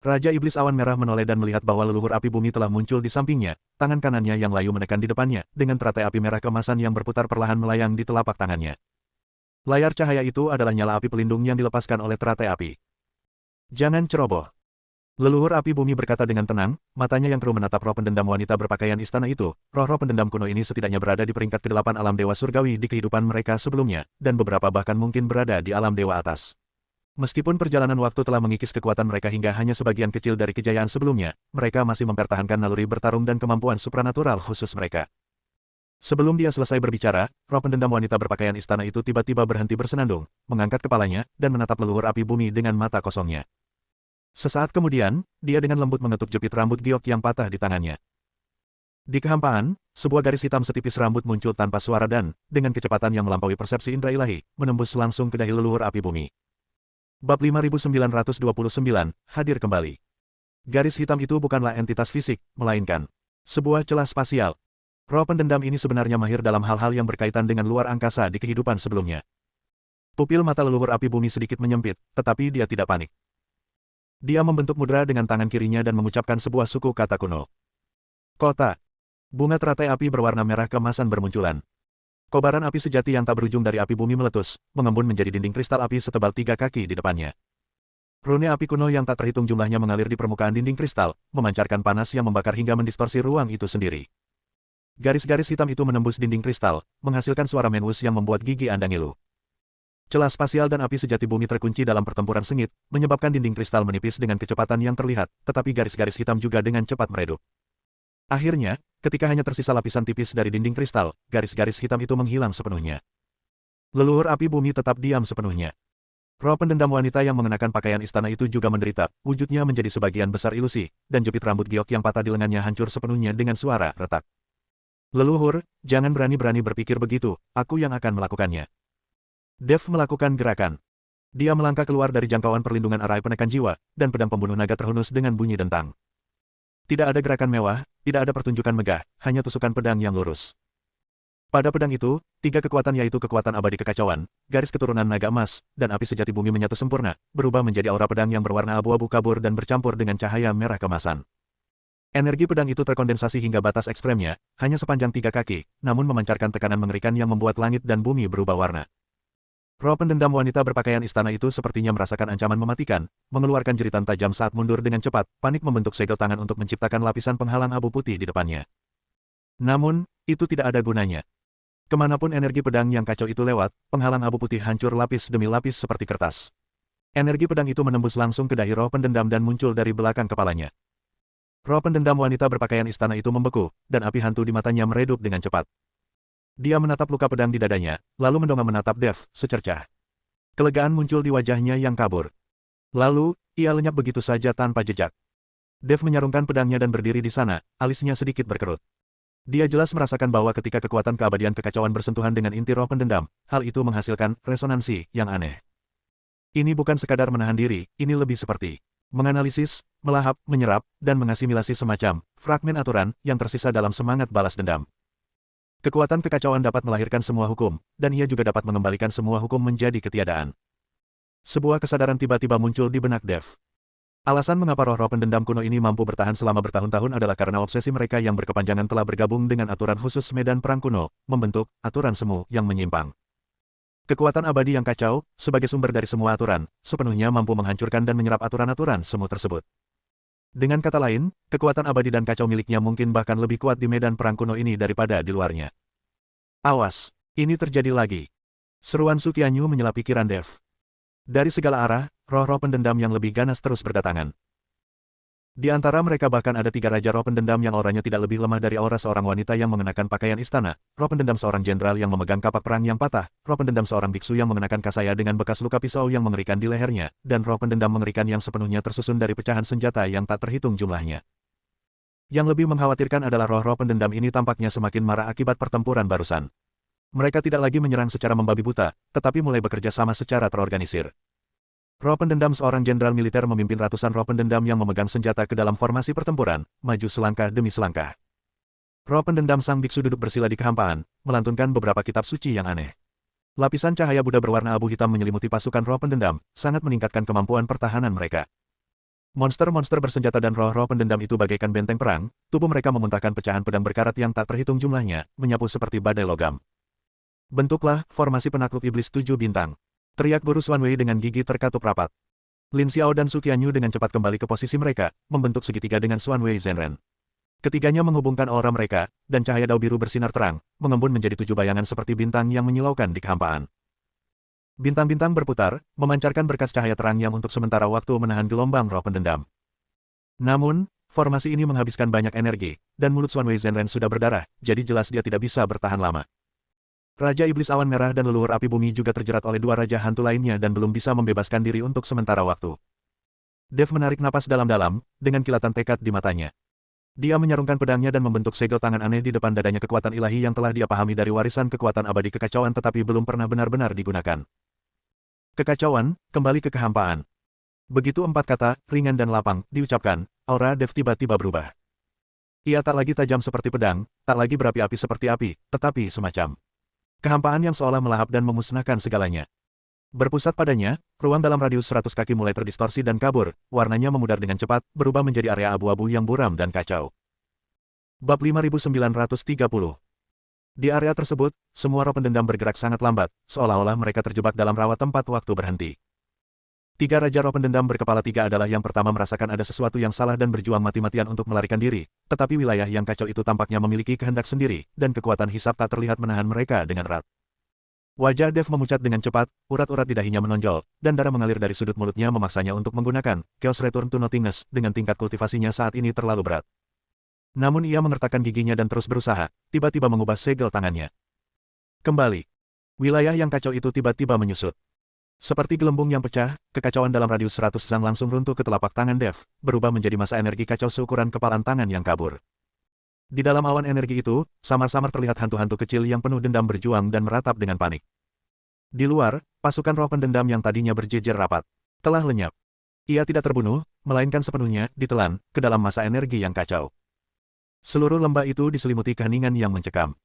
Raja Iblis Awan Merah menoleh dan melihat bahwa leluhur api bumi telah muncul di sampingnya, tangan kanannya yang layu menekan di depannya, dengan teratai api merah keemasan yang berputar perlahan melayang di telapak tangannya. Layar cahaya itu adalah nyala api pelindung yang dilepaskan oleh teratai api. Jangan ceroboh. Leluhur api bumi berkata dengan tenang, matanya yang keruh menatap roh pendendam wanita berpakaian istana itu. Roh-roh pendendam kuno ini setidaknya berada di peringkat ke-8 alam dewa surgawi di kehidupan mereka sebelumnya, dan beberapa bahkan mungkin berada di alam dewa atas. Meskipun perjalanan waktu telah mengikis kekuatan mereka hingga hanya sebagian kecil dari kejayaan sebelumnya, mereka masih mempertahankan naluri bertarung dan kemampuan supranatural khusus mereka. Sebelum dia selesai berbicara, roh pendendam wanita berpakaian istana itu tiba-tiba berhenti bersenandung, mengangkat kepalanya, dan menatap leluhur api bumi dengan mata kosongnya. Sesaat kemudian, dia dengan lembut mengetuk jepit rambut giok yang patah di tangannya. Di kehampaan, sebuah garis hitam setipis rambut muncul tanpa suara dan, dengan kecepatan yang melampaui persepsi indera ilahi, menembus langsung ke dahi leluhur api bumi. Bab 5929, hadir kembali. Garis hitam itu bukanlah entitas fisik, melainkan sebuah celah spasial. Roh pendendam ini sebenarnya mahir dalam hal-hal yang berkaitan dengan luar angkasa di kehidupan sebelumnya. Pupil mata leluhur api bumi sedikit menyempit, tetapi dia tidak panik. Dia membentuk mudra dengan tangan kirinya dan mengucapkan sebuah suku kata kuno. Kota. Bunga teratai api berwarna merah keemasan bermunculan. Kobaran api sejati yang tak berujung dari api bumi meletus, mengembun menjadi dinding kristal api setebal 3 kaki di depannya. Rune api kuno yang tak terhitung jumlahnya mengalir di permukaan dinding kristal, memancarkan panas yang membakar hingga mendistorsi ruang itu sendiri. Garis-garis hitam itu menembus dinding kristal, menghasilkan suara menwus yang membuat gigi Anda ngilu. Celah spasial dan api sejati bumi terkunci dalam pertempuran sengit, menyebabkan dinding kristal menipis dengan kecepatan yang terlihat, tetapi garis-garis hitam juga dengan cepat meredup. Akhirnya, ketika hanya tersisa lapisan tipis dari dinding kristal, garis-garis hitam itu menghilang sepenuhnya. Leluhur api bumi tetap diam sepenuhnya. Roh pendendam wanita yang mengenakan pakaian istana itu juga menderita, wujudnya menjadi sebagian besar ilusi, dan jepit rambut giok yang patah di lengannya hancur sepenuhnya dengan suara retak. Leluhur, jangan berani-berani berpikir begitu, aku yang akan melakukannya. Dev melakukan gerakan. Dia melangkah keluar dari jangkauan perlindungan arai penekan jiwa, dan pedang pembunuh naga terhunus dengan bunyi dentang. Tidak ada gerakan mewah, tidak ada pertunjukan megah, hanya tusukan pedang yang lurus. Pada pedang itu, 3 kekuatan yaitu kekuatan abadi kekacauan, garis keturunan naga emas, dan api sejati bumi menyatu sempurna, berubah menjadi aura pedang yang berwarna abu-abu kabur dan bercampur dengan cahaya merah kemasan. Energi pedang itu terkondensasi hingga batas ekstremnya, hanya sepanjang 3 kaki, namun memancarkan tekanan mengerikan yang membuat langit dan bumi berubah warna. Roh pendendam wanita berpakaian istana itu sepertinya merasakan ancaman mematikan, mengeluarkan jeritan tajam saat mundur dengan cepat, panik membentuk segel tangan untuk menciptakan lapisan penghalang abu putih di depannya. Namun, itu tidak ada gunanya. Kemanapun energi pedang yang kacau itu lewat, penghalang abu putih hancur lapis demi lapis seperti kertas. Energi pedang itu menembus langsung ke dahi roh pendendam dan muncul dari belakang kepalanya. Roh pendendam wanita berpakaian istana itu membeku, dan api hantu di matanya meredup dengan cepat. Dia menatap luka pedang di dadanya, lalu mendongak menatap Dev, secercah. Kelegaan muncul di wajahnya yang kabur. Lalu, ia lenyap begitu saja tanpa jejak. Dev menyarungkan pedangnya dan berdiri di sana, alisnya sedikit berkerut. Dia jelas merasakan bahwa ketika kekuatan keabadian kekacauan bersentuhan dengan inti roh pendendam, hal itu menghasilkan resonansi yang aneh. Ini bukan sekadar menahan diri, ini lebih seperti menganalisis, melahap, menyerap, dan mengasimilasi semacam fragmen aturan yang tersisa dalam semangat balas dendam. Kekuatan kekacauan dapat melahirkan semua hukum, dan ia juga dapat mengembalikan semua hukum menjadi ketiadaan. Sebuah kesadaran tiba-tiba muncul di benak Dev. Alasan mengapa roh-roh pendendam kuno ini mampu bertahan selama bertahun-tahun adalah karena obsesi mereka yang berkepanjangan telah bergabung dengan aturan khusus medan perang kuno, membentuk aturan semu yang menyimpang. Kekuatan abadi yang kacau, sebagai sumber dari semua aturan, sepenuhnya mampu menghancurkan dan menyerap aturan-aturan semu tersebut. Dengan kata lain, kekuatan abadi dan kacau miliknya mungkin bahkan lebih kuat di medan perang kuno ini daripada di luarnya. Awas, ini terjadi lagi. Seruan Sukianyu menyela pikiran Dev. Dari segala arah, roh-roh pendendam yang lebih ganas terus berdatangan. Di antara mereka bahkan ada 3 raja roh pendendam yang auranya tidak lebih lemah dari aura seorang wanita yang mengenakan pakaian istana, roh pendendam seorang jenderal yang memegang kapak perang yang patah, roh pendendam seorang biksu yang mengenakan kasaya dengan bekas luka pisau yang mengerikan di lehernya, dan roh pendendam mengerikan yang sepenuhnya tersusun dari pecahan senjata yang tak terhitung jumlahnya. Yang lebih mengkhawatirkan adalah roh-roh pendendam ini tampaknya semakin marah akibat pertempuran barusan. Mereka tidak lagi menyerang secara membabi buta, tetapi mulai bekerja sama secara terorganisir. Roh pendendam seorang jenderal militer memimpin ratusan roh pendendam yang memegang senjata ke dalam formasi pertempuran, maju selangkah demi selangkah. Roh pendendam sang biksu duduk bersila di kehampaan, melantunkan beberapa kitab suci yang aneh. Lapisan cahaya Buddha berwarna abu hitam menyelimuti pasukan roh pendendam, sangat meningkatkan kemampuan pertahanan mereka. Monster-monster bersenjata dan roh-roh pendendam itu bagaikan benteng perang, tubuh mereka memuntahkan pecahan pedang berkarat yang tak terhitung jumlahnya, menyapu seperti badai logam. Bentuklah formasi penakluk iblis 7 bintang. Teriak Guru Xuanwei dengan gigi terkatup rapat. Lin Xiao dan Su Qianyu dengan cepat kembali ke posisi mereka, membentuk segitiga dengan Xuanwei Zhenren. Ketiganya menghubungkan aura mereka, dan cahaya dao biru bersinar terang, mengembun menjadi 7 bayangan seperti bintang yang menyilaukan di kehampaan. Bintang-bintang berputar, memancarkan berkas cahaya terang yang untuk sementara waktu menahan gelombang roh pendendam. Namun, formasi ini menghabiskan banyak energi, dan mulut Xuanwei Zhenren sudah berdarah, jadi jelas dia tidak bisa bertahan lama. Raja Iblis Awan Merah dan Leluhur Api Bumi juga terjerat oleh 2 raja hantu lainnya dan belum bisa membebaskan diri untuk sementara waktu. Dev menarik napas dalam-dalam, dengan kilatan tekad di matanya. Dia menyarungkan pedangnya dan membentuk segel tangan aneh di depan dadanya, kekuatan ilahi yang telah dia pahami dari warisan kekuatan abadi kekacauan tetapi belum pernah benar-benar digunakan. Kekacauan, kembali ke kehampaan. Begitu 4 kata, ringan dan lapang, diucapkan, aura Dev tiba-tiba berubah. Ia tak lagi tajam seperti pedang, tak lagi berapi-api seperti api, tetapi semacam kehampaan yang seolah melahap dan memusnahkan segalanya. Berpusat padanya, ruang dalam radius 100 kaki mulai terdistorsi dan kabur, warnanya memudar dengan cepat, berubah menjadi area abu-abu yang buram dan kacau. Bab 5930. Di area tersebut, semua roh pendendam bergerak sangat lambat, seolah-olah mereka terjebak dalam rawa tempat waktu berhenti. 3 raja roh pendendam berkepala 3 adalah yang pertama merasakan ada sesuatu yang salah dan berjuang mati-matian untuk melarikan diri, tetapi wilayah yang kacau itu tampaknya memiliki kehendak sendiri, dan kekuatan hisab tak terlihat menahan mereka dengan erat. Wajah Dev memucat dengan cepat, urat-urat di dahinya menonjol, dan darah mengalir dari sudut mulutnya memaksanya untuk menggunakan Chaos Return to Nothingness dengan tingkat kultivasinya saat ini terlalu berat. Namun ia mengertakkan giginya dan terus berusaha, tiba-tiba mengubah segel tangannya. Kembali. Wilayah yang kacau itu tiba-tiba menyusut. Seperti gelembung yang pecah, kekacauan dalam radius 100 zang langsung runtuh ke telapak tangan Dev, berubah menjadi massa energi kacau seukuran kepalan tangan yang kabur. Di dalam awan energi itu, samar-samar terlihat hantu-hantu kecil yang penuh dendam berjuang dan meratap dengan panik. Di luar, pasukan roh pendendam yang tadinya berjejer rapat, telah lenyap. Ia tidak terbunuh, melainkan sepenuhnya ditelan ke dalam massa energi yang kacau. Seluruh lembah itu diselimuti keheningan yang mencekam.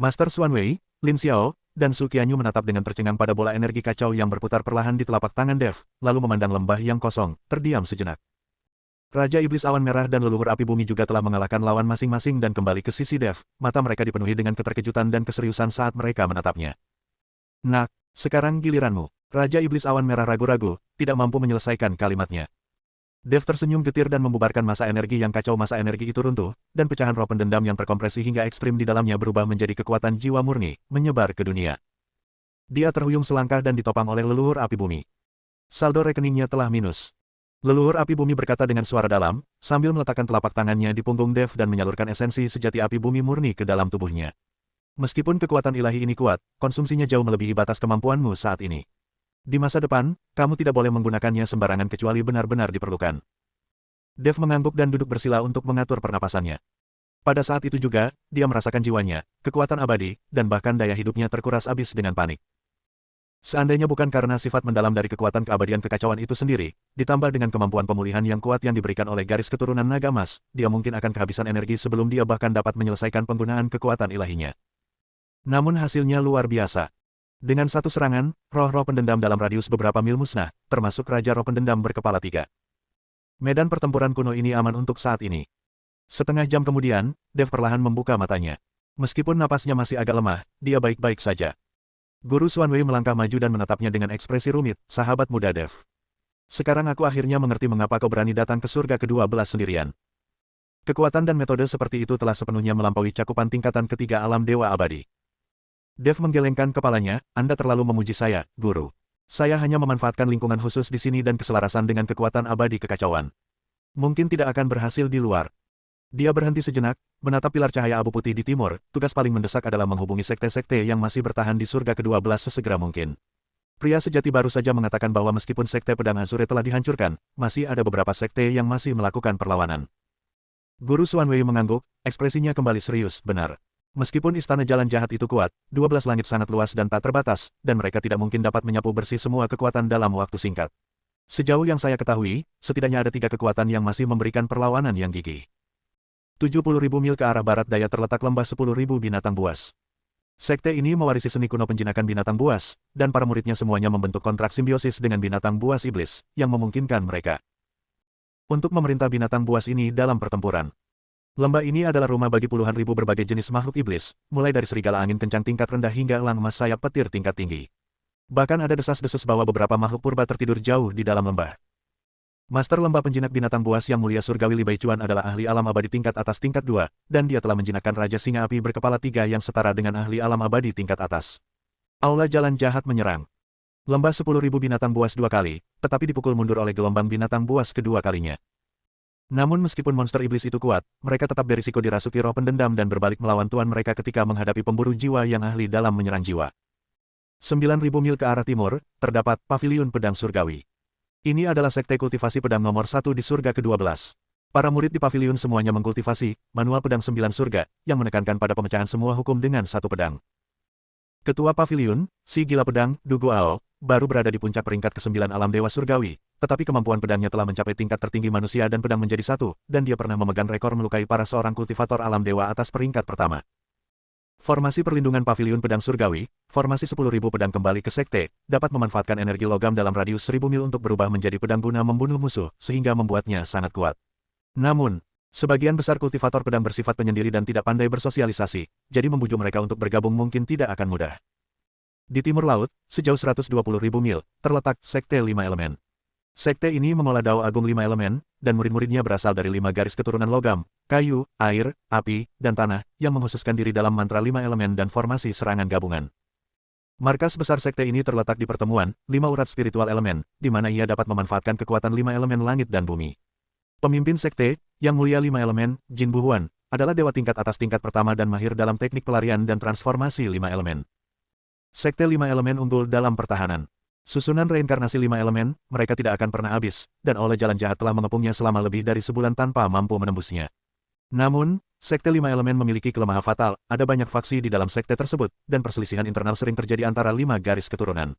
Master Xuanwei, Lin Xiao, dan Su Qianyu menatap dengan tercengang pada bola energi kacau yang berputar perlahan di telapak tangan Dev, lalu memandang lembah yang kosong, terdiam sejenak. Raja Iblis Awan Merah dan Leluhur Api Bumi juga telah mengalahkan lawan masing-masing dan kembali ke sisi Dev, mata mereka dipenuhi dengan keterkejutan dan keseriusan saat mereka menatapnya. Nak, sekarang giliranmu. Raja Iblis Awan Merah ragu-ragu, tidak mampu menyelesaikan kalimatnya. Dev tersenyum getir dan membubarkan massa energi yang kacau. Massa energi itu runtuh, dan pecahan roh pendendam yang terkompresi hingga ekstrim di dalamnya berubah menjadi kekuatan jiwa murni, menyebar ke dunia. Dia terhuyung selangkah dan ditopang oleh Leluhur Api Bumi. Saldo rekeningnya telah minus. Leluhur Api Bumi berkata dengan suara dalam, sambil meletakkan telapak tangannya di punggung Dev dan menyalurkan esensi sejati api bumi murni ke dalam tubuhnya. Meskipun kekuatan ilahi ini kuat, konsumsinya jauh melebihi batas kemampuanmu saat ini. Di masa depan, kamu tidak boleh menggunakannya sembarangan kecuali benar-benar diperlukan. Dev mengangguk dan duduk bersila untuk mengatur pernapasannya. Pada saat itu juga, dia merasakan jiwanya, kekuatan abadi, dan bahkan daya hidupnya terkuras habis dengan panik. Seandainya bukan karena sifat mendalam dari kekuatan keabadian kekacauan itu sendiri, ditambah dengan kemampuan pemulihan yang kuat yang diberikan oleh garis keturunan naga emas, dia mungkin akan kehabisan energi sebelum dia bahkan dapat menyelesaikan penggunaan kekuatan ilahinya. Namun hasilnya luar biasa. Dengan satu serangan, roh-roh pendendam dalam radius beberapa mil musnah, termasuk Raja Roh Pendendam berkepala 3. Medan pertempuran kuno ini aman untuk saat ini. Setengah jam kemudian, Dev perlahan membuka matanya. Meskipun napasnya masih agak lemah, dia baik-baik saja. Guru Xuanwei melangkah maju dan menatapnya dengan ekspresi rumit, sahabat muda Dev. Sekarang aku akhirnya mengerti mengapa kau berani datang ke surga ke-12 sendirian. Kekuatan dan metode seperti itu telah sepenuhnya melampaui cakupan tingkatan ketiga alam dewa abadi. Dev menggelengkan kepalanya, Anda terlalu memuji saya, Guru. Saya hanya memanfaatkan lingkungan khusus di sini dan keselarasan dengan kekuatan abadi kekacauan. Mungkin tidak akan berhasil di luar. Dia berhenti sejenak, menatap pilar cahaya abu putih di timur. Tugas paling mendesak adalah menghubungi sekte-sekte yang masih bertahan di surga ke-12 sesegera mungkin. Pria sejati baru saja mengatakan bahwa meskipun sekte pedang Azure telah dihancurkan, masih ada beberapa sekte yang masih melakukan perlawanan. Guru Xuanwei mengangguk, ekspresinya kembali serius, benar. Meskipun istana jalan jahat itu kuat, 12 langit sangat luas dan tak terbatas, dan mereka tidak mungkin dapat menyapu bersih semua kekuatan dalam waktu singkat. Sejauh yang saya ketahui, setidaknya ada 3 kekuatan yang masih memberikan perlawanan yang gigih. 70.000 mil ke arah barat daya terletak lembah 10.000 binatang buas. Sekte ini mewarisi seni kuno penjinakan binatang buas, dan para muridnya semuanya membentuk kontrak simbiosis dengan binatang buas iblis, yang memungkinkan mereka untuk memerintah binatang buas ini dalam pertempuran. Lembah ini adalah rumah bagi puluhan ribu berbagai jenis makhluk iblis, mulai dari serigala angin kencang tingkat rendah hingga elang emas sayap petir tingkat tinggi. Bahkan ada desas-desus bahwa beberapa makhluk purba tertidur jauh di dalam lembah. Master lembah penjinak binatang buas yang mulia surgawi Li Baichuan adalah ahli alam abadi tingkat atas tingkat 2, dan dia telah menjinakkan Raja Singa Api berkepala 3 yang setara dengan ahli alam abadi tingkat atas. Aula jalan jahat menyerang. Lembah 10.000 binatang buas 2 kali, tetapi dipukul mundur oleh gelombang binatang buas kedua kalinya. Namun meskipun monster iblis itu kuat, mereka tetap berisiko dirasuki roh pendendam dan berbalik melawan tuan mereka ketika menghadapi pemburu jiwa yang ahli dalam menyerang jiwa. 9.000 mil ke arah timur, terdapat Paviliun Pedang Surgawi. Ini adalah sekte kultivasi pedang nomor 1 di surga ke-12. Para murid di paviliun semuanya mengkultivasi manual pedang 9 surga, yang menekankan pada pemecahan semua hukum dengan satu pedang. Ketua paviliun, si gila pedang, Du Guao, baru berada di puncak peringkat ke-9 alam dewa surgawi, tetapi kemampuan pedangnya telah mencapai tingkat tertinggi manusia dan pedang menjadi satu, dan dia pernah memegang rekor melukai para seorang kultivator alam dewa atas peringkat pertama. Formasi perlindungan paviliun pedang surgawi, formasi 10.000 pedang kembali ke sekte, dapat memanfaatkan energi logam dalam radius 1.000 mil untuk berubah menjadi pedang guna membunuh musuh, sehingga membuatnya sangat kuat. Namun, sebagian besar kultivator pedang bersifat penyendiri dan tidak pandai bersosialisasi, jadi membujuk mereka untuk bergabung mungkin tidak akan mudah. Di timur laut, sejauh 120.000 mil, terletak Sekte 5 Elemen. Sekte ini mengolah Dao Agung 5 elemen, dan murid-muridnya berasal dari 5 garis keturunan logam, kayu, air, api, dan tanah, yang mengkhususkan diri dalam mantra 5 elemen dan formasi serangan gabungan. Markas besar sekte ini terletak di pertemuan 5 urat spiritual elemen, di mana ia dapat memanfaatkan kekuatan 5 elemen langit dan bumi. Pemimpin sekte, Yang Mulia 5 Elemen, Jin Buhuan, adalah dewa tingkat atas tingkat pertama dan mahir dalam teknik pelarian dan transformasi 5 elemen. Sekte 5 elemen unggul dalam pertahanan. Susunan reinkarnasi 5 elemen, mereka tidak akan pernah habis, dan oleh jalan jahat telah mengepungnya selama lebih dari sebulan tanpa mampu menembusnya. Namun, Sekte 5 elemen memiliki kelemahan fatal, ada banyak faksi di dalam sekte tersebut, dan perselisihan internal sering terjadi antara 5 garis keturunan.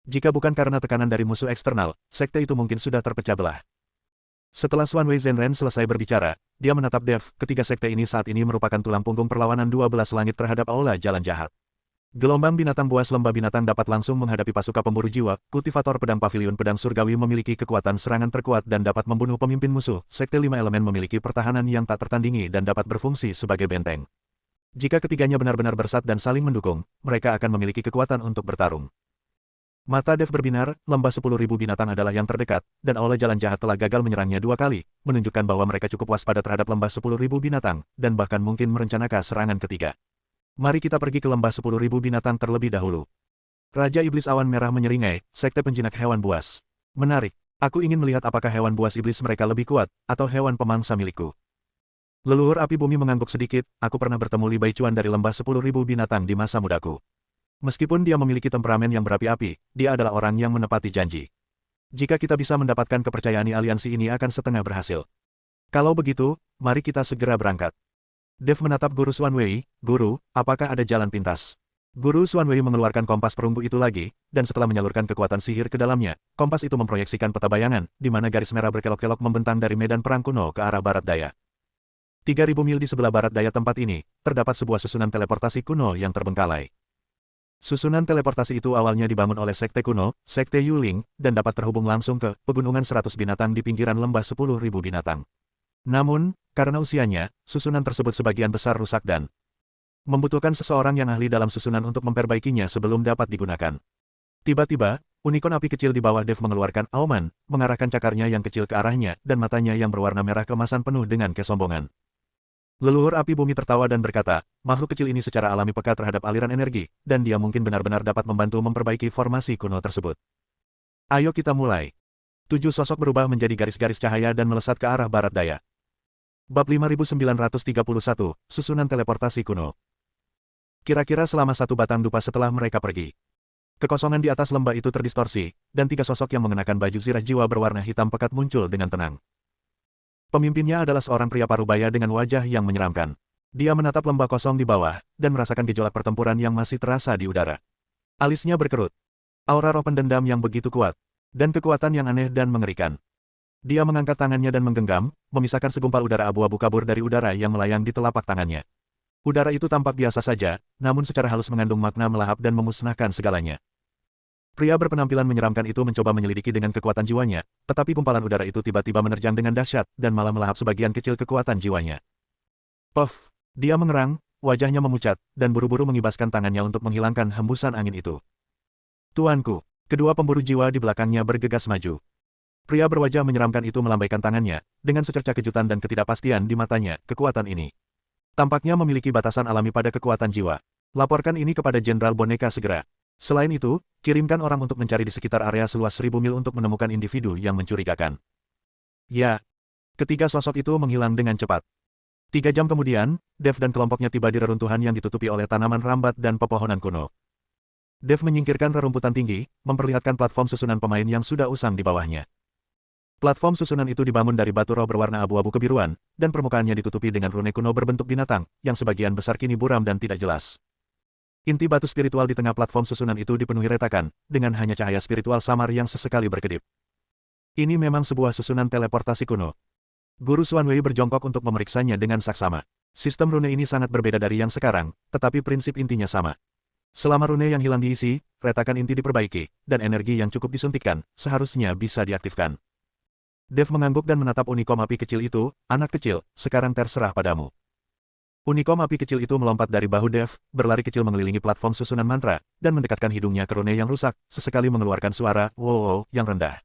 Jika bukan karena tekanan dari musuh eksternal, sekte itu mungkin sudah terpecah belah. Setelah Xuan Wei Zhenren selesai berbicara, dia menatap Dev, ketiga sekte ini saat ini merupakan tulang punggung perlawanan 12 langit terhadap aula jalan jahat. Gelombang binatang buas lembah binatang dapat langsung menghadapi pasukan pemburu jiwa, kultivator pedang paviliun pedang surgawi memiliki kekuatan serangan terkuat dan dapat membunuh pemimpin musuh, sekte 5 elemen memiliki pertahanan yang tak tertandingi dan dapat berfungsi sebagai benteng. Jika ketiganya benar-benar bersat dan saling mendukung, mereka akan memiliki kekuatan untuk bertarung. Mata Dev berbinar, lembah 10.000 binatang adalah yang terdekat, dan aula jalan jahat telah gagal menyerangnya 2 kali, menunjukkan bahwa mereka cukup waspada terhadap lembah 10.000 binatang, dan bahkan mungkin merencanakan serangan ketiga. Mari kita pergi ke lembah 10.000 binatang terlebih dahulu. Raja Iblis Awan Merah menyeringai, sekte penjinak hewan buas. Menarik, aku ingin melihat apakah hewan buas iblis mereka lebih kuat, atau hewan pemangsa milikku. Leluhur api bumi mengangguk sedikit, aku pernah bertemu Li Baichuan dari lembah 10.000 binatang di masa mudaku. Meskipun dia memiliki temperamen yang berapi-api, dia adalah orang yang menepati janji. Jika kita bisa mendapatkan kepercayaan aliansi ini akan setengah berhasil. Kalau begitu, mari kita segera berangkat. Dev menatap Guru Xuan Wei, Guru, apakah ada jalan pintas? Guru Xuan Wei mengeluarkan kompas perunggu itu lagi, dan setelah menyalurkan kekuatan sihir ke dalamnya, kompas itu memproyeksikan peta bayangan, di mana garis merah berkelok-kelok membentang dari medan perang kuno ke arah barat daya. 3.000 mil di sebelah barat daya tempat ini, terdapat sebuah susunan teleportasi kuno yang terbengkalai. Susunan teleportasi itu awalnya dibangun oleh sekte kuno, sekte Yuling, dan dapat terhubung langsung ke pegunungan 100 binatang di pinggiran lembah 10.000 binatang. Namun, karena usianya, susunan tersebut sebagian besar rusak dan membutuhkan seseorang yang ahli dalam susunan untuk memperbaikinya sebelum dapat digunakan. Tiba-tiba, unikorn api kecil di bawah Dev mengeluarkan auman, mengarahkan cakarnya yang kecil ke arahnya, dan matanya yang berwarna merah kemasan penuh dengan kesombongan. Leluhur api bumi tertawa dan berkata, makhluk kecil ini secara alami peka terhadap aliran energi, dan dia mungkin benar-benar dapat membantu memperbaiki formasi kuno tersebut. Ayo kita mulai. 7 sosok berubah menjadi garis-garis cahaya dan melesat ke arah barat daya. Bab 5931, Susunan Teleportasi Kuno. Kira-kira selama 1 batang dupa setelah mereka pergi. Kekosongan di atas lembah itu terdistorsi, dan 3 sosok yang mengenakan baju zirah jiwa berwarna hitam pekat muncul dengan tenang. Pemimpinnya adalah seorang pria parubaya dengan wajah yang menyeramkan. Dia menatap lembah kosong di bawah, dan merasakan gejolak pertempuran yang masih terasa di udara. Alisnya berkerut. Aura roh pendendam yang begitu kuat, dan kekuatan yang aneh dan mengerikan. Dia mengangkat tangannya dan menggenggam, memisahkan segumpal udara abu-abu kabur dari udara yang melayang di telapak tangannya. Udara itu tampak biasa saja, namun secara halus mengandung makna melahap dan memusnahkan segalanya. Pria berpenampilan menyeramkan itu mencoba menyelidiki dengan kekuatan jiwanya, tetapi gumpalan udara itu tiba-tiba menerjang dengan dahsyat dan malah melahap sebagian kecil kekuatan jiwanya. Puff! Dia mengerang, wajahnya memucat, dan buru-buru mengibaskan tangannya untuk menghilangkan hembusan angin itu. Tuanku! Kedua pemburu jiwa di belakangnya bergegas maju. Pria berwajah menyeramkan itu melambaikan tangannya, dengan secerca kejutan dan ketidakpastian di matanya, kekuatan ini tampaknya memiliki batasan alami pada kekuatan jiwa. Laporkan ini kepada Jenderal Boneka segera. Selain itu, kirimkan orang untuk mencari di sekitar area seluas 1000 mil untuk menemukan individu yang mencurigakan. Ya. Ketiga sosok itu menghilang dengan cepat. 3 jam kemudian, Dev dan kelompoknya tiba di reruntuhan yang ditutupi oleh tanaman rambat dan pepohonan kuno. Dev menyingkirkan rerumputan tinggi, memperlihatkan platform susunan pemain yang sudah usang di bawahnya. Platform susunan itu dibangun dari batu roh berwarna abu-abu kebiruan, dan permukaannya ditutupi dengan rune kuno berbentuk binatang, yang sebagian besar kini buram dan tidak jelas. Inti batu spiritual di tengah platform susunan itu dipenuhi retakan, dengan hanya cahaya spiritual samar yang sesekali berkedip. Ini memang sebuah susunan teleportasi kuno. Guru Xuan Wei berjongkok untuk memeriksanya dengan saksama. Sistem rune ini sangat berbeda dari yang sekarang, tetapi prinsip intinya sama. Selama rune yang hilang diisi, retakan inti diperbaiki, dan energi yang cukup disuntikkan, seharusnya bisa diaktifkan. Dev mengangguk dan menatap unikom api kecil itu. Anak kecil, sekarang terserah padamu. Unikom api kecil itu melompat dari bahu Dev, berlari kecil mengelilingi platform susunan mantra, dan mendekatkan hidungnya ke rune yang rusak, sesekali mengeluarkan suara wow yang rendah.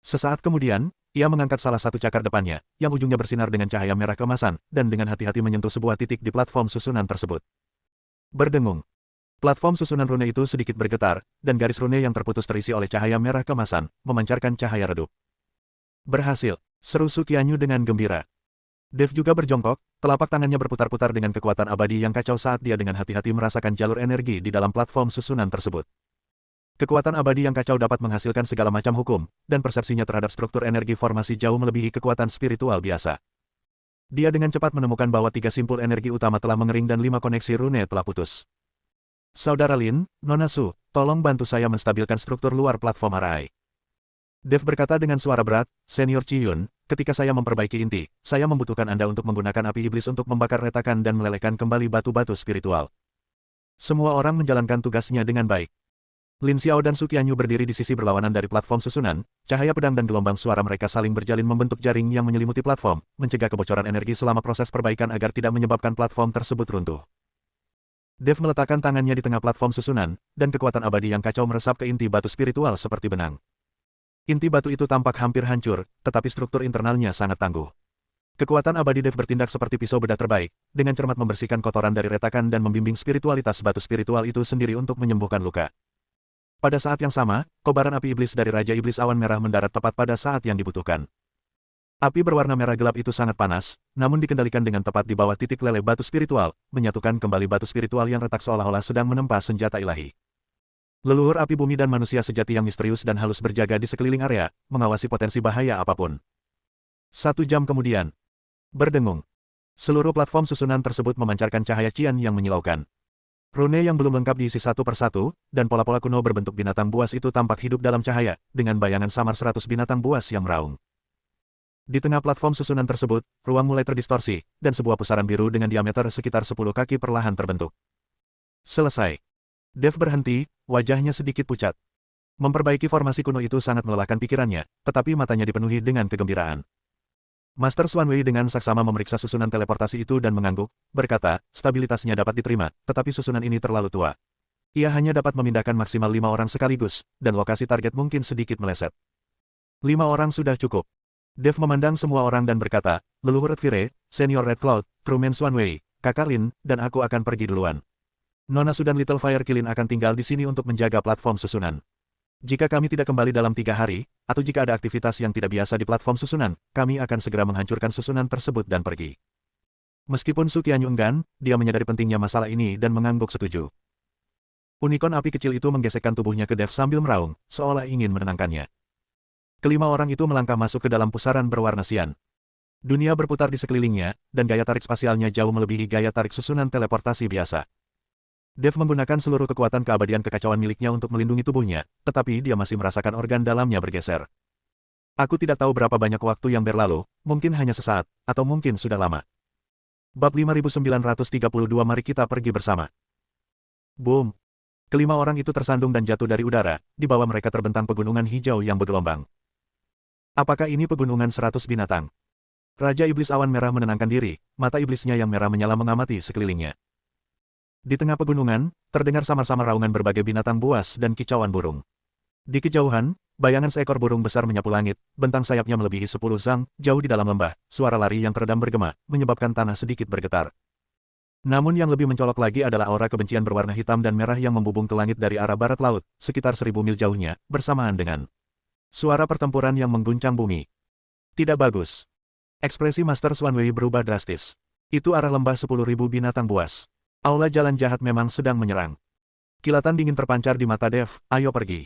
Sesaat kemudian, ia mengangkat salah satu cakar depannya, yang ujungnya bersinar dengan cahaya merah keemasan, dan dengan hati-hati menyentuh sebuah titik di platform susunan tersebut. Berdengung. Platform susunan rune itu sedikit bergetar, dan garis rune yang terputus terisi oleh cahaya merah keemasan, memancarkan cahaya redup. Berhasil, seru Sukianyu dengan gembira. Dev juga berjongkok, telapak tangannya berputar-putar dengan kekuatan abadi yang kacau saat dia dengan hati-hati merasakan jalur energi di dalam platform susunan tersebut. Kekuatan abadi yang kacau dapat menghasilkan segala macam hukum, dan persepsinya terhadap struktur energi formasi jauh melebihi kekuatan spiritual biasa. Dia dengan cepat menemukan bahwa 3 simpul energi utama telah mengering dan 5 koneksi rune telah putus. Saudara Lin, Nona Su, tolong bantu saya menstabilkan struktur luar platform arai. Dev berkata dengan suara berat, Senior Chiyun, ketika saya memperbaiki inti, saya membutuhkan Anda untuk menggunakan api iblis untuk membakar retakan dan melelehkan kembali batu-batu spiritual. Semua orang menjalankan tugasnya dengan baik. Lin Xiao dan Sukianyu berdiri di sisi berlawanan dari platform susunan, cahaya pedang dan gelombang suara mereka saling berjalin membentuk jaring yang menyelimuti platform, mencegah kebocoran energi selama proses perbaikan agar tidak menyebabkan platform tersebut runtuh. Dev meletakkan tangannya di tengah platform susunan, dan kekuatan abadi yang kacau meresap ke inti batu spiritual seperti benang. Inti batu itu tampak hampir hancur, tetapi struktur internalnya sangat tangguh. Kekuatan abadi Dev bertindak seperti pisau bedah terbaik, dengan cermat membersihkan kotoran dari retakan dan membimbing spiritualitas batu spiritual itu sendiri untuk menyembuhkan luka. Pada saat yang sama, kobaran api iblis dari Raja Iblis Awan Merah mendarat tepat pada saat yang dibutuhkan. Api berwarna merah gelap itu sangat panas, namun dikendalikan dengan tepat di bawah titik lele batu spiritual, menyatukan kembali batu spiritual yang retak seolah-olah sedang menempa senjata ilahi. Leluhur api bumi dan manusia sejati yang misterius dan halus berjaga di sekeliling area, mengawasi potensi bahaya apapun. 1 jam kemudian. Berdengung. Seluruh platform susunan tersebut memancarkan cahaya cian yang menyilaukan. Rune yang belum lengkap diisi satu persatu, dan pola-pola kuno berbentuk binatang buas itu tampak hidup dalam cahaya, dengan bayangan samar 100 binatang buas yang meraung. Di tengah platform susunan tersebut, ruang mulai terdistorsi, dan sebuah pusaran biru dengan diameter sekitar 10 kaki perlahan terbentuk. Selesai. Dev berhenti, wajahnya sedikit pucat. Memperbaiki formasi kuno itu sangat melelahkan pikirannya, tetapi matanya dipenuhi dengan kegembiraan. Master Xuan Wei dengan saksama memeriksa susunan teleportasi itu dan mengangguk, berkata, stabilitasnya dapat diterima, tetapi susunan ini terlalu tua. Ia hanya dapat memindahkan maksimal 5 orang sekaligus, dan lokasi target mungkin sedikit meleset. 5 orang sudah cukup. Dev memandang semua orang dan berkata, leluhur Red Fire, Senior Red Cloud, Crewman Xuan Wei, Kakak Lin, dan aku akan pergi duluan. Nona Su dan Little Fire Kilin akan tinggal di sini untuk menjaga platform susunan. Jika kami tidak kembali dalam 3 hari, atau jika ada aktivitas yang tidak biasa di platform susunan, kami akan segera menghancurkan susunan tersebut dan pergi. Meskipun Sukianyu enggan, dia menyadari pentingnya masalah ini dan mengangguk setuju. Unicorn api kecil itu menggesekkan tubuhnya ke Dev sambil meraung, seolah ingin menenangkannya. Kelima orang itu melangkah masuk ke dalam pusaran berwarna sian. Dunia berputar di sekelilingnya, dan gaya tarik spasialnya jauh melebihi gaya tarik susunan teleportasi biasa. Dev menggunakan seluruh kekuatan keabadian kekacauan miliknya untuk melindungi tubuhnya, tetapi dia masih merasakan organ dalamnya bergeser. Aku tidak tahu berapa banyak waktu yang berlalu, mungkin hanya sesaat, atau mungkin sudah lama. Bab 5932 Mari kita pergi bersama. Boom! Kelima orang itu tersandung dan jatuh dari udara, di bawah mereka terbentang pegunungan hijau yang bergelombang. Apakah ini pegunungan 100 binatang? Raja Iblis Awan Merah menenangkan diri, mata iblisnya yang merah menyala mengamati sekelilingnya. Di tengah pegunungan, terdengar samar-samar raungan berbagai binatang buas dan kicauan burung. Di kejauhan, bayangan seekor burung besar menyapu langit, bentang sayapnya melebihi 10 zang, jauh di dalam lembah, suara lari yang teredam bergema, menyebabkan tanah sedikit bergetar. Namun yang lebih mencolok lagi adalah aura kebencian berwarna hitam dan merah yang membubung ke langit dari arah barat laut, sekitar 1000 mil jauhnya, bersamaan dengan suara pertempuran yang mengguncang bumi. Tidak bagus. Ekspresi Master Xuanwei berubah drastis. Itu arah lembah 10.000 binatang buas. Aula jalan jahat memang sedang menyerang. Kilatan dingin terpancar di mata Dev, ayo pergi.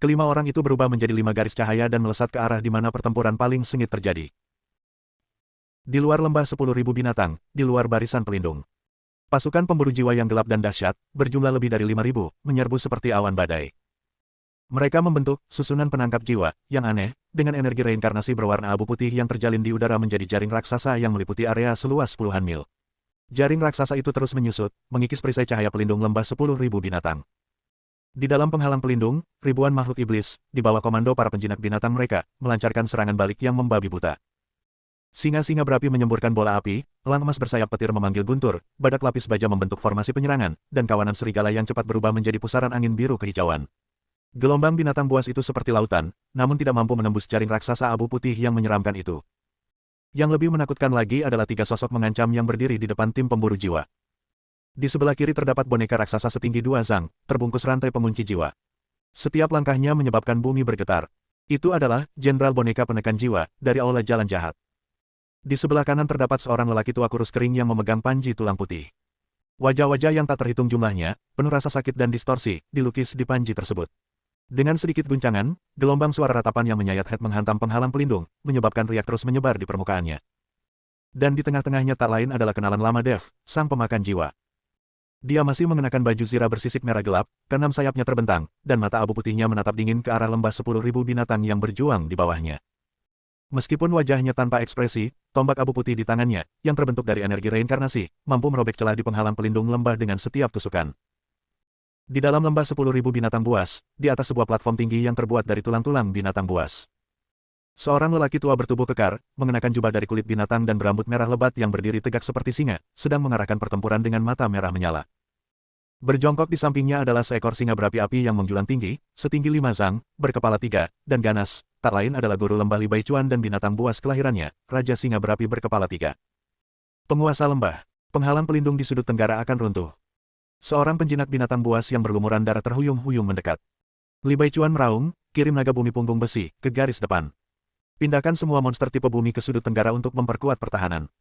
Kelima orang itu berubah menjadi 5 garis cahaya dan melesat ke arah di mana pertempuran paling sengit terjadi. Di luar lembah 10.000 binatang, di luar barisan pelindung. Pasukan pemburu jiwa yang gelap dan dahsyat, berjumlah lebih dari 5.000, menyerbu seperti awan badai. Mereka membentuk susunan penangkap jiwa, yang aneh, dengan energi reinkarnasi berwarna abu putih yang terjalin di udara menjadi jaring raksasa yang meliputi area seluas puluhan mil. Jaring raksasa itu terus menyusut, mengikis perisai cahaya pelindung lembah 10.000 binatang. Di dalam penghalang pelindung, ribuan makhluk iblis, di bawah komando para penjinak binatang mereka, melancarkan serangan balik yang membabi buta. Singa-singa berapi menyemburkan bola api, elang emas bersayap petir memanggil guntur, badak lapis baja membentuk formasi penyerangan, dan kawanan serigala yang cepat berubah menjadi pusaran angin biru kehijauan. Gelombang binatang buas itu seperti lautan, namun tidak mampu menembus jaring raksasa abu putih yang menyeramkan itu. Yang lebih menakutkan lagi adalah 3 sosok mengancam yang berdiri di depan tim pemburu jiwa. Di sebelah kiri terdapat boneka raksasa setinggi 2 zang, terbungkus rantai pengunci jiwa. Setiap langkahnya menyebabkan bumi bergetar. Itu adalah Jenderal Boneka Penekan Jiwa, dari Aula Jalan Jahat. Di sebelah kanan terdapat seorang lelaki tua kurus kering yang memegang panji tulang putih. Wajah-wajah yang tak terhitung jumlahnya, penuh rasa sakit dan distorsi, dilukis di panji tersebut. Dengan sedikit guncangan, gelombang suara ratapan yang menyayat head menghantam penghalang pelindung, menyebabkan riak terus menyebar di permukaannya. Dan di tengah-tengahnya tak lain adalah kenalan lama Dev, sang pemakan jiwa. Dia masih mengenakan baju zirah bersisik merah gelap, keenam sayapnya terbentang, dan mata abu putihnya menatap dingin ke arah lembah 10.000 binatang yang berjuang di bawahnya. Meskipun wajahnya tanpa ekspresi, tombak abu putih di tangannya, yang terbentuk dari energi reinkarnasi, mampu merobek celah di penghalang pelindung lembah dengan setiap tusukan. Di dalam lembah 10.000 binatang buas, di atas sebuah platform tinggi yang terbuat dari tulang-tulang binatang buas. Seorang lelaki tua bertubuh kekar, mengenakan jubah dari kulit binatang dan berambut merah lebat yang berdiri tegak seperti singa, sedang mengarahkan pertempuran dengan mata merah menyala. Berjongkok di sampingnya adalah seekor singa berapi-api yang menjulang tinggi, setinggi 5 zang, berkepala 3, dan ganas, tak lain adalah guru lembah Li Baichuan dan binatang buas kelahirannya, Raja Singa Berapi berkepala 3. Penguasa lembah. Penghalang pelindung di sudut tenggara akan runtuh. Seorang penjinak binatang buas yang berlumuran darah terhuyung-huyung mendekat. Li Baichuan meraung, kirim naga bumi punggung besi, ke garis depan. Pindahkan semua monster tipe bumi ke sudut tenggara untuk memperkuat pertahanan.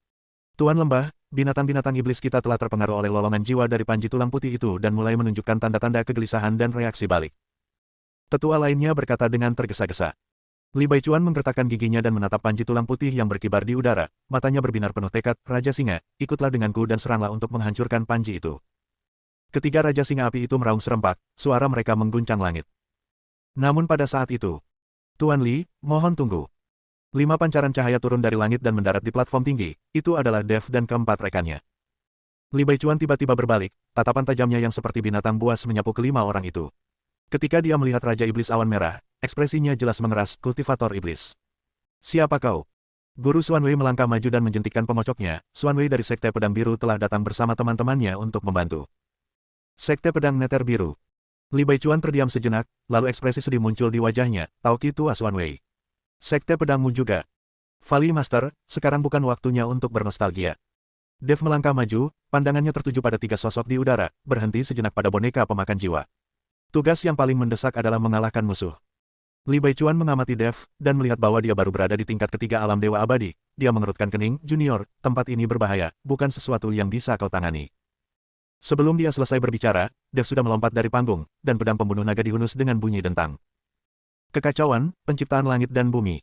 Tuan lembah, binatang-binatang iblis kita telah terpengaruh oleh lolongan jiwa dari panji tulang putih itu dan mulai menunjukkan tanda-tanda kegelisahan dan reaksi balik. Tetua lainnya berkata dengan tergesa-gesa. Li Baichuan menggertakkan giginya dan menatap panji tulang putih yang berkibar di udara, matanya berbinar penuh tekad, Raja Singa, ikutlah denganku dan seranglah untuk menghancurkan panji itu. Ketiga Raja Singa api itu meraung serempak, suara mereka mengguncang langit. Namun pada saat itu, Tuan Li, mohon tunggu. 5 pancaran cahaya turun dari langit dan mendarat di platform tinggi, itu adalah Dev dan keempat rekannya. Li Baichuan tiba-tiba berbalik, tatapan tajamnya yang seperti binatang buas menyapu kelima orang itu. Ketika dia melihat Raja Iblis Awan Merah, ekspresinya jelas mengeras, kultivator iblis. Siapa kau? Guru Xuanwei melangkah maju dan menjentikkan pengocoknya, Xuanwei dari Sekte Pedang Biru telah datang bersama teman-temannya untuk membantu. Sekte Pedang Neter Biru. Li Baichuan terdiam sejenak, lalu ekspresi sedih muncul di wajahnya, Tauqi tua Xuanwei. Sekte pedangmu juga. Vali Master, sekarang bukan waktunya untuk bernostalgia. Dev melangkah maju, pandangannya tertuju pada 3 sosok di udara, berhenti sejenak pada boneka pemakan jiwa. Tugas yang paling mendesak adalah mengalahkan musuh. Li Baichuan mengamati Dev, dan melihat bahwa dia baru berada di tingkat ketiga alam dewa abadi. Dia mengerutkan kening, Junior, tempat ini berbahaya, bukan sesuatu yang bisa kau tangani. Sebelum dia selesai berbicara, Dev sudah melompat dari panggung, dan pedang pembunuh naga dihunus dengan bunyi dentang. Kekacauan, penciptaan langit dan bumi.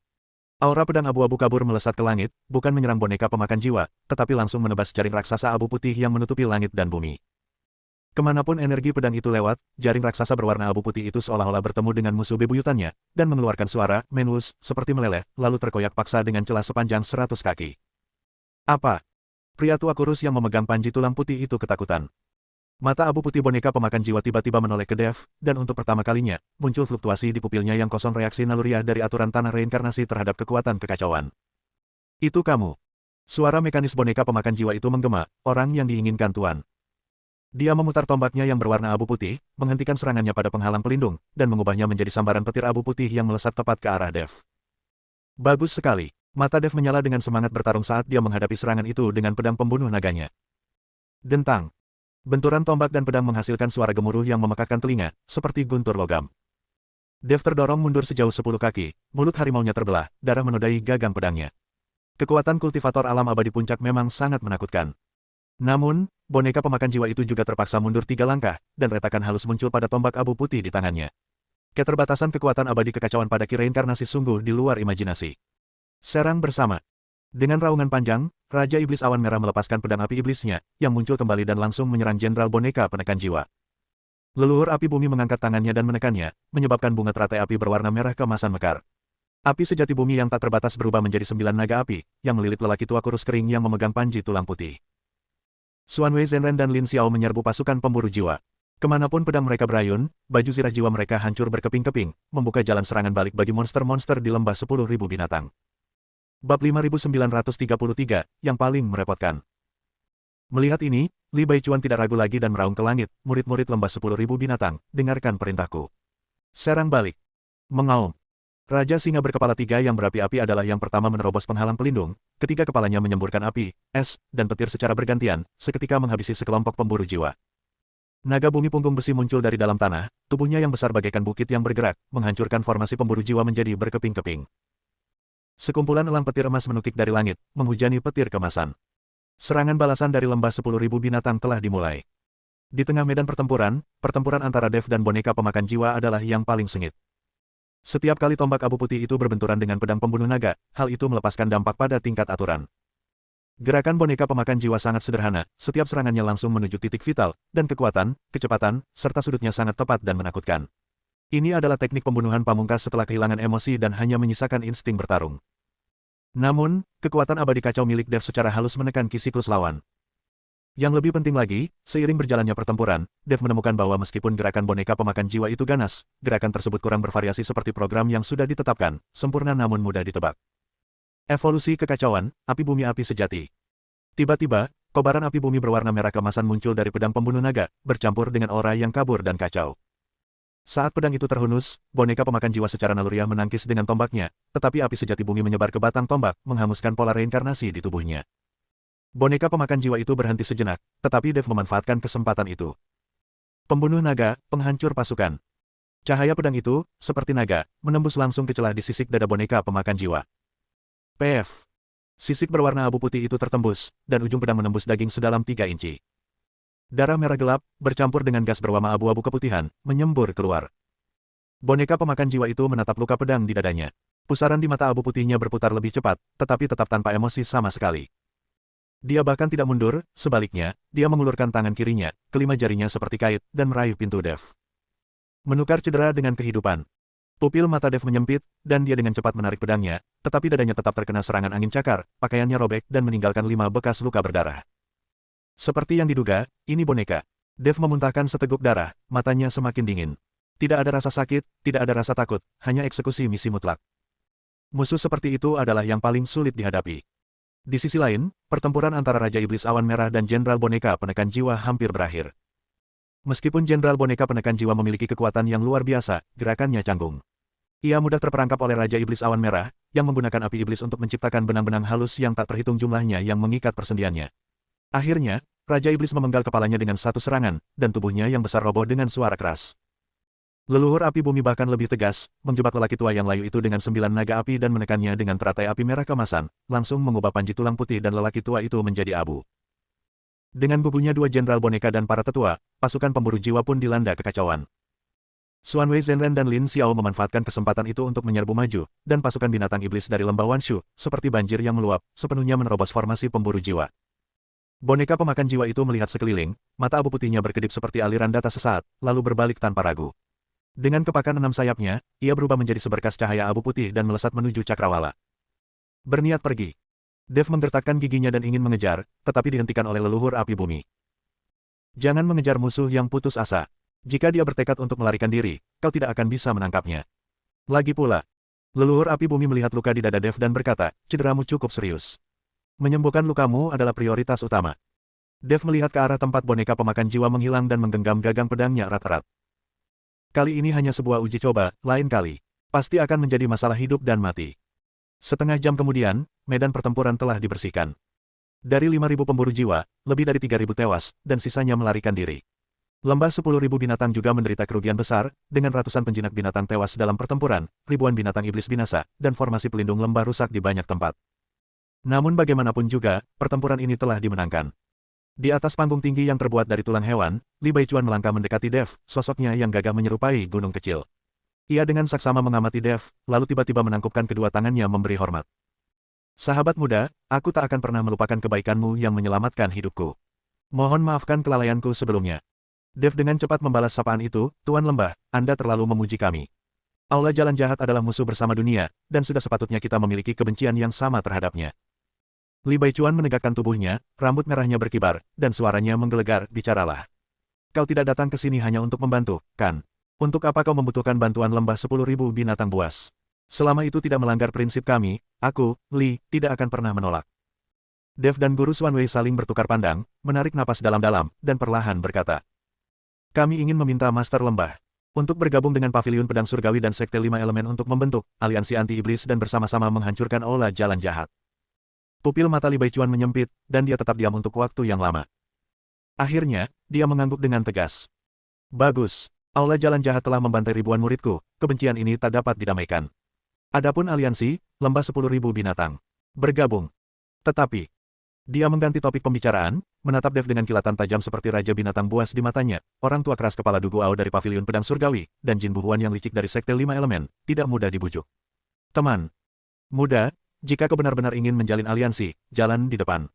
Aura pedang abu-abu kabur melesat ke langit, bukan menyerang boneka pemakan jiwa, tetapi langsung menebas jaring raksasa abu putih yang menutupi langit dan bumi. Kemanapun energi pedang itu lewat, jaring raksasa berwarna abu putih itu seolah-olah bertemu dengan musuh bebuyutannya, dan mengeluarkan suara, menus, seperti meleleh, lalu terkoyak paksa dengan celah sepanjang 100 kaki. Apa? Pria tua kurus yang memegang panji tulang putih itu ketakutan. Mata abu putih boneka pemakan jiwa tiba-tiba menoleh ke Dev, dan untuk pertama kalinya, muncul fluktuasi di pupilnya yang kosong reaksi naluriah dari aturan tanah reinkarnasi terhadap kekuatan kekacauan. Itu kamu. Suara mekanis boneka pemakan jiwa itu menggema, orang yang diinginkan Tuan. Dia memutar tombaknya yang berwarna abu putih, menghentikan serangannya pada penghalang pelindung, dan mengubahnya menjadi sambaran petir abu putih yang melesat tepat ke arah Dev. Bagus sekali. Mata Dev menyala dengan semangat bertarung saat dia menghadapi serangan itu dengan pedang pembunuh naganya. Dentang. Benturan tombak dan pedang menghasilkan suara gemuruh yang memekakkan telinga, seperti guntur logam. Dev terdorong mundur sejauh 10 kaki, mulut harimaunya terbelah, darah menodai gagang pedangnya. Kekuatan kultivator alam abadi puncak memang sangat menakutkan. Namun, boneka pemakan jiwa itu juga terpaksa mundur 3 langkah, dan retakan halus muncul pada tombak abu putih di tangannya. Keterbatasan kekuatan abadi kekacauan pada ki reinkarnasi sungguh di luar imajinasi. Serang bersama. Dengan raungan panjang, Raja Iblis Awan Merah melepaskan pedang api iblisnya, yang muncul kembali dan langsung menyerang Jenderal Boneka Penekan Jiwa. Leluhur api bumi mengangkat tangannya dan menekannya, menyebabkan bunga teratai api berwarna merah keemasan mekar. Api sejati bumi yang tak terbatas berubah menjadi 9 naga api, yang melilit lelaki tua kurus kering yang memegang panji tulang putih. Xuanwei Zhenren dan Lin Xiao menyerbu pasukan pemburu jiwa. Kemanapun pedang mereka berayun, baju zirah jiwa mereka hancur berkeping-keping, membuka jalan serangan balik bagi monster-monster di lembah 10.000 binatang. Bab 5933, yang paling merepotkan. Melihat ini, Li Baichuan tidak ragu lagi dan meraung ke langit, murid-murid lembah 10.000 binatang, dengarkan perintahku. Serang balik. Mengaum. Raja Singa berkepala 3 yang berapi-api adalah yang pertama menerobos penghalang pelindung, ketiga kepalanya menyemburkan api, es, dan petir secara bergantian, seketika menghabisi sekelompok pemburu jiwa. Naga bumi punggung besi muncul dari dalam tanah, tubuhnya yang besar bagaikan bukit yang bergerak, menghancurkan formasi pemburu jiwa menjadi berkeping-keping. Sekumpulan elang petir emas menukik dari langit, menghujani petir kemasan. Serangan balasan dari lembah 10.000 binatang telah dimulai. Di tengah medan pertempuran antara Dev dan boneka pemakan jiwa adalah yang paling sengit. Setiap kali tombak abu putih itu berbenturan dengan pedang pembunuh naga, hal itu melepaskan dampak pada tingkat aturan. Gerakan boneka pemakan jiwa sangat sederhana, setiap serangannya langsung menuju titik vital, dan kekuatan, kecepatan, serta sudutnya sangat tepat dan menakutkan. Ini adalah teknik pembunuhan pamungkas setelah kehilangan emosi dan hanya menyisakan insting bertarung. Namun, kekuatan abadi kacau milik Dev secara halus menekan ki siklus lawan. Yang lebih penting lagi, seiring berjalannya pertempuran, Dev menemukan bahwa meskipun gerakan boneka pemakan jiwa itu ganas, gerakan tersebut kurang bervariasi seperti program yang sudah ditetapkan, sempurna namun mudah ditebak. Evolusi kekacauan, api bumi api sejati. Tiba-tiba, kobaran api bumi berwarna merah keemasan muncul dari pedang pembunuh naga, bercampur dengan aura yang kabur dan kacau. Saat pedang itu terhunus, boneka pemakan jiwa secara naluriah menangkis dengan tombaknya, tetapi api sejati bumi menyebar ke batang tombak, menghanguskan pola reinkarnasi di tubuhnya. Boneka pemakan jiwa itu berhenti sejenak, tetapi Dev memanfaatkan kesempatan itu. Pembunuh naga, penghancur pasukan. Cahaya pedang itu, seperti naga, menembus langsung ke celah di sisik dada boneka pemakan jiwa. PF. Sisik berwarna abu putih itu tertembus, dan ujung pedang menembus daging sedalam 3 inci. Darah merah gelap, bercampur dengan gas berwarna abu-abu keputihan, menyembur keluar. Boneka pemakan jiwa itu menatap luka pedang di dadanya. Pusaran di mata abu putihnya berputar lebih cepat, tetapi tetap tanpa emosi sama sekali. Dia bahkan tidak mundur, sebaliknya, dia mengulurkan tangan kirinya, kelima jarinya seperti kait, dan meraih pintu Dev. Menukar cedera dengan kehidupan. Pupil mata Dev menyempit, dan dia dengan cepat menarik pedangnya, tetapi dadanya tetap terkena serangan angin cakar, pakaiannya robek dan meninggalkan 5 bekas luka berdarah. Seperti yang diduga, ini boneka. Dev memuntahkan seteguk darah, matanya semakin dingin. Tidak ada rasa sakit, tidak ada rasa takut, hanya eksekusi misi mutlak. Musuh seperti itu adalah yang paling sulit dihadapi. Di sisi lain, pertempuran antara Raja Iblis Awan Merah dan Jenderal Boneka Penekan Jiwa hampir berakhir. Meskipun Jenderal Boneka Penekan Jiwa memiliki kekuatan yang luar biasa, gerakannya canggung. Ia mudah terperangkap oleh Raja Iblis Awan Merah, yang menggunakan api iblis untuk menciptakan benang-benang halus yang tak terhitung jumlahnya yang mengikat persendiannya. Akhirnya, Raja Iblis memenggal kepalanya dengan satu serangan, dan tubuhnya yang besar roboh dengan suara keras. Leluhur api bumi bahkan lebih tegas, menjebak lelaki tua yang layu itu dengan 9 naga api dan menekannya dengan teratai api merah kemasan, langsung mengubah panji tulang putih dan lelaki tua itu menjadi abu. Dengan gugunya 2 jenderal boneka dan para tetua, pasukan pemburu jiwa pun dilanda kekacauan. Xuanwei Zhenren dan Lin Xiao memanfaatkan kesempatan itu untuk menyerbu maju, dan pasukan binatang iblis dari lembah Wanshu, seperti banjir yang meluap, sepenuhnya menerobos formasi pemburu jiwa. Boneka pemakan jiwa itu melihat sekeliling, mata abu putihnya berkedip seperti aliran data sesaat, lalu berbalik tanpa ragu. Dengan kepakan 6 sayapnya, ia berubah menjadi seberkas cahaya abu putih dan melesat menuju cakrawala. Berniat pergi. Dev menggertakkan giginya dan ingin mengejar, tetapi dihentikan oleh leluhur api bumi. Jangan mengejar musuh yang putus asa. Jika dia bertekad untuk melarikan diri, kau tidak akan bisa menangkapnya. Lagi pula, leluhur api bumi melihat luka di dada Dev dan berkata, cederamu cukup serius. Menyembuhkan lukamu adalah prioritas utama. Dev melihat ke arah tempat boneka pemakan jiwa menghilang dan menggenggam gagang pedangnya erat-erat. Kali ini hanya sebuah uji coba, lain kali pasti akan menjadi masalah hidup dan mati. Setengah jam kemudian, medan pertempuran telah dibersihkan. Dari 5.000 pemburu jiwa, lebih dari 3.000 tewas, dan sisanya melarikan diri. Lembah 10.000 binatang juga menderita kerugian besar, dengan ratusan penjinak binatang tewas dalam pertempuran, ribuan binatang iblis binasa, dan formasi pelindung lembah rusak di banyak tempat. Namun bagaimanapun juga, pertempuran ini telah dimenangkan. Di atas panggung tinggi yang terbuat dari tulang hewan, Li Baichuan melangkah mendekati Dev, sosoknya yang gagah menyerupai gunung kecil. Ia dengan saksama mengamati Dev, lalu tiba-tiba menangkupkan kedua tangannya memberi hormat. Sahabat muda, aku tak akan pernah melupakan kebaikanmu yang menyelamatkan hidupku. Mohon maafkan kelalaianku sebelumnya. Dev dengan cepat membalas sapaan itu, Tuan Lembah, Anda terlalu memuji kami. Aula Jalan Jahat adalah musuh bersama dunia, dan sudah sepatutnya kita memiliki kebencian yang sama terhadapnya. Li Baichuan menegakkan tubuhnya, rambut merahnya berkibar, dan suaranya menggelegar, bicaralah. Kau tidak datang ke sini hanya untuk membantu, kan? Untuk apa kau membutuhkan bantuan lembah 10.000 binatang buas? Selama itu tidak melanggar prinsip kami, aku, Li, tidak akan pernah menolak. Dev dan Guru Xuanwei saling bertukar pandang, menarik napas dalam-dalam, dan perlahan berkata. Kami ingin meminta Master Lembah untuk bergabung dengan Paviliun Pedang Surgawi dan Sekte 5 Elemen untuk membentuk aliansi anti-iblis dan bersama-sama menghancurkan Aula Jalan Jahat. Pupil mata Li Baichuan menyempit, dan dia tetap diam untuk waktu yang lama. Akhirnya, dia mengangguk dengan tegas. Bagus, Aula Jalan Jahat telah membantai ribuan muridku, kebencian ini tak dapat didamaikan. Adapun aliansi, lembah 10.000 binatang. Bergabung. Tetapi, dia mengganti topik pembicaraan, menatap Dev dengan kilatan tajam seperti Raja Binatang Buas di matanya, orang tua keras kepala Dugu Ao dari Paviliun Pedang Surgawi, dan Jin Buhuan yang licik dari Sekte 5 Elemen, tidak mudah dibujuk. Teman muda, jika kau benar-benar ingin menjalin aliansi, jalan di depan.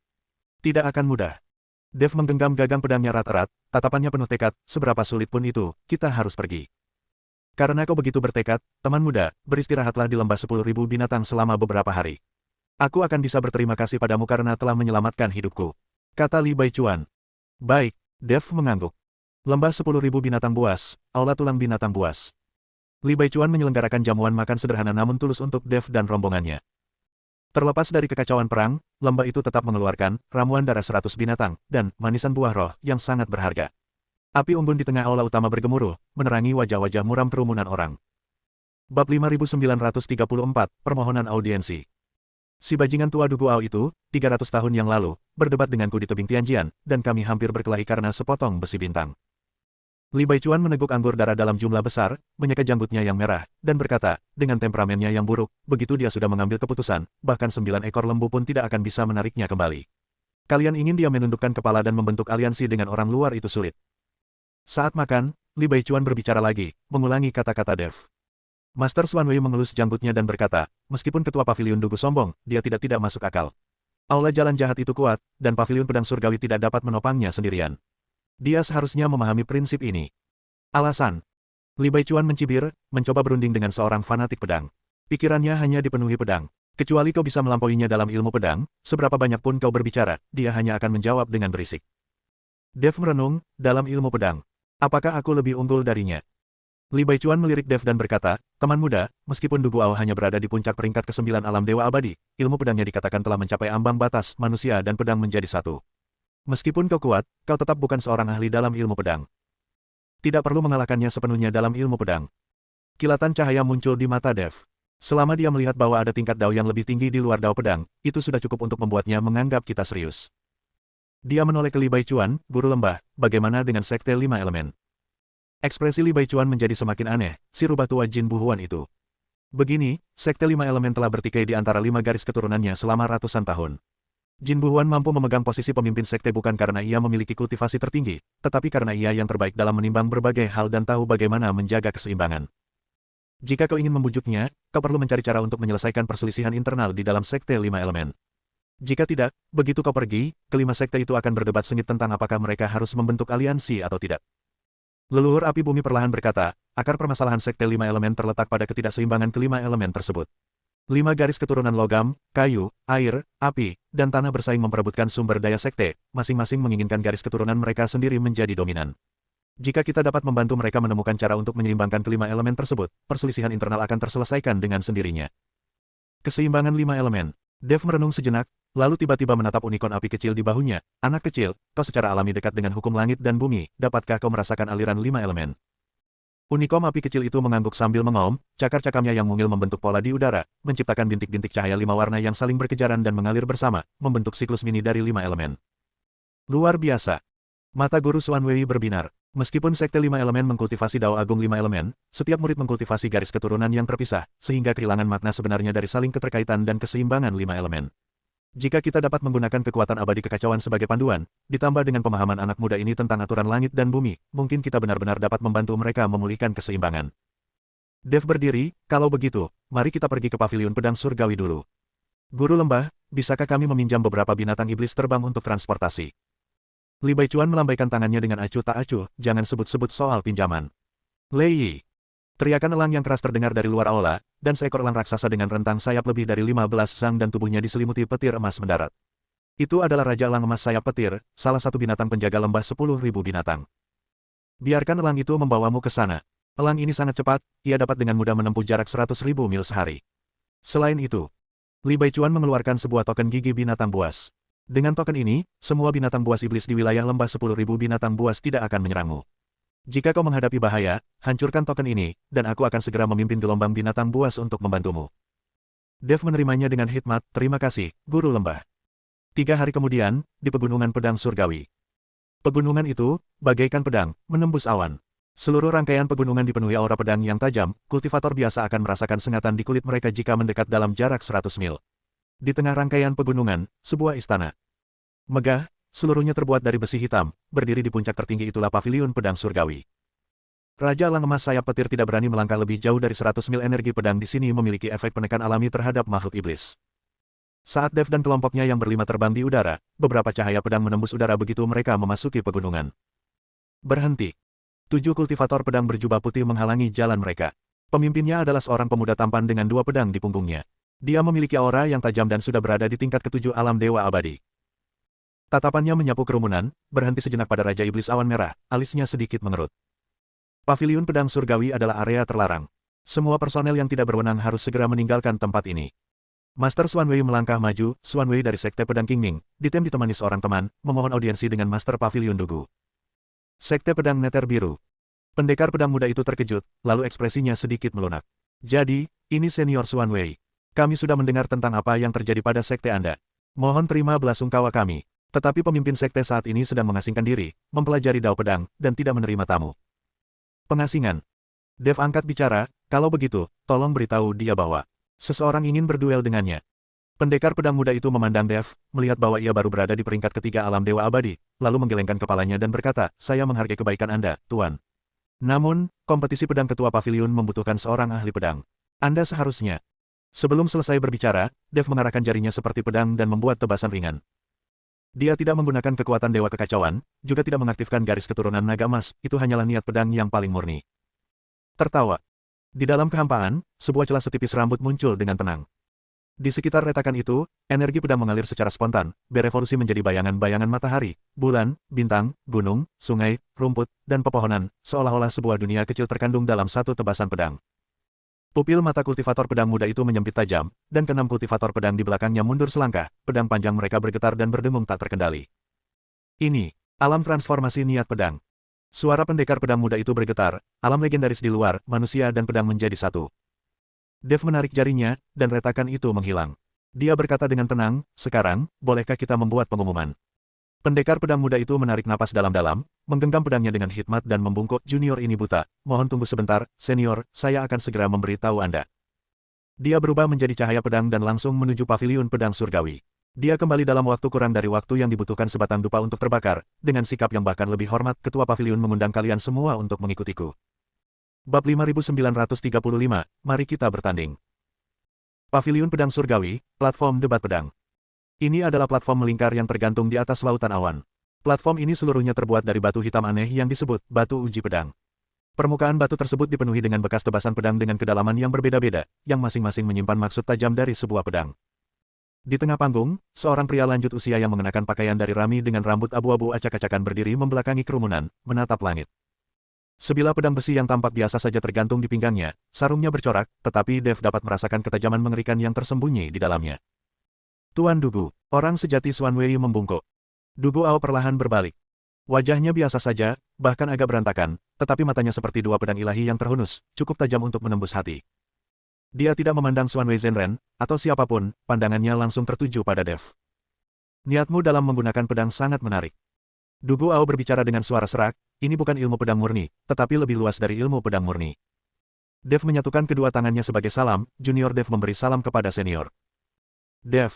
Tidak akan mudah. Dev menggenggam gagang pedangnya erat-erat, tatapannya penuh tekad, seberapa sulit pun itu, kita harus pergi. Karena kau begitu bertekad, teman muda, beristirahatlah di lembah 10.000 binatang selama beberapa hari. Aku akan bisa berterima kasih padamu karena telah menyelamatkan hidupku. Kata Li Baichuan. Baik, Dev mengangguk. Lembah 10.000 binatang buas, Aula Tulang Binatang Buas. Li Baichuan menyelenggarakan jamuan makan sederhana namun tulus untuk Dev dan rombongannya. Terlepas dari kekacauan perang, lembah itu tetap mengeluarkan ramuan darah 100 binatang, dan manisan buah roh yang sangat berharga. Api unggun di tengah aula utama bergemuruh, menerangi wajah-wajah muram kerumunan orang. Bab 5934, Permohonan Audiensi. Si bajingan tua Dugu Ao itu, 300 tahun yang lalu, berdebat denganku di tebing Tianjian, dan kami hampir berkelahi karena sepotong besi bintang. Li Baichuan meneguk anggur darah dalam jumlah besar, menyeka janggutnya yang merah, dan berkata, dengan temperamennya yang buruk, begitu dia sudah mengambil keputusan, bahkan 9 ekor lembu pun tidak akan bisa menariknya kembali. Kalian ingin dia menundukkan kepala dan membentuk aliansi dengan orang luar itu sulit. Saat makan, Li Baichuan berbicara lagi, mengulangi kata-kata Dev. Master Xuanwei mengelus janggutnya dan berkata, meskipun ketua Paviliun Dugu sombong, dia tidak masuk akal. Aula Jalan Jahat itu kuat, dan Paviliun Pedang Surgawi tidak dapat menopangnya sendirian. Dia seharusnya memahami prinsip ini. Alasan. Li Baichuan mencibir, mencoba berunding dengan seorang fanatik pedang. Pikirannya hanya dipenuhi pedang. Kecuali kau bisa melampauinya dalam ilmu pedang, seberapa banyak pun kau berbicara, dia hanya akan menjawab dengan berisik. Dev merenung, dalam ilmu pedang. Apakah aku lebih unggul darinya? Li Baichuan melirik Dev dan berkata, teman muda, meskipun Dugu Ao hanya berada di puncak peringkat ke-9 alam dewa abadi, ilmu pedangnya dikatakan telah mencapai ambang batas manusia dan pedang menjadi satu. Meskipun kau kuat, kau tetap bukan seorang ahli dalam ilmu pedang. Tidak perlu mengalahkannya sepenuhnya dalam ilmu pedang. Kilatan cahaya muncul di mata Dev. Selama dia melihat bahwa ada tingkat dao yang lebih tinggi di luar dao pedang, itu sudah cukup untuk membuatnya menganggap kita serius. Dia menoleh ke Li Baichuan, guru lembah, bagaimana dengan Sekte 5 Elemen? Ekspresi Li Baichuan menjadi semakin aneh, si rubah tua Jin Buhuan itu. Begini, Sekte 5 Elemen telah bertikai di antara 5 garis keturunannya selama ratusan tahun. Jin Buhuan mampu memegang posisi pemimpin sekte bukan karena ia memiliki kultivasi tertinggi, tetapi karena ia yang terbaik dalam menimbang berbagai hal dan tahu bagaimana menjaga keseimbangan. Jika kau ingin membujuknya, kau perlu mencari cara untuk menyelesaikan perselisihan internal di dalam Sekte 5 Elemen. Jika tidak, begitu kau pergi, kelima sekte itu akan berdebat sengit tentang apakah mereka harus membentuk aliansi atau tidak. Leluhur api bumi perlahan berkata, akar permasalahan Sekte 5 Elemen terletak pada ketidakseimbangan kelima elemen tersebut. 5 garis keturunan logam, kayu, air, api, dan tanah bersaing memperebutkan sumber daya sekte, masing-masing menginginkan garis keturunan mereka sendiri menjadi dominan. Jika kita dapat membantu mereka menemukan cara untuk menyeimbangkan kelima elemen tersebut, perselisihan internal akan terselesaikan dengan sendirinya. Keseimbangan 5 elemen. Dev merenung sejenak, lalu tiba-tiba menatap unicorn api kecil di bahunya. Anak kecil, kau secara alami dekat dengan hukum langit dan bumi, dapatkah kau merasakan aliran 5 elemen? Unicorn api kecil itu mengangguk sambil mengaum, cakar-cakamnya yang mungil membentuk pola di udara, menciptakan bintik-bintik cahaya 5 warna yang saling berkejaran dan mengalir bersama, membentuk siklus mini dari 5 elemen. Luar biasa. Mata guru Xuan Wei berbinar. Meskipun sekte 5 elemen mengkultivasi Dao Agung 5 elemen, setiap murid mengkultivasi garis keturunan yang terpisah, sehingga kehilangan makna sebenarnya dari saling keterkaitan dan keseimbangan 5 elemen. Jika kita dapat menggunakan kekuatan abadi kekacauan sebagai panduan, ditambah dengan pemahaman anak muda ini tentang aturan langit dan bumi, mungkin kita benar-benar dapat membantu mereka memulihkan keseimbangan. Dev berdiri, kalau begitu, mari kita pergi ke paviliun pedang surgawi dulu. Guru lembah, bisakah kami meminjam beberapa binatang iblis terbang untuk transportasi? Li Baichuan melambaikan tangannya dengan acuh tak acuh, jangan sebut-sebut soal pinjaman. Lei Yi. Teriakan elang yang keras terdengar dari luar aula, dan seekor elang raksasa dengan rentang sayap lebih dari 15 sang dan tubuhnya diselimuti petir emas mendarat. Itu adalah Raja Elang Emas Sayap Petir, salah satu binatang penjaga lembah 10.000 binatang. Biarkan elang itu membawamu ke sana. Elang ini sangat cepat, ia dapat dengan mudah menempuh jarak 100.000 mil sehari. Selain itu, Li Baichuan mengeluarkan sebuah token gigi binatang buas. Dengan token ini, semua binatang buas iblis di wilayah lembah 10.000 binatang buas tidak akan menyerangmu. Jika kau menghadapi bahaya, hancurkan token ini, dan aku akan segera memimpin gelombang binatang buas untuk membantumu. Dev menerimanya dengan hikmat, terima kasih, Guru Lembah. 3 hari kemudian, di Pegunungan Pedang Surgawi. Pegunungan itu, bagaikan pedang, menembus awan. Seluruh rangkaian pegunungan dipenuhi aura pedang yang tajam, kultivator biasa akan merasakan sengatan di kulit mereka jika mendekat dalam jarak 100 mil. Di tengah rangkaian pegunungan, sebuah istana megah, seluruhnya terbuat dari besi hitam, berdiri di puncak tertinggi itulah paviliun pedang surgawi. Raja Elang Emas Sayap Petir tidak berani melangkah lebih jauh dari 100 mil. Energi pedang di sini memiliki efek penekan alami terhadap makhluk iblis. Saat Dev dan kelompoknya yang berlima terbang di udara, beberapa cahaya pedang menembus udara begitu mereka memasuki pegunungan. Berhenti. 7 kultivator pedang berjubah putih menghalangi jalan mereka. Pemimpinnya adalah seorang pemuda tampan dengan 2 pedang di punggungnya. Dia memiliki aura yang tajam dan sudah berada di tingkat ke-7 alam dewa abadi. Tatapannya menyapu kerumunan, berhenti sejenak pada Raja Iblis Awan Merah, alisnya sedikit mengerut. Paviliun pedang surgawi adalah area terlarang. Semua personel yang tidak berwenang harus segera meninggalkan tempat ini. Master Xuan Wei melangkah maju, Xuan Wei dari Sekte Pedang Qingming, ditemani seorang teman, memohon audiensi dengan Master Paviliun Dugu. Sekte Pedang Neter Biru. Pendekar pedang muda itu terkejut, lalu ekspresinya sedikit melunak. Jadi, ini senior Xuan Wei. Kami sudah mendengar tentang apa yang terjadi pada sekte Anda. Mohon terima belasungkawa kami. Tetapi pemimpin sekte saat ini sedang mengasingkan diri, mempelajari dao pedang, dan tidak menerima tamu. Pengasingan. Dev angkat bicara, kalau begitu, tolong beritahu dia bahwa seseorang ingin berduel dengannya. Pendekar pedang muda itu memandang Dev, melihat bahwa ia baru berada di peringkat ketiga alam dewa abadi, lalu menggelengkan kepalanya dan berkata, saya menghargai kebaikan Anda, Tuan. Namun, kompetisi pedang ketua paviliun membutuhkan seorang ahli pedang. Anda seharusnya. Sebelum selesai berbicara, Dev mengarahkan jarinya seperti pedang dan membuat tebasan ringan. Dia tidak menggunakan kekuatan dewa kekacauan, juga tidak mengaktifkan garis keturunan naga emas, itu hanyalah niat pedang yang paling murni. Tertawa. Di dalam kehampaan, sebuah celah setipis rambut muncul dengan tenang. Di sekitar retakan itu, energi pedang mengalir secara spontan, berevolusi menjadi bayangan-bayangan matahari, bulan, bintang, gunung, sungai, rumput, dan pepohonan, seolah-olah sebuah dunia kecil terkandung dalam satu tebasan pedang. Pupil mata kultivator pedang muda itu menyempit tajam, dan ke-6 kultivator pedang di belakangnya mundur selangkah, pedang panjang mereka bergetar dan berdengung tak terkendali. Ini, alam transformasi niat pedang. Suara pendekar pedang muda itu bergetar, alam legendaris di luar, manusia dan pedang menjadi satu. Dev menarik jarinya, dan retakan itu menghilang. Dia berkata dengan tenang, sekarang, bolehkah kita membuat pengumuman? Pendekar pedang muda itu menarik napas dalam-dalam, menggenggam pedangnya dengan hikmat dan membungkuk, junior ini buta, mohon tunggu sebentar, senior, saya akan segera memberitahu Anda. Dia berubah menjadi cahaya pedang dan langsung menuju paviliun pedang surgawi. Dia kembali dalam waktu kurang dari waktu yang dibutuhkan sebatang dupa untuk terbakar, dengan sikap yang bahkan lebih hormat, ketua paviliun mengundang kalian semua untuk mengikutiku. Bab 5935, mari kita bertanding. Paviliun pedang surgawi, platform debat pedang. Ini adalah platform melingkar yang tergantung di atas lautan awan. Platform ini seluruhnya terbuat dari batu hitam aneh yang disebut batu uji pedang. Permukaan batu tersebut dipenuhi dengan bekas tebasan pedang dengan kedalaman yang berbeda-beda, yang masing-masing menyimpan maksud tajam dari sebuah pedang. Di tengah panggung, seorang pria lanjut usia yang mengenakan pakaian dari Rami dengan rambut abu-abu acak-acakan berdiri membelakangi kerumunan, menatap langit. Sebilah pedang besi yang tampak biasa saja tergantung di pinggangnya, sarungnya bercorak, tetapi Dev dapat merasakan ketajaman mengerikan yang tersembunyi di dalamnya. Tuan Dugu, orang sejati Xuan Wei membungkuk. Dugu Ao perlahan berbalik. Wajahnya biasa saja, bahkan agak berantakan, tetapi matanya seperti dua pedang ilahi yang terhunus, cukup tajam untuk menembus hati. Dia tidak memandang Xuan Wei Zhenren, atau siapapun, pandangannya langsung tertuju pada Dev. Niatmu dalam menggunakan pedang sangat menarik. Dugu Ao berbicara dengan suara serak, ini bukan ilmu pedang murni, tetapi lebih luas dari ilmu pedang murni. Dev menyatukan kedua tangannya sebagai salam, junior Dev memberi salam kepada senior. Dev.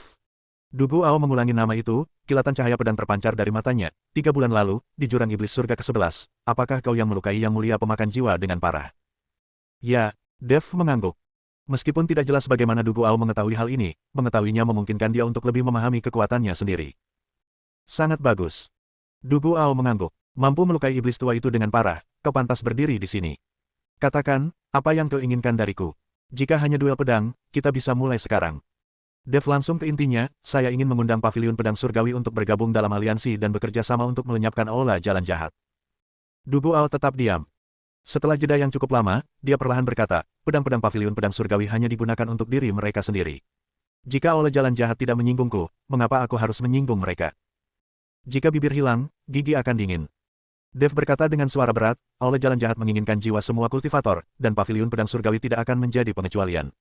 Dugu Ao mengulangi nama itu, kilatan cahaya pedang terpancar dari matanya. 3 bulan lalu, di jurang iblis surga ke-11, apakah kau yang melukai yang mulia pemakan jiwa dengan parah? Ya, Dev mengangguk. Meskipun tidak jelas bagaimana Dugu Ao mengetahui hal ini, mengetahuinya memungkinkan dia untuk lebih memahami kekuatannya sendiri. Sangat bagus. Dugu Ao mengangguk. Mampu melukai iblis tua itu dengan parah, kau pantas berdiri di sini. Katakan, apa yang kau inginkan dariku? Jika hanya duel pedang, kita bisa mulai sekarang. Dev langsung ke intinya, saya ingin mengundang Paviliun Pedang Surgawi untuk bergabung dalam aliansi dan bekerja sama untuk melenyapkan aula jalan jahat. Dugu Ao tetap diam. Setelah jeda yang cukup lama, dia perlahan berkata, pedang-pedang Paviliun Pedang Surgawi hanya digunakan untuk diri mereka sendiri. Jika aula jalan jahat tidak menyinggungku, mengapa aku harus menyinggung mereka? Jika bibir hilang, gigi akan dingin. Dev berkata dengan suara berat, aula jalan jahat menginginkan jiwa semua kultivator, dan Paviliun Pedang Surgawi tidak akan menjadi pengecualian.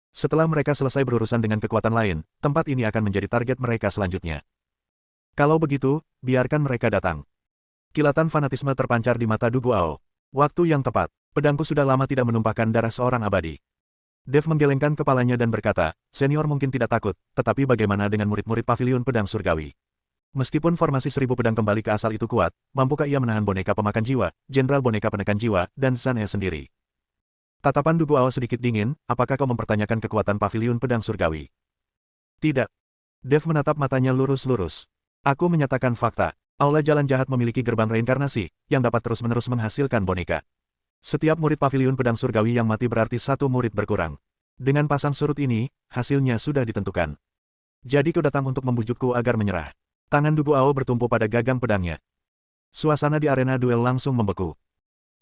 Setelah mereka selesai berurusan dengan kekuatan lain, tempat ini akan menjadi target mereka selanjutnya. Kalau begitu, biarkan mereka datang. Kilatan fanatisme terpancar di mata Dugu Ao. Waktu yang tepat. Pedangku sudah lama tidak menumpahkan darah seorang abadi. Dev menggelengkan kepalanya dan berkata, senior mungkin tidak takut, tetapi bagaimana dengan murid-murid Paviliun Pedang Surgawi? Meskipun formasi 1000 pedang kembali ke asal itu kuat, mampukah ia menahan boneka pemakan jiwa, jenderal boneka penekan jiwa, dan Zhan He sendiri? Tatapan Dugu Ao sedikit dingin, apakah kau mempertanyakan kekuatan Paviliun Pedang Surgawi? Tidak. Dev menatap matanya lurus-lurus. Aku menyatakan fakta. Aula jalan jahat memiliki gerbang reinkarnasi, yang dapat terus-menerus menghasilkan boneka. Setiap murid Paviliun Pedang Surgawi yang mati berarti satu murid berkurang. Dengan pasang surut ini, hasilnya sudah ditentukan. Jadi kau datang untuk membujukku agar menyerah. Tangan Dugu Ao bertumpu pada gagang pedangnya. Suasana di arena duel langsung membeku.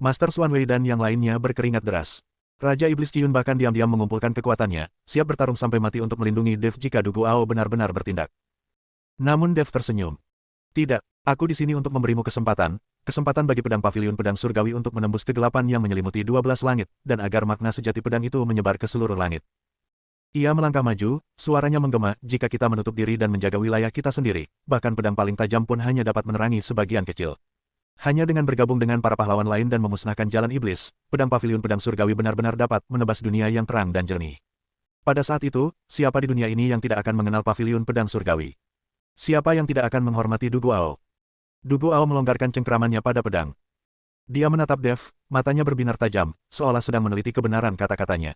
Master Xuan Wei dan yang lainnya berkeringat deras. Raja Iblis Qiyun bahkan diam-diam mengumpulkan kekuatannya, siap bertarung sampai mati untuk melindungi Dev jika Dugu Ao benar-benar bertindak. Namun Dev tersenyum. Tidak, aku di sini untuk memberimu kesempatan bagi pedang Paviliun Pedang Surgawi untuk menembus kegelapan yang menyelimuti 12 langit, dan agar makna sejati pedang itu menyebar ke seluruh langit. Ia melangkah maju, suaranya menggema, jika kita menutup diri dan menjaga wilayah kita sendiri, bahkan pedang paling tajam pun hanya dapat menerangi sebagian kecil. Hanya dengan bergabung dengan para pahlawan lain dan memusnahkan jalan iblis, pedang Paviliun Pedang Surgawi benar-benar dapat menebas dunia yang terang dan jernih. Pada saat itu, siapa di dunia ini yang tidak akan mengenal Paviliun Pedang Surgawi? Siapa yang tidak akan menghormati Dugu Ao? Dugu Ao melonggarkan cengkeramannya pada pedang. Dia menatap Dev, matanya berbinar tajam, seolah sedang meneliti kebenaran kata-katanya.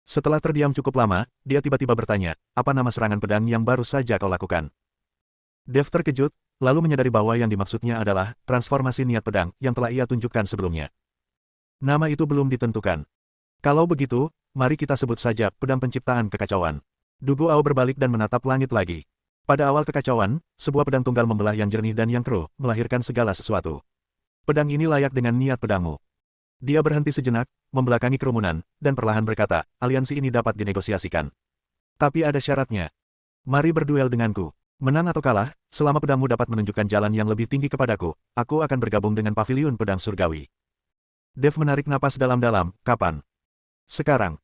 Setelah terdiam cukup lama, dia tiba-tiba bertanya, apa nama serangan pedang yang baru saja kau lakukan? Dev terkejut, lalu menyadari bahwa yang dimaksudnya adalah transformasi niat pedang yang telah ia tunjukkan sebelumnya. Nama itu belum ditentukan. Kalau begitu, mari kita sebut saja pedang penciptaan kekacauan. Dugu Ao berbalik dan menatap langit lagi. Pada awal kekacauan, sebuah pedang tunggal membelah yang jernih dan yang keruh, melahirkan segala sesuatu. Pedang ini layak dengan niat pedangmu. Dia berhenti sejenak, membelakangi kerumunan, dan perlahan berkata, aliansi ini dapat dinegosiasikan. Tapi ada syaratnya. Mari berduel denganku. Menang atau kalah, selama pedangmu dapat menunjukkan jalan yang lebih tinggi kepadaku, aku akan bergabung dengan Paviliun Pedang Surgawi. Dev menarik napas dalam-dalam, kapan? Sekarang.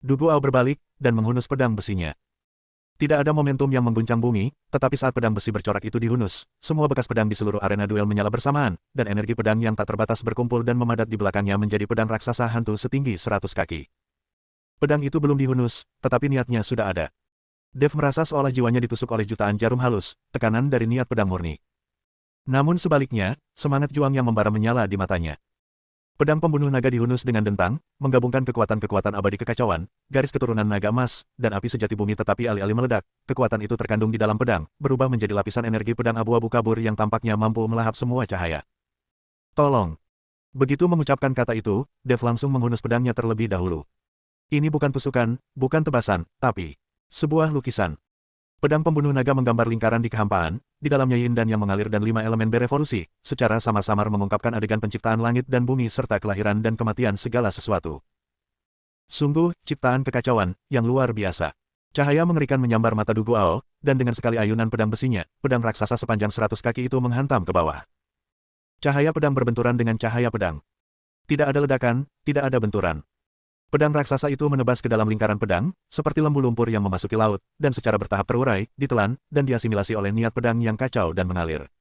Dugu Ao berbalik, dan menghunus pedang besinya. Tidak ada momentum yang mengguncang bumi, tetapi saat pedang besi bercorak itu dihunus, semua bekas pedang di seluruh arena duel menyala bersamaan, dan energi pedang yang tak terbatas berkumpul dan memadat di belakangnya menjadi pedang raksasa hantu setinggi 100 kaki. Pedang itu belum dihunus, tetapi niatnya sudah ada. Dev merasa seolah jiwanya ditusuk oleh jutaan jarum halus, tekanan dari niat pedang murni. Namun sebaliknya, semangat juang yang membara menyala di matanya. Pedang pembunuh naga dihunus dengan dentang, menggabungkan kekuatan-kekuatan abadi kekacauan, garis keturunan naga emas, dan api sejati bumi tetapi alih-alih meledak, kekuatan itu terkandung di dalam pedang, berubah menjadi lapisan energi pedang abu-abu kabur yang tampaknya mampu melahap semua cahaya. Tolong! Begitu mengucapkan kata itu, Dev langsung menghunus pedangnya terlebih dahulu. Ini bukan tusukan, bukan tebasan, tapi sebuah lukisan. Pedang pembunuh naga menggambar lingkaran di kehampaan, di dalamnya yin dan yang mengalir dan 5 elemen berevolusi, secara samar-samar mengungkapkan adegan penciptaan langit dan bumi serta kelahiran dan kematian segala sesuatu. Sungguh, ciptaan kekacauan, yang luar biasa. Cahaya mengerikan menyambar mata Du Guao, dan dengan sekali ayunan pedang besinya, pedang raksasa sepanjang 100 kaki itu menghantam ke bawah. Cahaya pedang berbenturan dengan cahaya pedang. Tidak ada ledakan, tidak ada benturan. Pedang raksasa itu menebas ke dalam lingkaran pedang, seperti lembu lumpur yang memasuki laut, dan secara bertahap terurai, ditelan, dan diasimilasi oleh niat pedang yang kacau dan mengalir.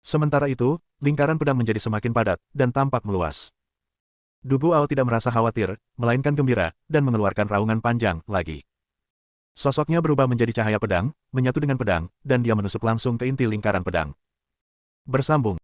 Sementara itu, lingkaran pedang menjadi semakin padat, dan tampak meluas. Du Guao tidak merasa khawatir, melainkan gembira, dan mengeluarkan raungan panjang lagi. Sosoknya berubah menjadi cahaya pedang, menyatu dengan pedang, dan dia menusuk langsung ke inti lingkaran pedang. Bersambung.